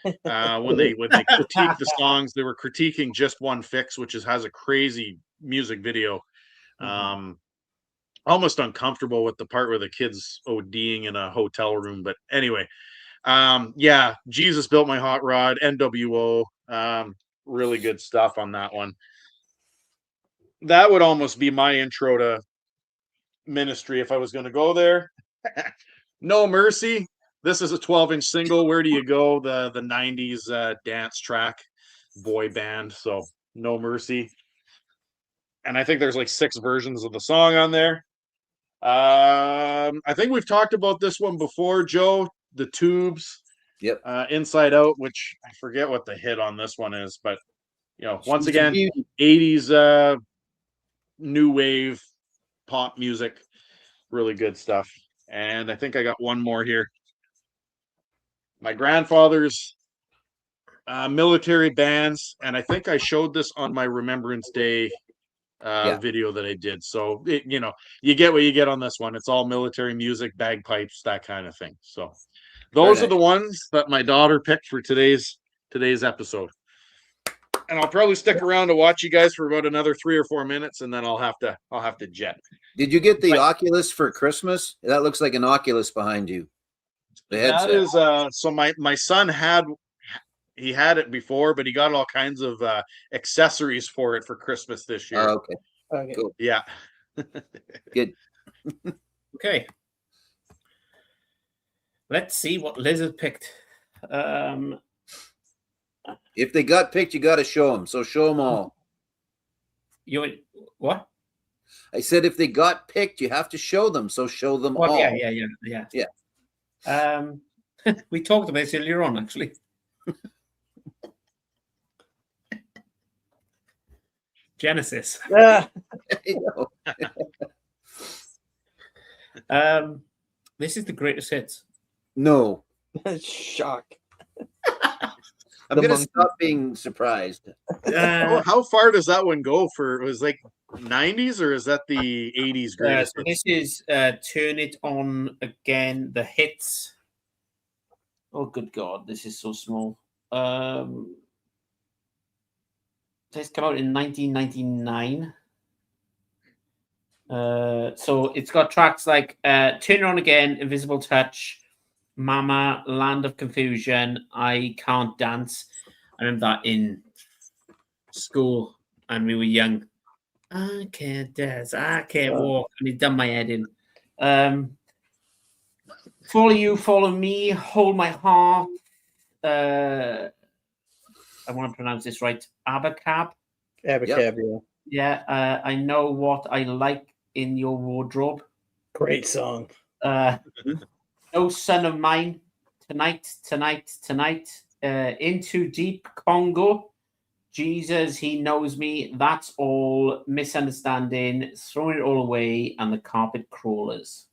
When they critiqued the songs, they were critiquing Just One Fix, which has a crazy music video. Almost uncomfortable with the part where the kid's ODing in a hotel room. But anyway, Jesus Built My Hot Rod, NWO. Really good stuff on that one. That would almost be my intro to Ministry if I was going to go there. No Mercy. This is a 12-inch single. Where do you go? The 90s dance track, boy band. So No Mercy. And I think there's like 6 versions of the song on there. I think we've talked about this one before, Joe. The Tubes. Yep. Inside Out, which I forget what the hit on this one is, but once She's a again, beauty. 80s new wave pop music. Really good stuff. And I think I got one more here. My grandfather's military bands, and I think I showed this on my Remembrance Day video that I did. So you get what you get on this one. It's all military music, bagpipes, that kind of thing. So those are the ones that my daughter picked for today's episode. And I'll probably stick around to watch you guys for about another 3 or 4 minutes, and then I'll have to jet. Did you get the Oculus for Christmas? That looks like an Oculus behind you. The headset. That is so my son had it before, but he got all kinds of accessories for it for Christmas this year. Oh, okay. Cool. Yeah. Good. Okay. Let's see what Liz has picked. If they got picked, you got to show them. So show them all. What? I said if they got picked, you have to show them. So show them all. Yeah. We talked about this earlier on, actually. Genesis. Yeah. This is the greatest hits. No. Shock. I'm going to stop being surprised. How far does that one go for? It was like 90s, or is that the 80s greatest? So this is Turn It On Again, the hits. Oh, good God, this is so small. This came out in 1999. So it's got tracks like Turn It On Again, Invisible Touch, Mama, Land of Confusion, I Can't Dance. I remember that in school, and we were young. I can't dance, I can't walk, and it done my head in. Follow You, Follow Me, Hold My Heart. I want to pronounce this right. Abacab. Abacab, yeah. I Know What I Like in Your Wardrobe. Great song. No Son of Mine. Tonight. Into Deep, Congo. Jesus, He Knows Me. That's All. Misunderstanding. Throwing It All Away. And the Carpet Crawlers.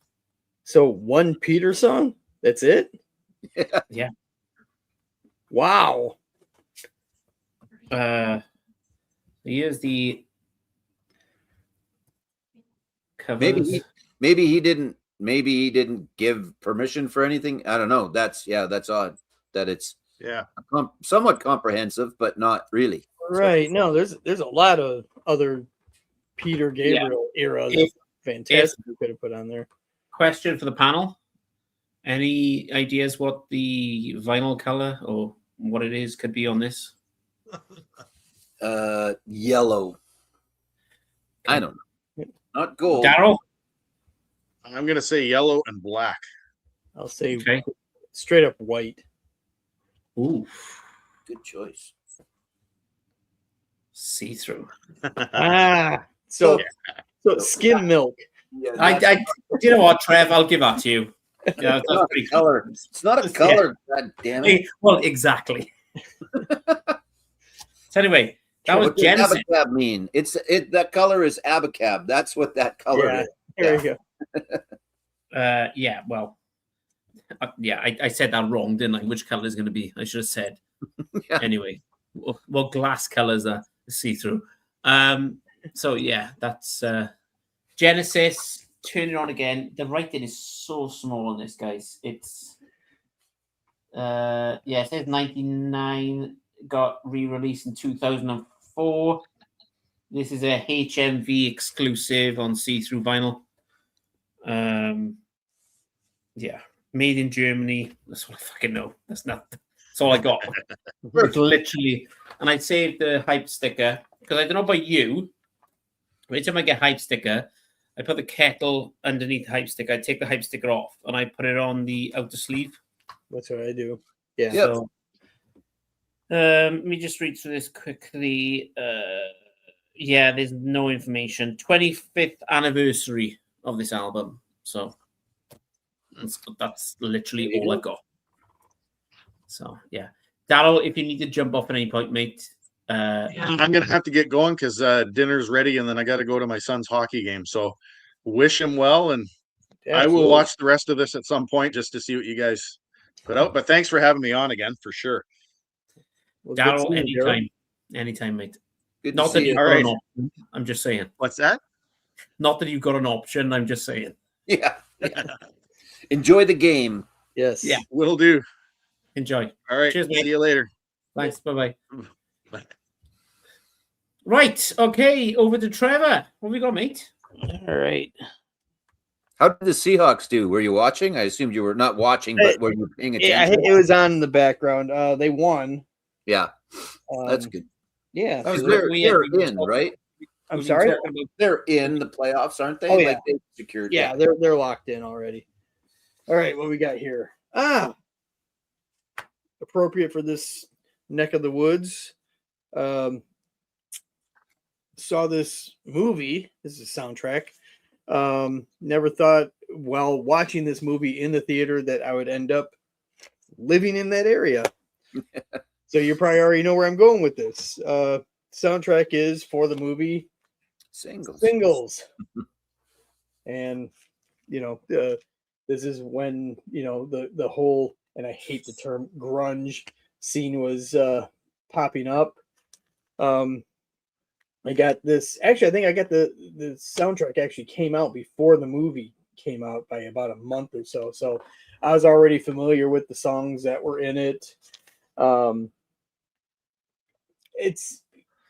So one Peter song? That's it? Yeah. Wow. Here's the covers. Maybe he didn't maybe he didn't give permission for anything. I don't know. That's odd that it's Yeah. somewhat comprehensive, but not really. Right. No, there's a lot of other Peter Gabriel eras. If- Fantastic we could have put on there. Question for the panel. Any ideas what the vinyl color or what it is could be on this? Yellow. I don't know. Not gold. Daryl? I'm gonna say yellow and black. I'll say Okay. straight up white. Ooh, Good choice. see-through. Ah, so skim milk. Yeah, I you know what, Trev? I'll give that to you. Yeah, it's not a color. It's not a color. God damn it. Well, exactly. So anyway, that was What does Genesis. abacab mean? That color is abacab. That's what that color Yeah. is. There you go. Yeah, well, I said that wrong, didn't I? Which color is going to be? I should have said. Yeah. Anyway, what glass colors are see-through? So yeah, that's Genesis. Turn it on again. The writing is so small on this, guys. It's it says 99, got re-released in 2004. This is a HMV exclusive on see-through vinyl. Yeah, made in Germany. That's what I fucking know. That's all I got. It's literally, and I saved the hype sticker because I don't know about you. Every time I get hype sticker, I put the kettle underneath the hype sticker. I take the hype sticker off and I put it on the outer sleeve. That's what I do. Yeah. Yep. So, let me just read through this quickly. Yeah, there's no information. 25th anniversary of this album. So that's literally all I've got. So yeah, Daryl, if you need to jump off at any point, mate. I'm gonna have to get going because dinner's ready, and then I got to go to my son's hockey game. So, wish him well, and I will watch the rest of this at some point just to see what you guys put out. But thanks for having me on again, for sure. Well, good Daryl, seeing you, Daryl. anytime, mate. Good to Not that see you've you. got Alright. an option. I'm just saying. What's that? Not that you've got an option. I'm just saying. Yeah. Enjoy the game. Yes. Yeah. Will do. Enjoy. All right. Cheers, mate. See you later. Thanks. Bye-bye. Bye. Right. Okay. Over to Trevor. What have we got, mate? All right. How did the Seahawks do? Were you watching? I assumed you were not watching, but were you paying Yeah, attention? it was on in the background. They won. Yeah, that's Um, good. Yeah. Because so they're we had been in, right? I'm We've been sorry. talking about- They're in the playoffs, aren't they? Oh, yeah. Like they secured. Yeah, they're locked in already. All right, what we got here? Appropriate for this neck of the woods. Saw this movie. This is a soundtrack. Never thought while watching this movie in the theater that I would end up living in that area. So you probably already know where I'm going with this. Soundtrack is for the movie Singles. And this is when the whole, and I hate the term, grunge scene was popping up. I got this, actually I think I got the soundtrack actually came out before the movie came out by about a month or so I was already familiar with the songs that were in it. It's,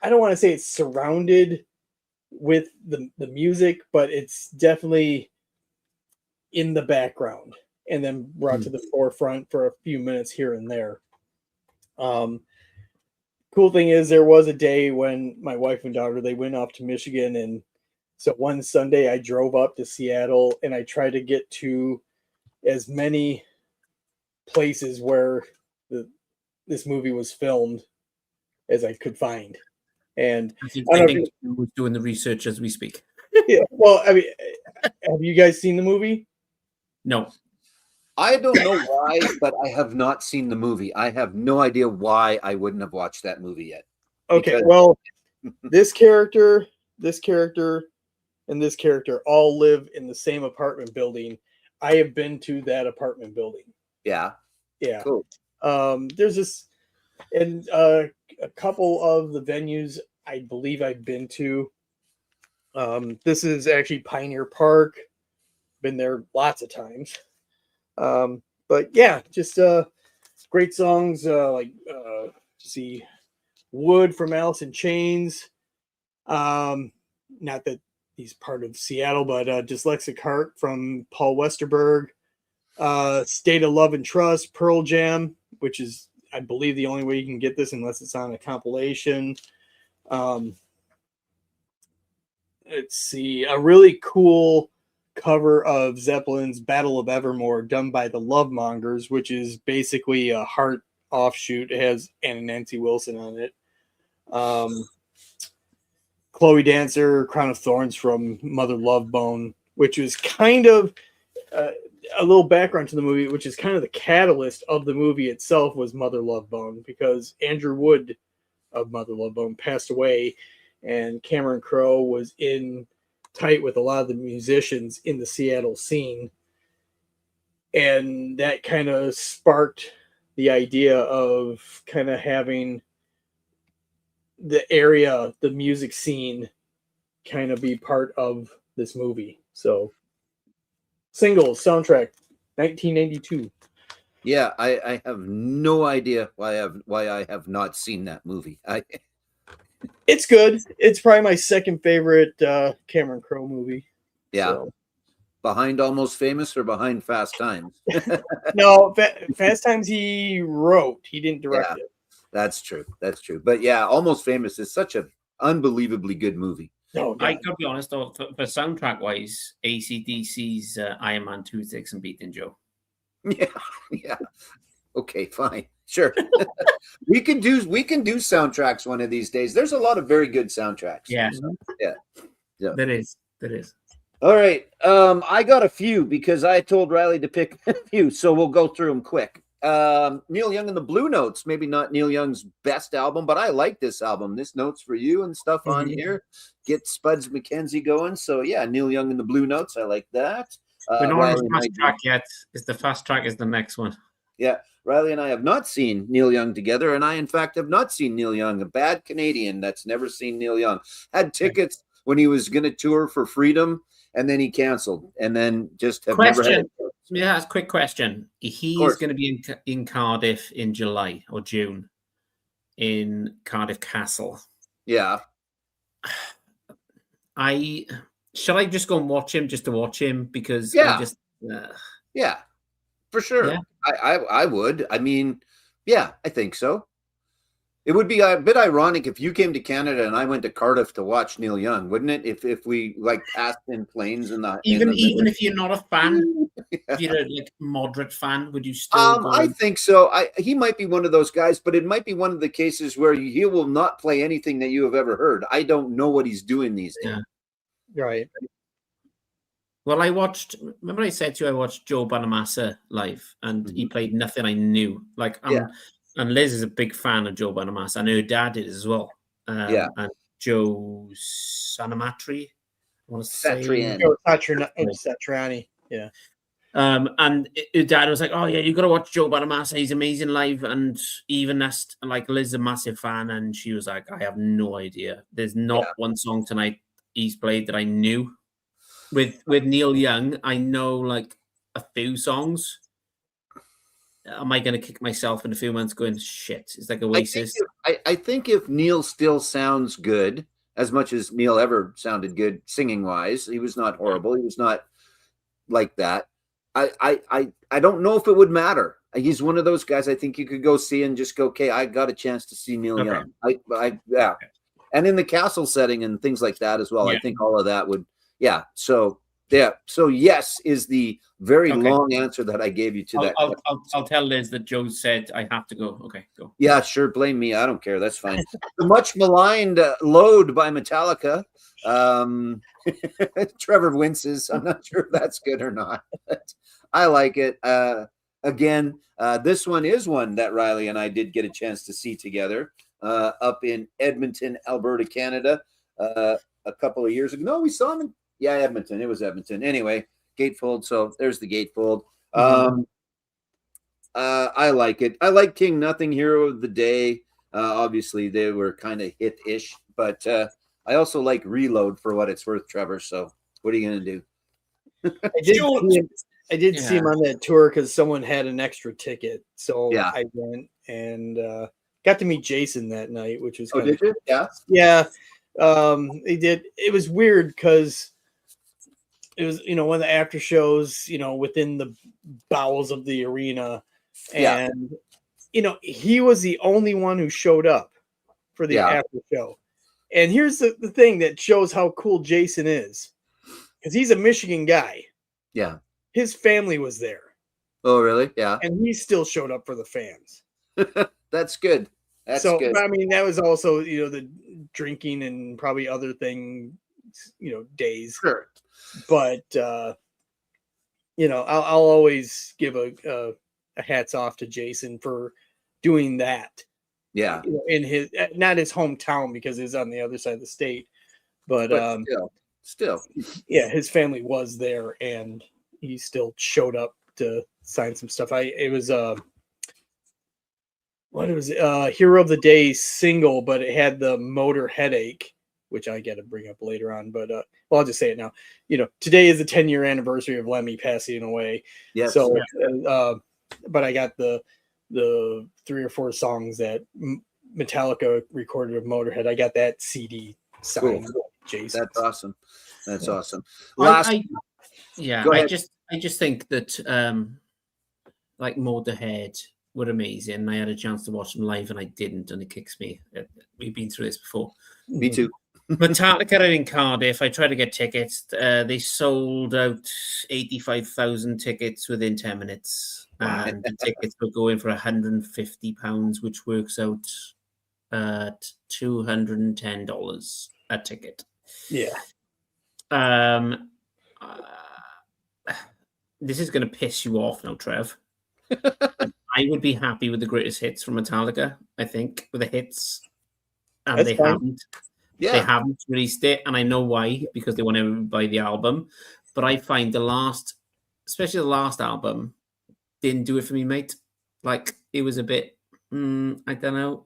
I don't want to say it's surrounded with the music, but it's definitely in the background and then brought to the forefront for a few minutes here and there. Cool thing is there was a day when my wife and daughter, they went off to Michigan, and so one Sunday I drove up to Seattle and I tried to get to as many places where this movie was filmed as I could find. And I think I don't know we're doing the research as we speak. yeah, well, I mean, have you guys seen the movie? No. I don't know why, but I have not seen the movie. I have no idea why I wouldn't have watched that movie yet. Okay, Because- well, this character, and this character all live in the same apartment building. I have been to that apartment building. Yeah, Yeah. cool. There's this, and a couple of the venues I believe I've been to. This is actually Pioneer Park. been there lots of times. But yeah, just great songs like see Wood from Alice in Chains. Not that he's part of Seattle, but Dyslexic Heart from Paul Westerberg. State of Love and Trust, Pearl Jam, which is, I believe, the only way you can get this unless it's on a compilation. Let's see, a really cool cover of Zeppelin's Battle of Evermore done by the Lovemongers, which is basically a Heart offshoot. It has Anna Nancy Wilson on it. Chloe Dancer, Crown of Thorns from Mother Love Bone, which was kind of a little background to the movie, which is kind of the catalyst of the movie itself, was Mother Love Bone, because Andrew Wood of Mother Love Bone passed away, and Cameron Crowe was in tight with a lot of the musicians in the Seattle scene, and that kind of sparked the idea of kind of having the area, the music scene, kind of be part of this movie. So singles, soundtrack, 1992. Yeah, I have no idea why I have not seen that movie. It's good. It's probably my second favorite Cameron Crowe movie. Yeah. So. Behind Almost Famous or behind Fast Times? No, Fast Times he wrote. He didn't direct it. That's true. That's true. But yeah, Almost Famous is such an unbelievably good movie. No, I gotta be honest though, for soundtrack wise, AC/DC's Iron Man 2, 6 and Beating Joe. Yeah. Okay, fine. Sure. we can do soundtracks one of these days. There's a lot of very good soundtracks. Yeah. There is. All right. I got a few because I told Riley to pick a few, so we'll go through them quick. Neil Young and the Blue Notes, maybe not Neil Young's best album, but I like this album. This Notes for You and stuff on here. Get Spuds MacKenzie going. So yeah, Neil Young and the Blue Notes. I like that. We're not on the fast track yet. The fast track is the next one. Yeah. Riley and I have not seen Neil Young together, and I, in fact, have not seen Neil Young, a bad Canadian that's never seen Neil Young. Had tickets when he was going to tour for Freedom, and then he canceled, and then just have never had it. Yeah, quick question. He's going to be in Cardiff in July or June in Cardiff Castle. Yeah. Shall I just go and watch him just to watch him? Because yeah, for sure. Yeah. I would. I mean, yeah, I think so. It would be a bit ironic if you came to Canada and I went to Cardiff to watch Neil Young, wouldn't it? If we like passed in planes and even if you're not a fan, if you're a like moderate fan, would you still? I think so. He might be one of those guys, but it might be one of the cases where he will not play anything that you have ever heard. I don't know what he's doing these days. Yeah. Right. Well, remember I said to you I watched Joe Bonamassa live, and he played nothing I knew. And Liz is a big fan of Joe Bonamassa, and her dad is as well. And Joe Sanamatri, I want to say. Satriani. Yeah. And her dad was like, "Oh yeah, you got to watch Joe Bonamassa. He's amazing live." And even that's like Liz is a massive fan, and she was like, "I have no idea. There's not one song tonight he's played that I knew." With Neil Young, I know like a few songs. Am I going to kick myself in a few months going, shit, it's like Oasis? I think if Neil still sounds good, as much as Neil ever sounded good singing-wise, he was not horrible. He was not like that. I don't know if it would matter. He's one of those guys I think you could go see and just go, okay, I got a chance to see Neil Young. Yeah. And in the castle setting and things like that as well, I think all of that would, So yes is the very long answer that I gave you to that. I'll tell Liz that Joe said I have to go. Okay, go. Yeah, sure. Blame me. I don't care. That's fine. The much maligned Load by Metallica. Trevor winces. I'm not sure if that's good or not. But I like it. Again, this one is one that Riley and I did get a chance to see together up in Edmonton, Alberta, Canada, a couple of years ago. No, we saw him in Edmonton. It was Edmonton. Anyway, Gatefold. So there's the Gatefold. I like it. I like King Nothing, Hero of the Day. Obviously, they were kind of hit-ish, but I also like Reload for what it's worth, Trevor. So what are you going to do? Joe- I did see him on that tour because someone had an extra ticket, so Yeah. I went and got to meet Jason that night, which was Oh, did you? Yeah. yeah. He did. It was weird because it was one of the after shows, within the bowels of the arena, Yeah. and he was the only one who showed up for the Yeah. after show. And here's the thing that shows how cool Jason is, because he's a Michigan guy. Yeah. His family was there, Oh, really? Yeah. and he still showed up for the fans. That's good. That's So good. I mean, that was also the drinking and probably other things, days. Sure. But I'll always give a hats off to Jason for doing that. Yeah. In his not his hometown, because it's on the other side of the state, but still. yeah, his family was there, and he still showed up to sign some stuff. It was Hero of the Day single, but it had the Motor Headache, which I got to bring up later on. But I'll just say it now. Today is the 10-year anniversary of Lemmy passing away. Yes. So, but I got the 3 or 4 songs that Metallica recorded of Motorhead. I got that CD signed. Cool. Jason. That's awesome. That's awesome. Go ahead. I just think that like Motorhead were amazing. I had a chance to watch them live and I didn't, and it kicks me. We've been through this before. Me too. Metallica are in Cardiff. I tried to get tickets. They sold out 85,000 tickets within 10 minutes. And the tickets were going for £150, which works out at $210 a ticket. Yeah. This is going to piss you off now, Trev. I would be happy with the greatest hits from Metallica, I think, with the hits. And That's they fine. haven't. Yeah. They haven't released it, and I know why, because they want everyone to buy the album. But I find especially the last album, didn't do it for me, mate. Like, it was a bit, I don't know.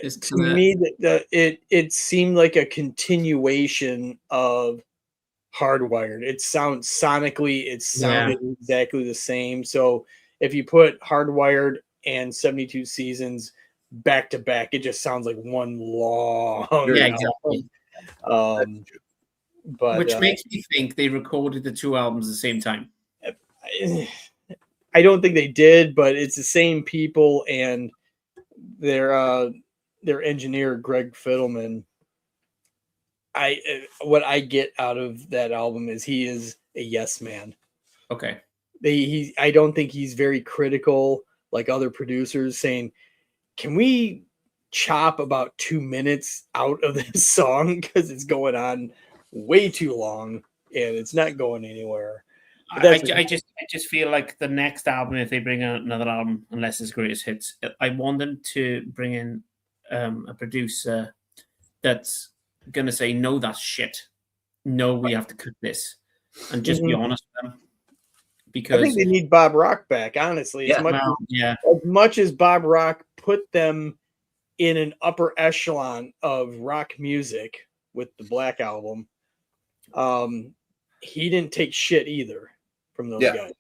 To me, it seemed like a continuation of Hardwired. It sounded exactly the same. So if you put Hardwired and 72 Seasons back to back, it just sounds like one long. Yeah, exactly. But which makes me think they recorded the 2 albums at the same time. I don't think they did, but it's the same people, and their engineer Greg Fiddleman. What I get out of that album is he is a yes man. Okay. I don't think he's very critical like other producers, saying, "Can we chop about 2 minutes out of this song because it's going on way too long and it's not going anywhere." I just feel like the next album, if they bring out another album, unless it's greatest hits, I want them to bring in a producer that's gonna say, no, that's shit. No, we have to cut this, and just be honest with them. Because I think they need Bob Rock back, honestly. Yeah, As much as Bob Rock put them in an upper echelon of rock music with the Black Album, he didn't take shit either from those guys.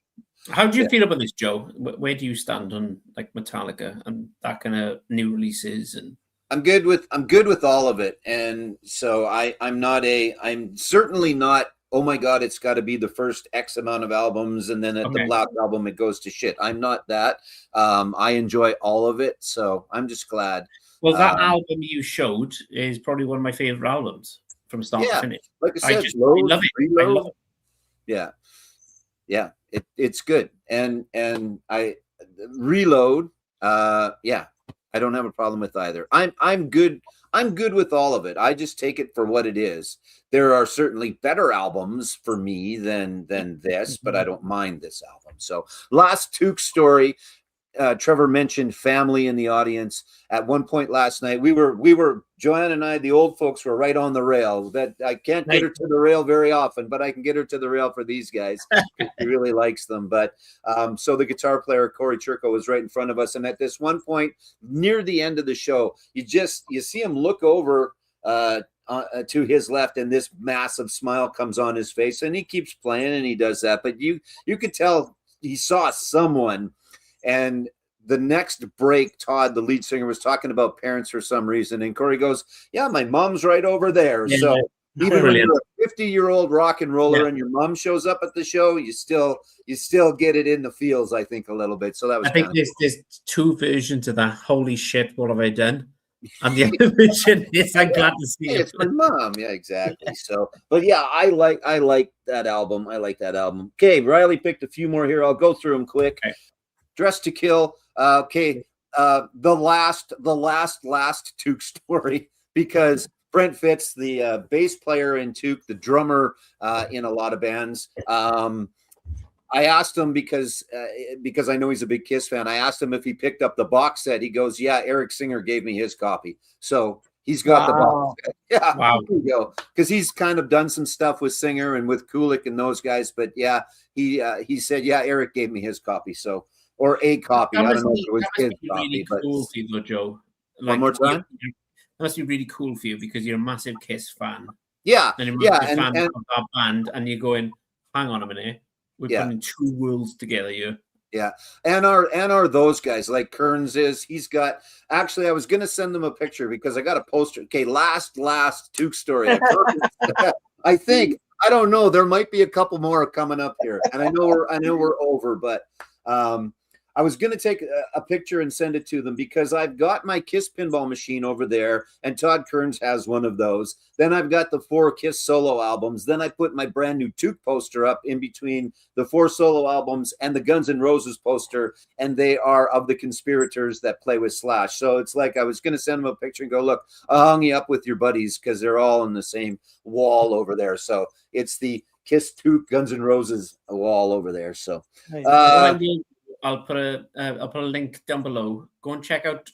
How do you feel about this, Joe? Where do you stand on like Metallica and that kind of new releases? And I'm good with all of it, and so I'm certainly not. Oh my God, it's got to be the first X amount of albums, and then at the Black Album it goes to shit. I'm not that. I enjoy all of it, so I'm just glad. Well, that album you showed is probably one of my favorite albums from start to finish. Like I said, I love it. Reload. I love it. Yeah, it's good, and I Reload. I don't have a problem with either. I'm good. I'm good with all of it. I just take it for what it is. There are certainly better albums for me than this, but I don't mind this album. So, last Took story. Trevor mentioned family in the audience. At one point last night, we were Joanne and I, the old folks, were right on the rail. That I can't get her to the rail very often, but I can get her to the rail for these guys. She really likes them. But so the guitar player Corey Churko was right in front of us, and at this one point near the end of the show, you see him look over to his left, and this massive smile comes on his face, and he keeps playing and he does that. But you could tell he saw someone, and the next break, Todd, the lead singer, was talking about parents for some reason, and Corey goes, "Yeah, my mom's right over there." Yeah, so even when brilliant. you're a 50-year-old rock and roller Yeah. and your mom shows up at the show, you still get it in the feels, I think, a little bit. So that was I think there's two versions of that. Holy shit, what have I done? And the other version is I'm glad to see Hey, it. it's my mom. Yeah, exactly. So, but yeah, I like that album. I like that album. Okay, Riley picked a few more here. I'll go through them quick. Okay. Dressed to Kill. Okay, the last Took story, because Brent Fitz, the bass player in Took, the drummer in a lot of bands. I asked him because I know he's a big Kiss fan. I asked him if he picked up the box set. He goes, "Yeah, Eric Singer gave me his copy." So he's got the box set. Yeah, Wow. there you go. Because he's kind of done some stuff with Singer and with Kulik and those guys. But yeah, he said, "Yeah, Eric gave me his copy." So, or a copy. I don't know if it was his copy, really but cool for you, though, Joe. One more time? That must be really cool for you because you're a massive Kiss fan. yeah, And you're a yeah, massive and, fan and of our band, and you're going, hang on a minute. We're Yeah. putting two worlds together here. and are those guys like Kearns is. He's got, actually, I was going to send them a picture because I got a poster. Okay, last Took story. I think, I don't know, there might be a couple more coming up here, and I know we're over, but I was going to take a picture and send it to them because I've got my Kiss pinball machine over there, and Todd Kearns has one of those. Then I've got the 4 Kiss solo albums. Then I put my brand new Took poster up in between the 4 solo albums and the Guns N' Roses poster, and they are of the conspirators that play with Slash. So it's like I was going to send them a picture and go, "Look, I hung you up with your buddies because they're all on the same wall over there." So it's the Kiss Took Guns N' Roses wall over there. So I'll put a link down below. Go and check out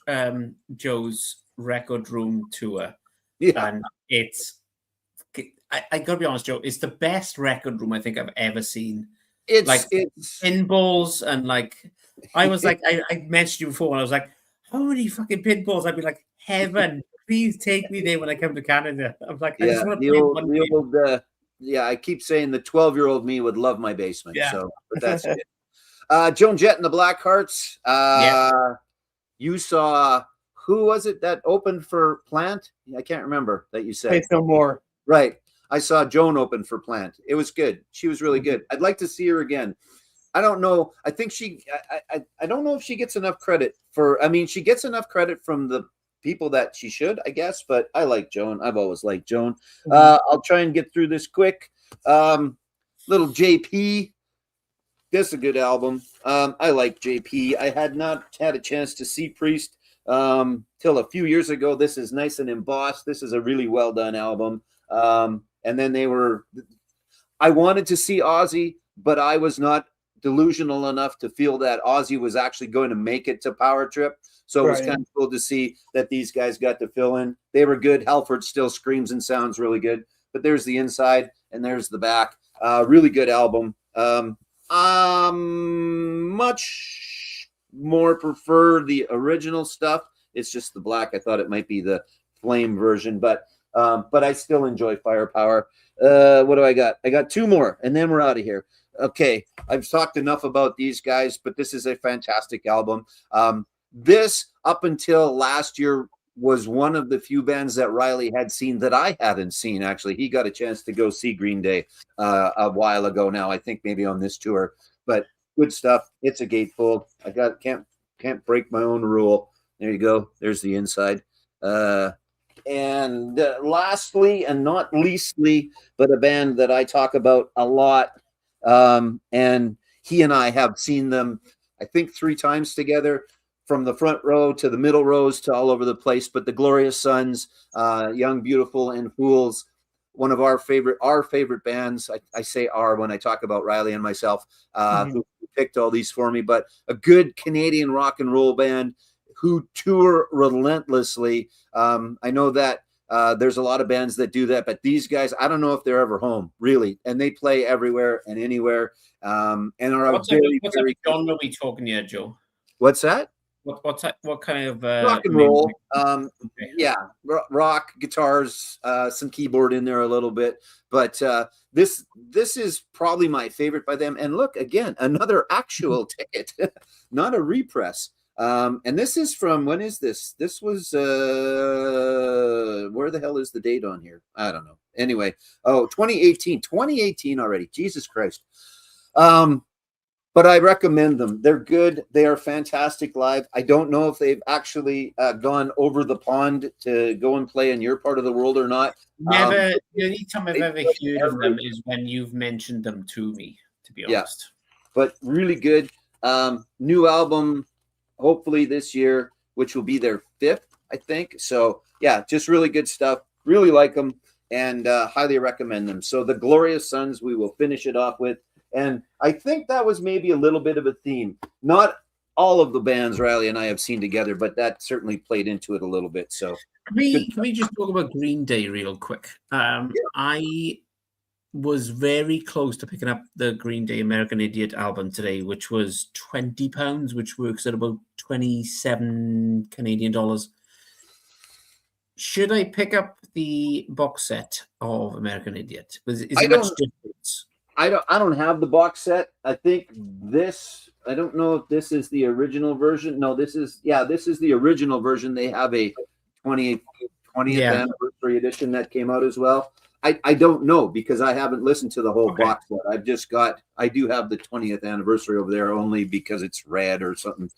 Joe's Record Room tour, yeah, and it's. I gotta be honest, Joe. It's the best record room I think I've ever seen. it's Like pinballs and like I was like I mentioned you before, and I was like, how many fucking pinballs? I'd be like, heaven, please take me there when I come to Canada. I'm like, I yeah, just want to the play old, one the game. old I keep saying the 12-year-old me would love my basement. Yeah. So, but that's it. Joan Jett and the Blackhearts. You saw, who was it that opened for Plant? I can't remember that you said. Faith No More. Right. I saw Joan open for Plant. It was good. She was really good. I'd like to see her again. I don't know. I think I don't know if she gets enough credit for, I mean, she gets enough credit from the people that she should, I guess, but I like Joan. I've always liked Joan. I'll try and get through this quick. Little JP. This is a good album. I like JP. I had not had a chance to see Priest till a few years ago. This is nice and embossed. This is a really well done album. And then I wanted to see Ozzy, but I was not delusional enough to feel that Ozzy was actually going to make it to Power Trip. So it was kind of cool to see that these guys got to fill in. They were good. Halford still screams and sounds really good. But there's the inside and there's the back. Really good album. Much more prefer the original stuff. It's just the black. I thought it might be the flame version, but I still enjoy Firepower. What do I got? I got 2 more, and then we're out of here. Okay, I've talked enough about these guys, but this is a fantastic album. This, up until last year, was one of the few bands that Riley had seen that I hadn't seen, actually. He got a chance to go see Green Day a while ago now, I think maybe on this tour. But good stuff. It's a gatefold. I can't break my own rule. There you go. There's the inside. And lastly, and not leastly, but a band that I talk about a lot, and he and I have seen them, I think, 3 times together, from the front row to the middle rows to all over the place. But the Glorious Sons, Young, Beautiful, and Fools, one of our favorite bands. I say our when I talk about Riley and myself, who picked all these for me, but a good Canadian rock and roll band who tour relentlessly. I know that there's a lot of bands that do that, but these guys, I don't know if they're ever home, really. And they play everywhere and anywhere. And are What's very, what very genre are we talking here, Joe? What's that? What kind of Rock and roll. Okay. Yeah, rock, guitars, some keyboard in there a little bit. But this is probably my favorite by them. And look, again, another actual ticket, not a repress. And this is from, when is this? This was where the hell is the date on here? I don't know. Anyway, 2018 already. Jesus Christ. But I recommend them. They're good. They are fantastic live. I don't know if they've actually gone over the pond to go and play in your part of the world or not. Never. The only time I've ever heard of them is when you've mentioned them to me, to be honest. But really good. New album, hopefully this year, which will be their 5th, I think. So, yeah, just really good stuff. Really like them and highly recommend them. So, the Glorious Sons, we will finish it off with. And I think that was maybe a little bit of a theme. Not all of the bands Riley and I have seen together, but that certainly played into it a little bit. So can we just talk about Green Day real quick? I was very close to picking up the Green Day American Idiot album today, which was £20, which works at about 27 Canadian dollars. Should I pick up the box set of American Idiot? Is it much difference? I don't have the box set. I think this, I don't know if this is the original version. No, this is the original version. They have a 20th anniversary edition that came out as well. I don't know because I haven't listened to the whole box set. I do have the 20th anniversary over there only because it's red or something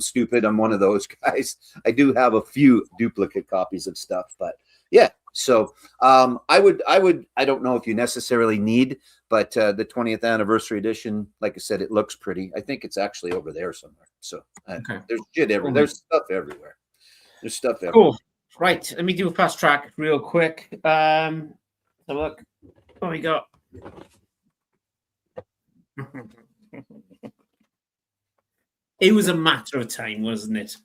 stupid. I'm one of those guys. I do have a few duplicate copies of stuff, but yeah. So I don't know if you necessarily need, but the 20th anniversary edition, like I said, it looks pretty. I think it's actually over there somewhere. So there's shit everywhere. There's stuff everywhere. There's stuff everywhere. Cool. Right. Let me do a fast track real quick. Have a look. What we got? It was a matter of time, wasn't it?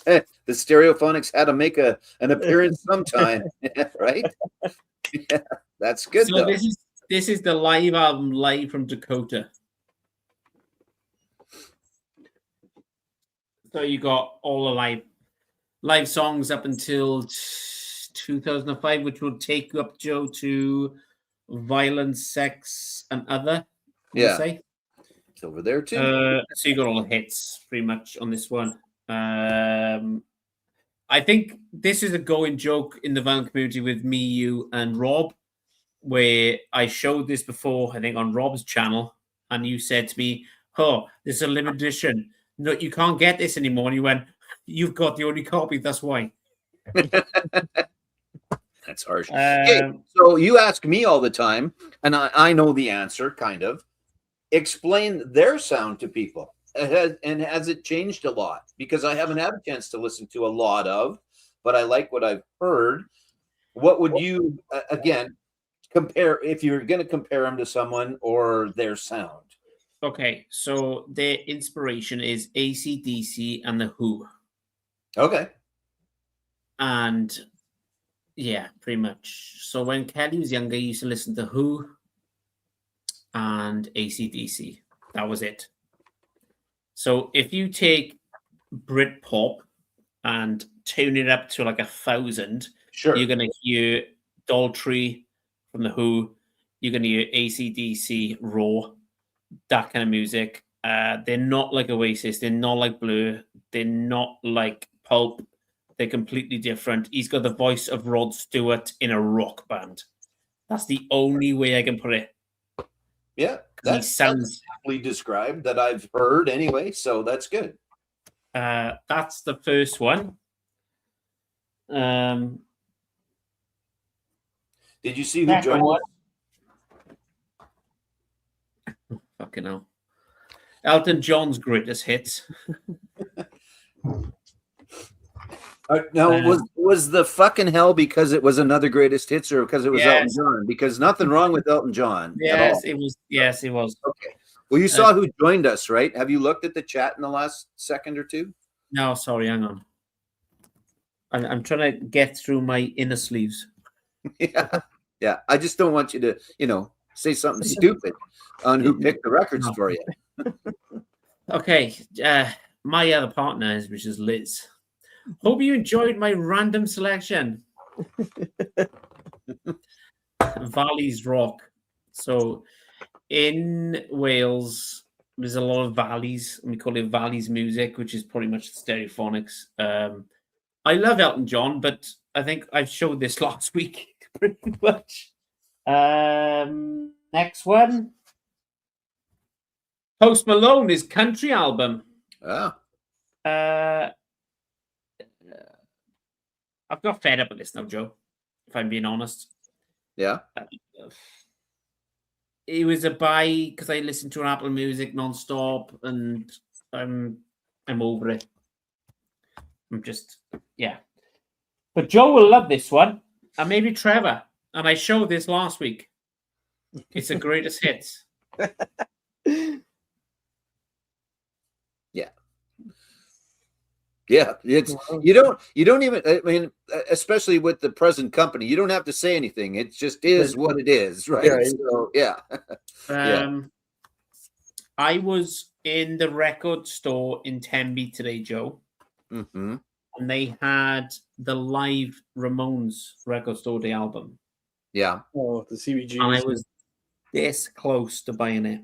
The Stereophonics had to make an appearance sometime, right? Yeah, that's good. So though. This is the live album, live from Dakota. So you got all the live songs up until 2005, which will take you up, Joe, to Violence, Sex, and Other. Yeah, say. It's over there too. So you got all the hits pretty much on this one. I think this is a going joke in the vinyl community with me, you, and Rob, where I showed this before, I think, on Rob's channel, and you said to me, "Oh, this is a limited edition. No, you can't get this anymore." And you went, "You've got the only copy. That's why." That's harsh. Hey, so you ask me all the time, and I know the answer, kind of. Explain their sound to people. Has it changed a lot? Because I haven't had a chance to listen to a lot of, but I like what I've heard. What would you, again, compare if you're going to compare them to someone or their sound? Okay, so their inspiration is AC/DC and The Who. Okay. And yeah, pretty much. So when Kelly was younger, he used to listen to Who and AC/DC. That was it. So if you take Britpop and tune it up to like 1,000, sure, you're going to hear Daltrey from The Who. You're going to hear AC/DC, Raw, that kind of music. They're not like Oasis. They're not like Blur. They're not like Pulp. They're completely different. He's got the voice of Rod Stewart in a rock band. That's the only way I can put it. Yeah, that's aptly described that I've heard anyway, so that's good. That's the first one. Did you see who joined us? Fucking hell. Elton John's greatest hits. Now, was the fucking hell because it was another greatest hits or because it was Elton John? Because nothing wrong with Elton John. Yes, it was. Yes, it was. Okay. Well, you saw who joined us, right? Have you looked at the chat in the last second or two? No, sorry, hang on. I'm trying to get through my inner sleeves. Yeah. I just don't want you to, say something stupid on who picked the records for you. Okay, my other partner, which is Liz. Hope you enjoyed my random selection. Valleys Rock. So in Wales, there's a lot of valleys, and we call it valleys music, which is pretty much Stereophonics. I love Elton John, but I think I've showed this last week pretty much. Next one. Post Malone, his country album. Oh, I've got fed up with this now, Joe, if I'm being honest. yeah. It was a buy because I listened to Apple Music nonstop, and I'm over it. I'm just, yeah. But Joe will love this one, and maybe Trevor. And I showed this last week. It's the greatest hits. Yeah, it's you don't even, I mean, especially with the present company, you don't have to say anything. It just is what it is, right? Yeah. So yeah. I was in the record store in Tenby today, Joe, Mm-hmm. and they had the live Ramones Record Store Day album, Yeah. Oh, the CBG. and I was this close to buying it.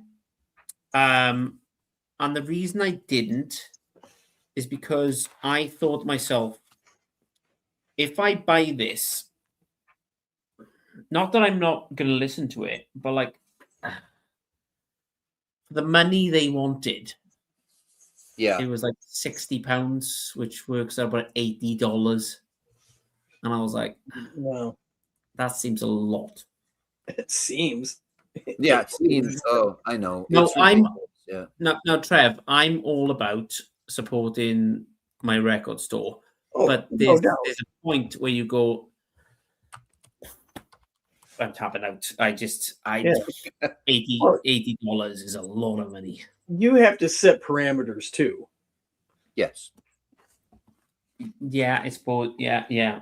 And the reason I didn't is because I thought to myself, if I buy this, not that I'm not going to listen to it, but like the money they wanted, Yeah. it was like £60, which works out about $80. And I was like, Wow. that seems a lot. It seems. Yeah. It seems. Oh, I know. No, It's I'm ridiculous, yeah. no, Trev, I'm all about supporting my record store. Oh, But no there's doubt. a point where you go, I'm tapping out. Yeah. $80 is a lot of money. You have to set parameters too. Yes. Yeah, it's both. Yeah.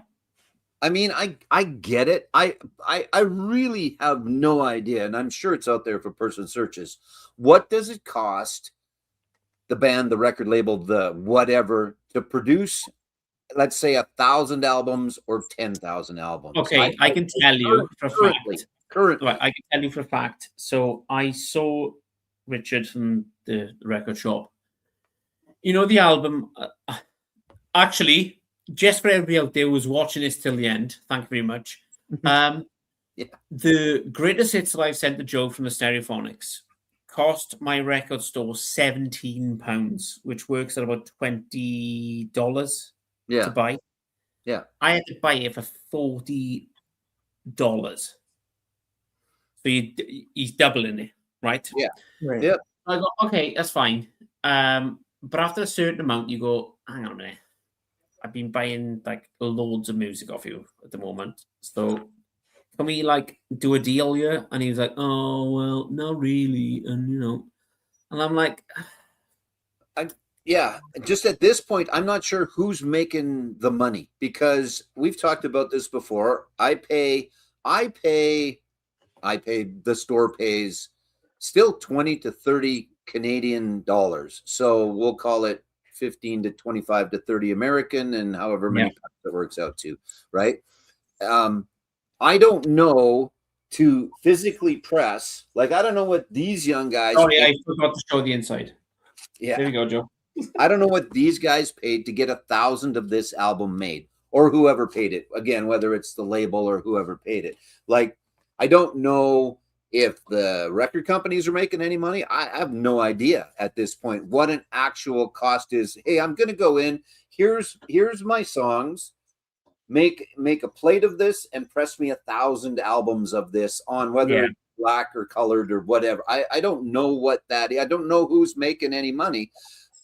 I mean, I get it. I really have no idea, and I'm sure it's out there for person searches. What does it cost the band, the record label, the whatever to produce, let's say 1,000 albums or 10,000 albums? Okay, I can tell you for a fact. Currently. Right, I can tell you for a fact. So I saw Richard from the record shop. You know the album. Actually, just for everybody out there who's watching this till the end, thank you very much. Yeah. The greatest hits that I've sent to Joe from the Stereophonics cost my record store £17, which works at about $20 to Yeah. buy. Yeah. I had to buy it for $40. So he's doubling it, right? Yeah. Right. Yeah. I go, okay, that's fine. But after a certain amount, you go, hang on a minute. I've been buying like loads of music off you at the moment. So can we like do a deal here? And he was like, oh, well, not really. And, and I'm like, Yeah, just at this point, I'm not sure who's making the money because we've talked about this before. I pay, the store pays still 20 to 30 Canadian dollars. So we'll call it 15 to 25 to 30 American and however many that works out to, right? I don't know to physically press, like, I don't know what these young guys. oh, yeah, I forgot to show the inside. Yeah. There you go, Joe. I don't know what these guys paid to get 1,000 of this album made or whoever paid it. Again, whether it's the label or whoever paid it. Like, I don't know if the record companies are making any money. I have no idea at this point what an actual cost is. Hey, I'm going to go in. Here's my songs. Make a plate of this and press me 1,000 albums of this on whether it's black or colored or whatever. I don't know what that is. I don't know who's making any money.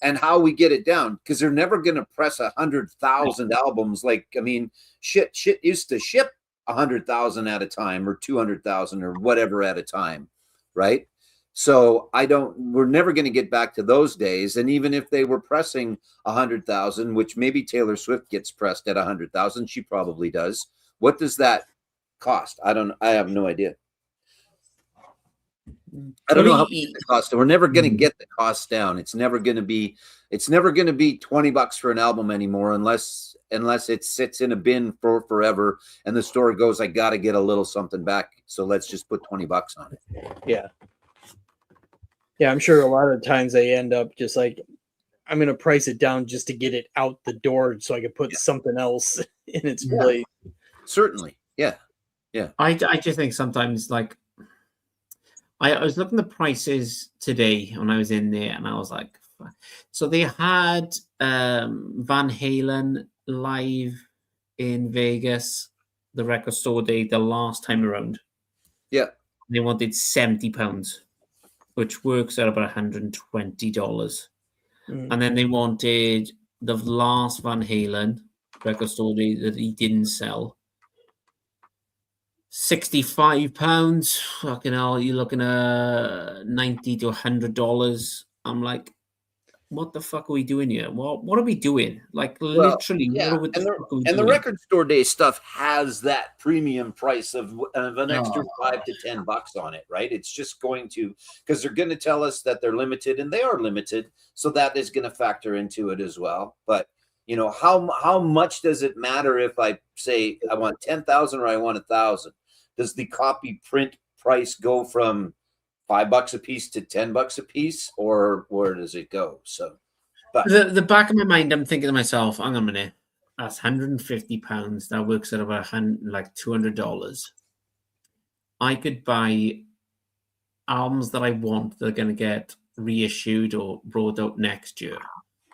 And how we get it down, because they're never going to press 100,000 albums. Like, I mean, shit used to ship 100,000 at a time or 200,000 or whatever at a time, right? So we're never going to get back to those days. And even if they were pressing 100,000, which maybe Taylor Swift gets pressed at 100,000, she probably does. What does that cost? I have no idea. I don't know how Really? much the cost. We're never going to get the cost down. It's never going to be $20 for an album anymore unless it sits in a bin for forever and the store goes, I got to get a little something back. So let's just put $20 on it. Yeah. Yeah, I'm sure a lot of times they end up just like, I'm going to price it down just to get it out the door so I can put something else in its place. Certainly. Yeah. I just think sometimes, like, I was looking at the prices today when I was in there, and I was like, fuck. So they had Van Halen live in Vegas, the record store day, the last time around. Yeah. They wanted £70, which works out about $120. And then they wanted the last Van Halen record store day that he didn't sell. £65. Fucking hell, you're looking at $90 to $100. I'm like, what the fuck are we doing here? What are we doing? Like, literally, yeah. what the fuck are we and doing? the record store day stuff has that premium price of an extra $5 to $10 on it, right? It's just going to, because they're going to tell us that they're limited, and they are limited, so that is going to factor into it as well. But you know, how much does it matter if I say I want 10,000 or I want 1,000? Does the copy print price go from $5 a piece to $10 a piece, or where does it go? So, but the back of my mind, I'm thinking to myself, hang on a minute, that's £150. That works out about like $200. I could buy albums that I want that are going to get reissued or brought out next year.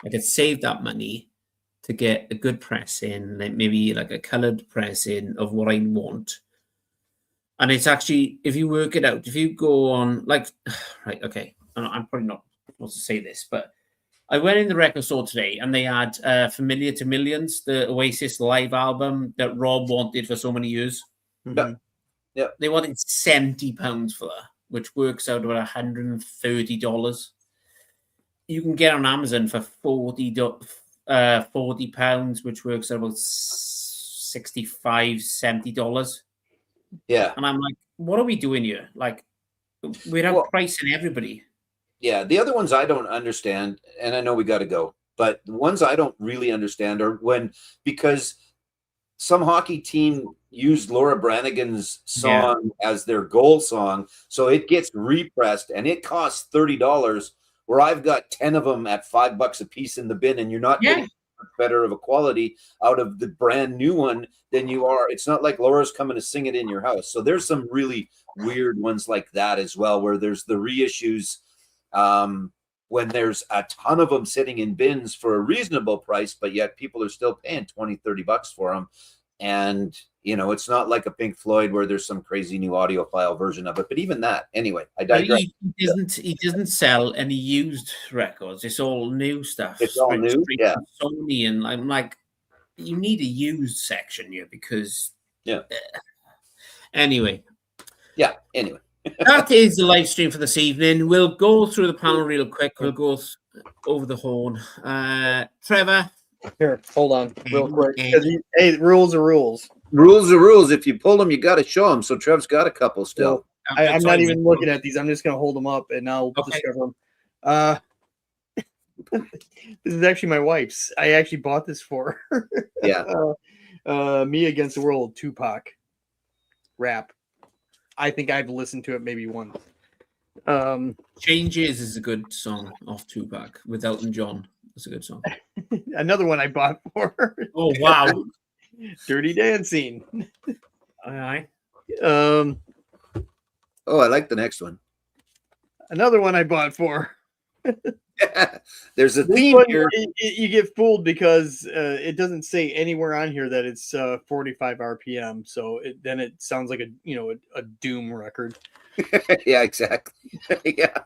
I could save that money to get a good press in, like maybe like a colored press in of what I want. And it's actually, if you work it out, if you go on, like, right, okay, I'm probably not supposed to say this, but I went in the record store today and they had Familiar to Millions, the Oasis live album that Rob wanted for so many years. Yeah. They wanted £70 for that, which works out about $130. You can get on Amazon for £40, which works out about $65, $70. yeah. And I'm like, what are we doing here? Like, we're outpricing everybody. Yeah, the other ones I don't understand, and I know we got to go, but the ones I don't really understand are because some hockey team used Laura Branigan's song as their goal song, so it gets repressed and it costs $30, where I've got 10 of them at $5 a piece in the bin, and you're not getting better of a quality out of the brand new one than you are. It's not like Laura's coming to sing it in your house. So there's some really weird ones like that as well, where there's the reissues when there's a ton of them sitting in bins for a reasonable price, but yet people are still paying $20-$30 for them. And you know, it's not like a Pink Floyd where there's some crazy new audiophile version of it. But even that, anyway, I digress. He doesn't sell any used records. It's all new stuff. It's all new, yeah. Sony, and I'm like, you need a used section here because anyway. Yeah. Anyway. That is the live stream for this evening. We'll go through the panel real quick. We'll go over the horn. Trevor. Here, hold on real quick. Hey, rules are ruals. Rules are rules. If you pull them, you got to show them. So Trev's got a couple still. I'm not even looking at these. I'm just going to hold them up and I'll discover them. This is actually my wife's. I actually bought this for her. Yeah. Me Against the World, Tupac rap. I think I've listened to it maybe once. Changes is a good song off Tupac with Elton John. That's a good song. Another one I bought for her. Oh, wow. Dirty Dancing. All right. Oh, I like the next one. Another one I bought for. There's a theme here. You get fooled because it doesn't say anywhere on here that it's 45 RPM. So then it sounds like a Doom record. Yeah, exactly. Yeah,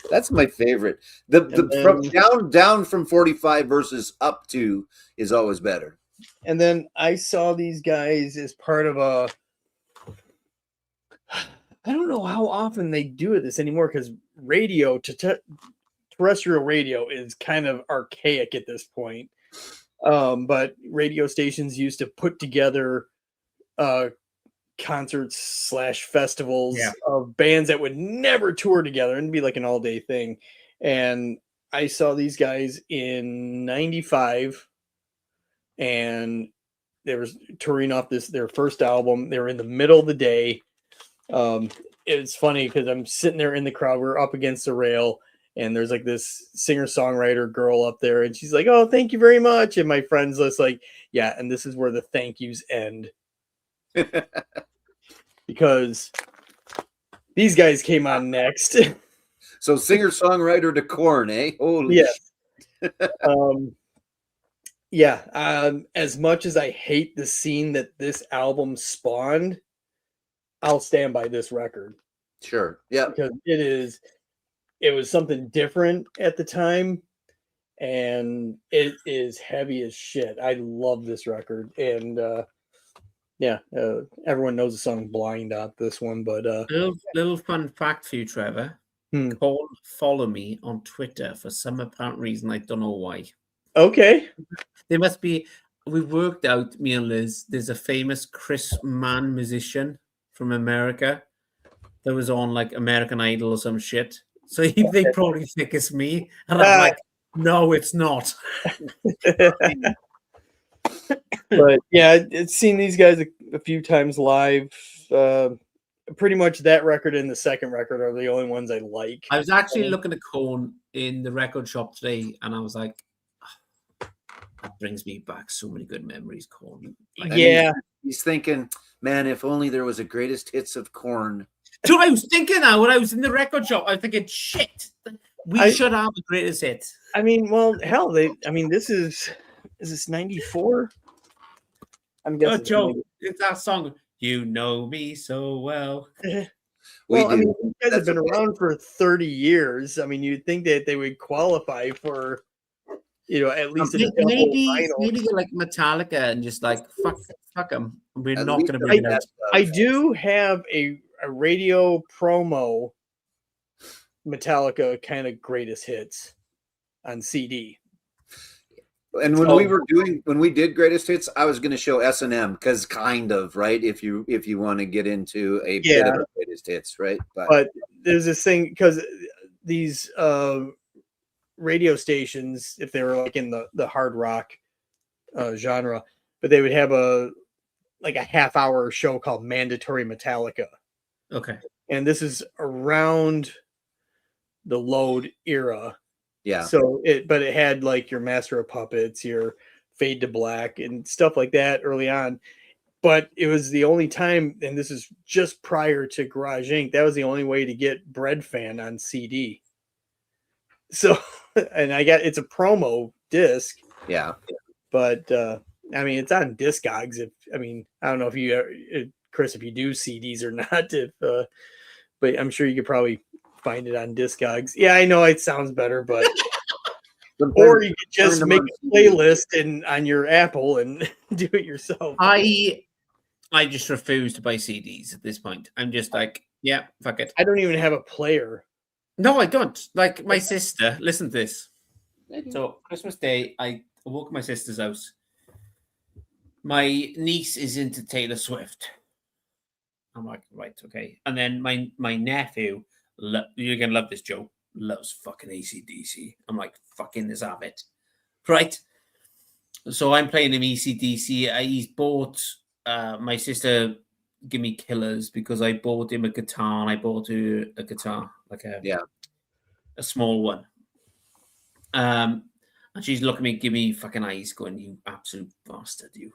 that's my favorite. From down from 45 versus up to is always better. And then I saw these guys as part of a. I don't know how often they do this anymore because radio terrestrial radio is kind of archaic at this point. But radio stations used to put together concerts / festivals Yeah. of bands that would never tour together and be like an all-day thing. And I saw these guys in 95, and they were touring off their first album. They were in the middle of the day. It's funny because I'm sitting there in the crowd. We're up against the rail, and there's like this singer-songwriter girl up there, and she's like, "Oh, thank you very much." And my friend's just like, "Yeah," and this is where the thank yous end. Because these guys came on next. So singer-songwriter to Korn, eh? Holy Yes. As much as I hate the scene that this album spawned, I'll stand by this record Sure. Yeah. because it was something different at the time, and it is heavy as shit. I love this record, and everyone knows the song "Blind" on this one, but Little fun fact for you, Trevor. Korn follow me on Twitter for some apparent reason. I don't know why. okay. There must be. We worked out, me and Liz. There's a famous Chris Mann musician from America that was on like American Idol or some shit. So they probably think it's me, and I'm like, no, it's not. But yeah, I've seen these guys a few times live. Pretty much that record and the second record are the only ones I like. I was actually looking at Korn in the record shop today, and I was like, that brings me back so many good memories, Korn. Like, Yeah. He's thinking, man, if only there was a greatest hits of Korn. So I was thinking that when I was in the record shop, I was thinking, shit, we should have the greatest hits. I mean, well, hell, this is this 94? I'm guessing. Joe, it's that song, You Know Me So Well. Well, I do. mean, these guys have been around for 30 years. I mean, you'd think that they would qualify for, at least a double vinyl. Maybe they're like Metallica and just like, fuck them. We're At not least going to they're bring it that out. stuff. I do have a radio promo Metallica kind of greatest hits on CD. And when we did greatest hits, I was going to show S&M because kind of, right? If you want to get into a bit of a greatest hits, right? But there's this thing because these radio stations, if they were like in the hard rock genre, but they would have a half-hour show called Mandatory Metallica. Okay. And this is around the Load era. yeah. So it had like your Master of Puppets, your Fade to Black and stuff like that early on. But it was the only time, and this is just prior to Garage Inc., that was the only way to get Bread Fan on CD. So, and it's a promo disc. Yeah. But I mean, it's on Discogs. I don't know if you, Chris, if you do CDs or not. But I'm sure you could probably find it on Discogs. Yeah, I know it sounds better, but or you could just make a playlist on your Apple and do it yourself. I just refuse to buy CDs at this point. I'm just like, yeah, fuck it. I don't even have a player. No, I don't. Like my sister, listen to this. So Christmas Day, I woke my sister's house. My niece is into Taylor Swift. I'm like, right, okay. And then my nephew, you're gonna love this, Joe, loves fucking AC/DC. I'm like, fucking this have it. Right. So I'm playing him AC/DC. He's bought my sister give me Killers because I bought him a guitar and I bought her a guitar, like a small one. And she's looking at me, give me fucking eyes, going, you absolute bastard, you.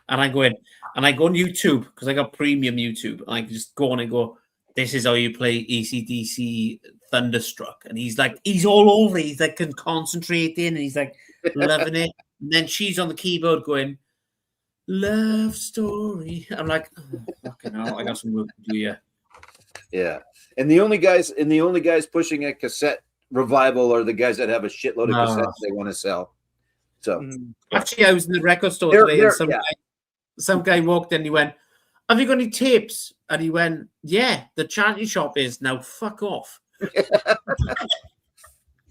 And I go on YouTube because I got premium YouTube. And I just go on and go, this is how you play AC/DC Thunderstruck. And he's like, he's all over it. He's like concentrating and he's like loving it. And then she's on the keyboard going, Love Story. I'm like, oh, fucking hell, I got some work to do here. Yeah. And the only guys pushing a cassette revival are the guys that have a shitload of cassettes they want to sell. So actually, I was in the record store today and some guy walked in and he went, have you got any tapes? And he went, yeah, the charity shop is now, fuck off.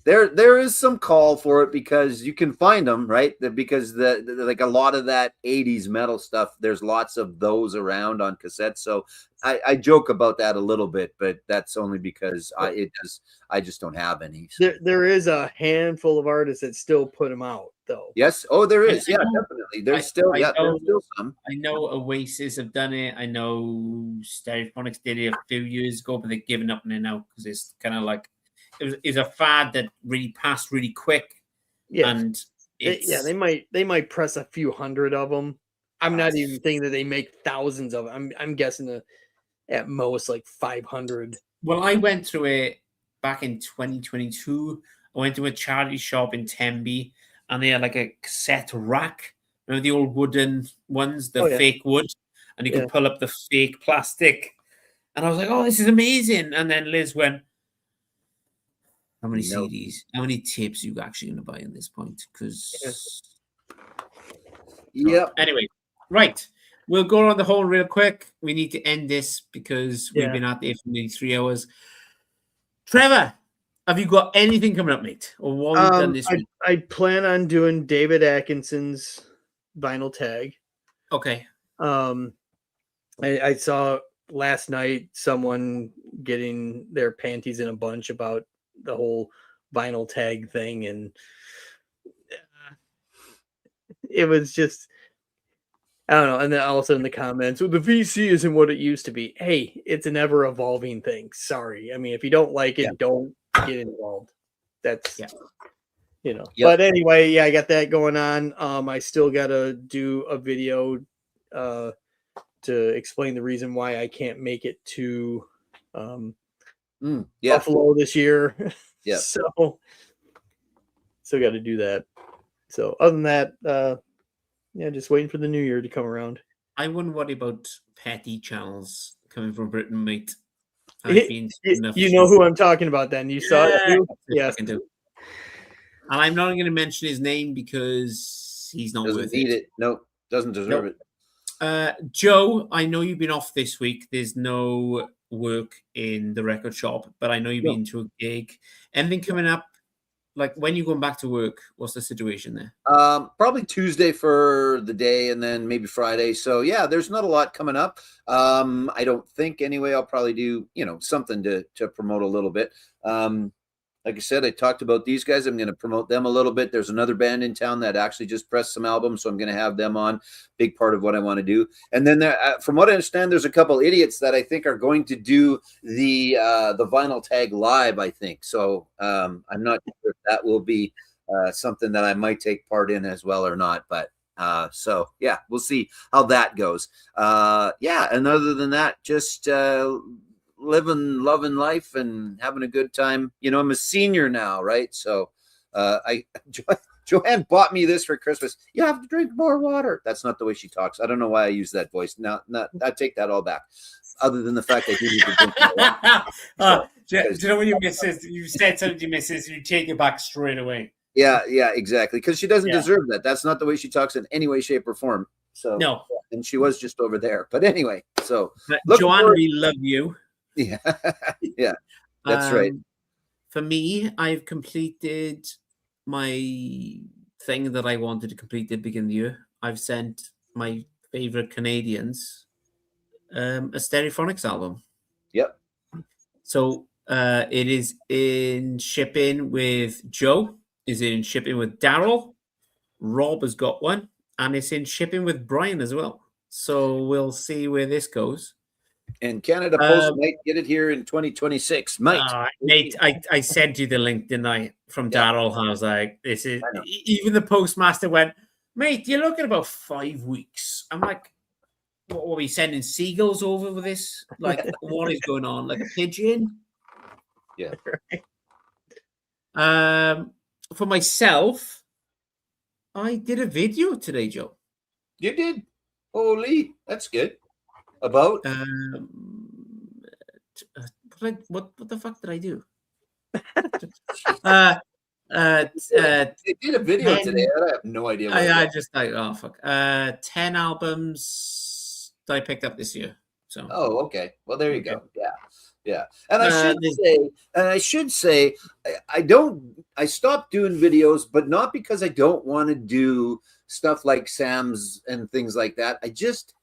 there is some call for it because you can find them, right? Because like a lot of that 80s metal stuff, there's lots of those around on cassette. So I joke about that a little bit, but that's only because I just don't have any. So. There is a handful of artists that still put them out, though. Yes. Oh, there is. I Yeah, know. definitely. There's still some. I know Oasis have done it. I know Stereophonics did it a few years ago, but they've given up now because it's kind of like it was a fad that really passed really quick. Yeah, and they might press a few hundred of them. I'm not even thinking that they make thousands of them. I'm guessing at most like 500. Well, I went through it back in 2022. I went to a charity shop in Tembe, and they had like a cassette rack. Remember the old wooden ones, the fake wood, and you could pull up the fake plastic. And I was like, "Oh, this is amazing!" And then Liz went, "How many CDs? How many tapes are you actually going to buy at this point?" Because Anyway, right. We'll go around the horn real quick. We need to end this because we've been out there for nearly 3 hours. Trevor, have you got anything coming up, mate? Or what have you done this week? I plan on doing David Atkinson's vinyl tag. Okay. I saw last night someone getting their panties in a bunch about the whole vinyl tag thing, and it was just, I don't know. And then all of a sudden in the comments, well, the VC isn't what it used to be. Hey, it's an ever evolving thing. Sorry. I mean, if you don't like it, don't get involved. That's, But anyway, I got that going on. I still got to do a video to explain the reason why I can't make it to Buffalo this year. Yeah. So got to do that. So other than that, just waiting for the new year to come around. I wouldn't worry about petty channels coming from Britain, mate. You know who I'm talking about then. You saw it? Yes. And I'm not going to mention his name because he's not worth it. Nope. Doesn't deserve it. Joe, I know you've been off this week. There's no work in the record shop, but I know you've been to a gig. Anything coming up? Like, when you going back to work, what's the situation there? Probably Tuesday for the day and then maybe Friday. So yeah, there's not a lot coming up. I don't think anyway. I'll probably do, something to promote a little bit. Like I said, I talked about these guys. I'm going to promote them a little bit. There's another band in town that actually just pressed some albums, so I'm going to have them on. Big part of what I want to do. And then there, from what I understand, there's a couple idiots that I think are going to do the vinyl tag live, I think. So I'm not sure if that will be something that I might take part in as well or not. But so yeah, we'll see how that goes. And other than that, just living, loving life and having a good time. I'm a senior now, right? So Joanne bought me this for Christmas. You have to drink more water. That's not the way she talks. I don't know why I use that voice. I take that all back. Other than the fact that you need to drink more water. Do you know when you said something to missus, you take it back straight away. Yeah, exactly. Because she doesn't deserve that. That's not the way she talks in any way, shape, or form. So no. And she was just over there. But anyway, so Joanne, we love you. Yeah, that's right. For me, I've completed my thing that I wanted to complete at the beginning of the year. I've sent my favorite Canadians a Stereophonics album. Yep. So it is in shipping with Joe, is in shipping with Daryl, Rob has got one, and it's in shipping with Brian as well. So we'll see where this goes. And Canada Post might get it here in 2026. Nate, I sent you the link, didn't I, from Daryl? I was like, this is, even the postmaster went, mate, you're looking about 5 weeks. I'm like, what are we sending seagulls over with this? Like, what is going on? Like a pigeon? Yeah. For myself, I did a video today, Joe. You did? Holy, that's good. About what the fuck did I do? They did a video today. I have no idea. I just like, oh fuck. 10 albums that I picked up this year. So okay. Well, there you go. Yeah. Yeah. And there's- I should say, I stopped doing videos, but not because I don't want to do stuff like Sam's and things like that. I just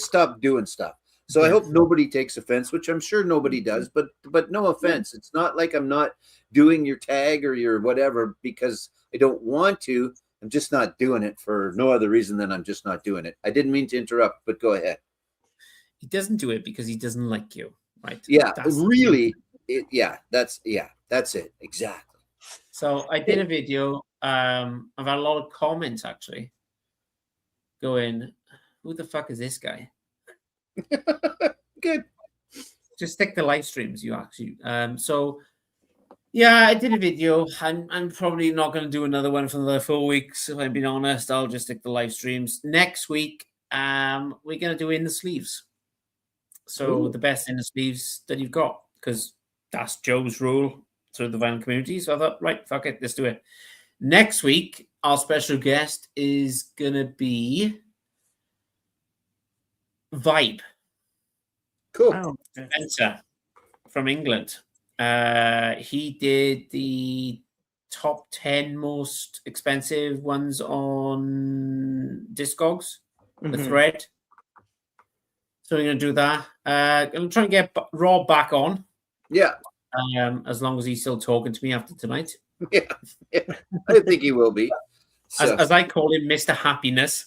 stopped doing stuff. So I Yeah. hope nobody takes offense, which I'm sure nobody does, but no offense. It's not like I'm not doing your tag or your whatever because I don't want to. I'm just not doing it for no other reason than I'm just not doing it. I didn't mean to interrupt, but go ahead. He doesn't do it because he doesn't like you, right? Yeah, That's the really. That's it. Exactly. So I did a video. I've had a lot of comments actually going, who the fuck is this guy? Good. Just stick to live streams, you actually. So yeah, I did a video. I'm probably not going to do another one for another 4 weeks. If I'm being honest, I'll just stick to live streams. Next week, we're going to do in the sleeves. So Ooh. the best in the sleeves that you've got, because that's Joe's rule through the vinyl community. So I thought, right, fuck it, let's do it. Next week, our special guest is going to be Vibe. Cool. Wow. Spencer from England. He did the top 10 most expensive ones on Discogs, the Mhm. thread. So we're going to do that. I'm trying to get Rob back on, Yeah. as long as he's still talking to me after tonight. Yeah. I think he will be. So, As I call him, Mr. Happiness.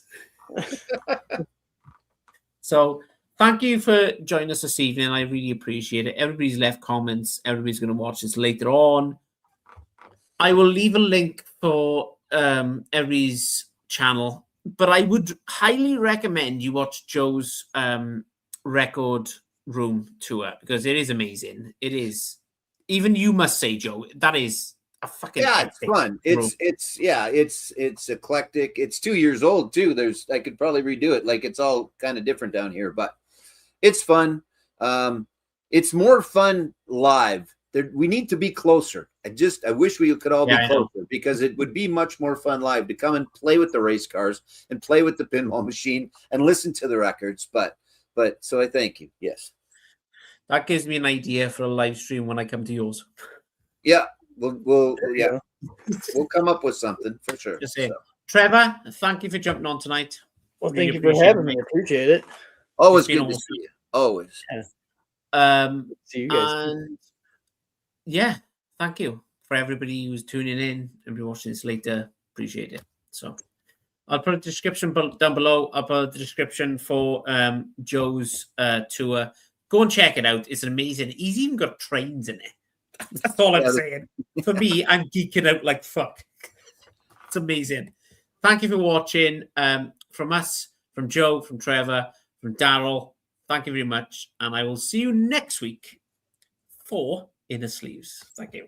So thank you for joining us this evening. I really appreciate it. Everybody's left comments. Everybody's going to watch this later on. I will leave a link for everybody's channel, but I would highly recommend you watch Joe's record room tour because it is amazing. It is. Even you must say, Joe, that is a fucking it's epic fun. room. It's eclectic. It's 2 years old too. I could probably redo it. Like it's all kind of different down here, but it's fun. It's more fun live. We need to be closer. I wish we could all be closer because it would be much more fun live to come and play with the race cars and play with the pinball machine and listen to the records. But so I thank you. Yes. That gives me an idea for a live stream when I come to yours. Yeah. We'll come up with something for sure. Just say, Trevor, thank you for jumping on tonight. Well, Really thank you for appreciate having it, me. mate. I appreciate it. Always It's been good to awesome. see you. Always. See you guys. And yeah, thank you for everybody who's tuning in and be watching this later. Appreciate it. So I'll put a description down below. I'll put a description for Joe's tour. Go and check it out. It's amazing. He's even got trains in it. That's all I'm saying. For me, I'm geeking out like fuck. It's amazing. Thank you for watching. From us, from Joe, from Trevor, from Daryl. Thank you very much. And I will see you next week for Inner Sleeves. Thank you.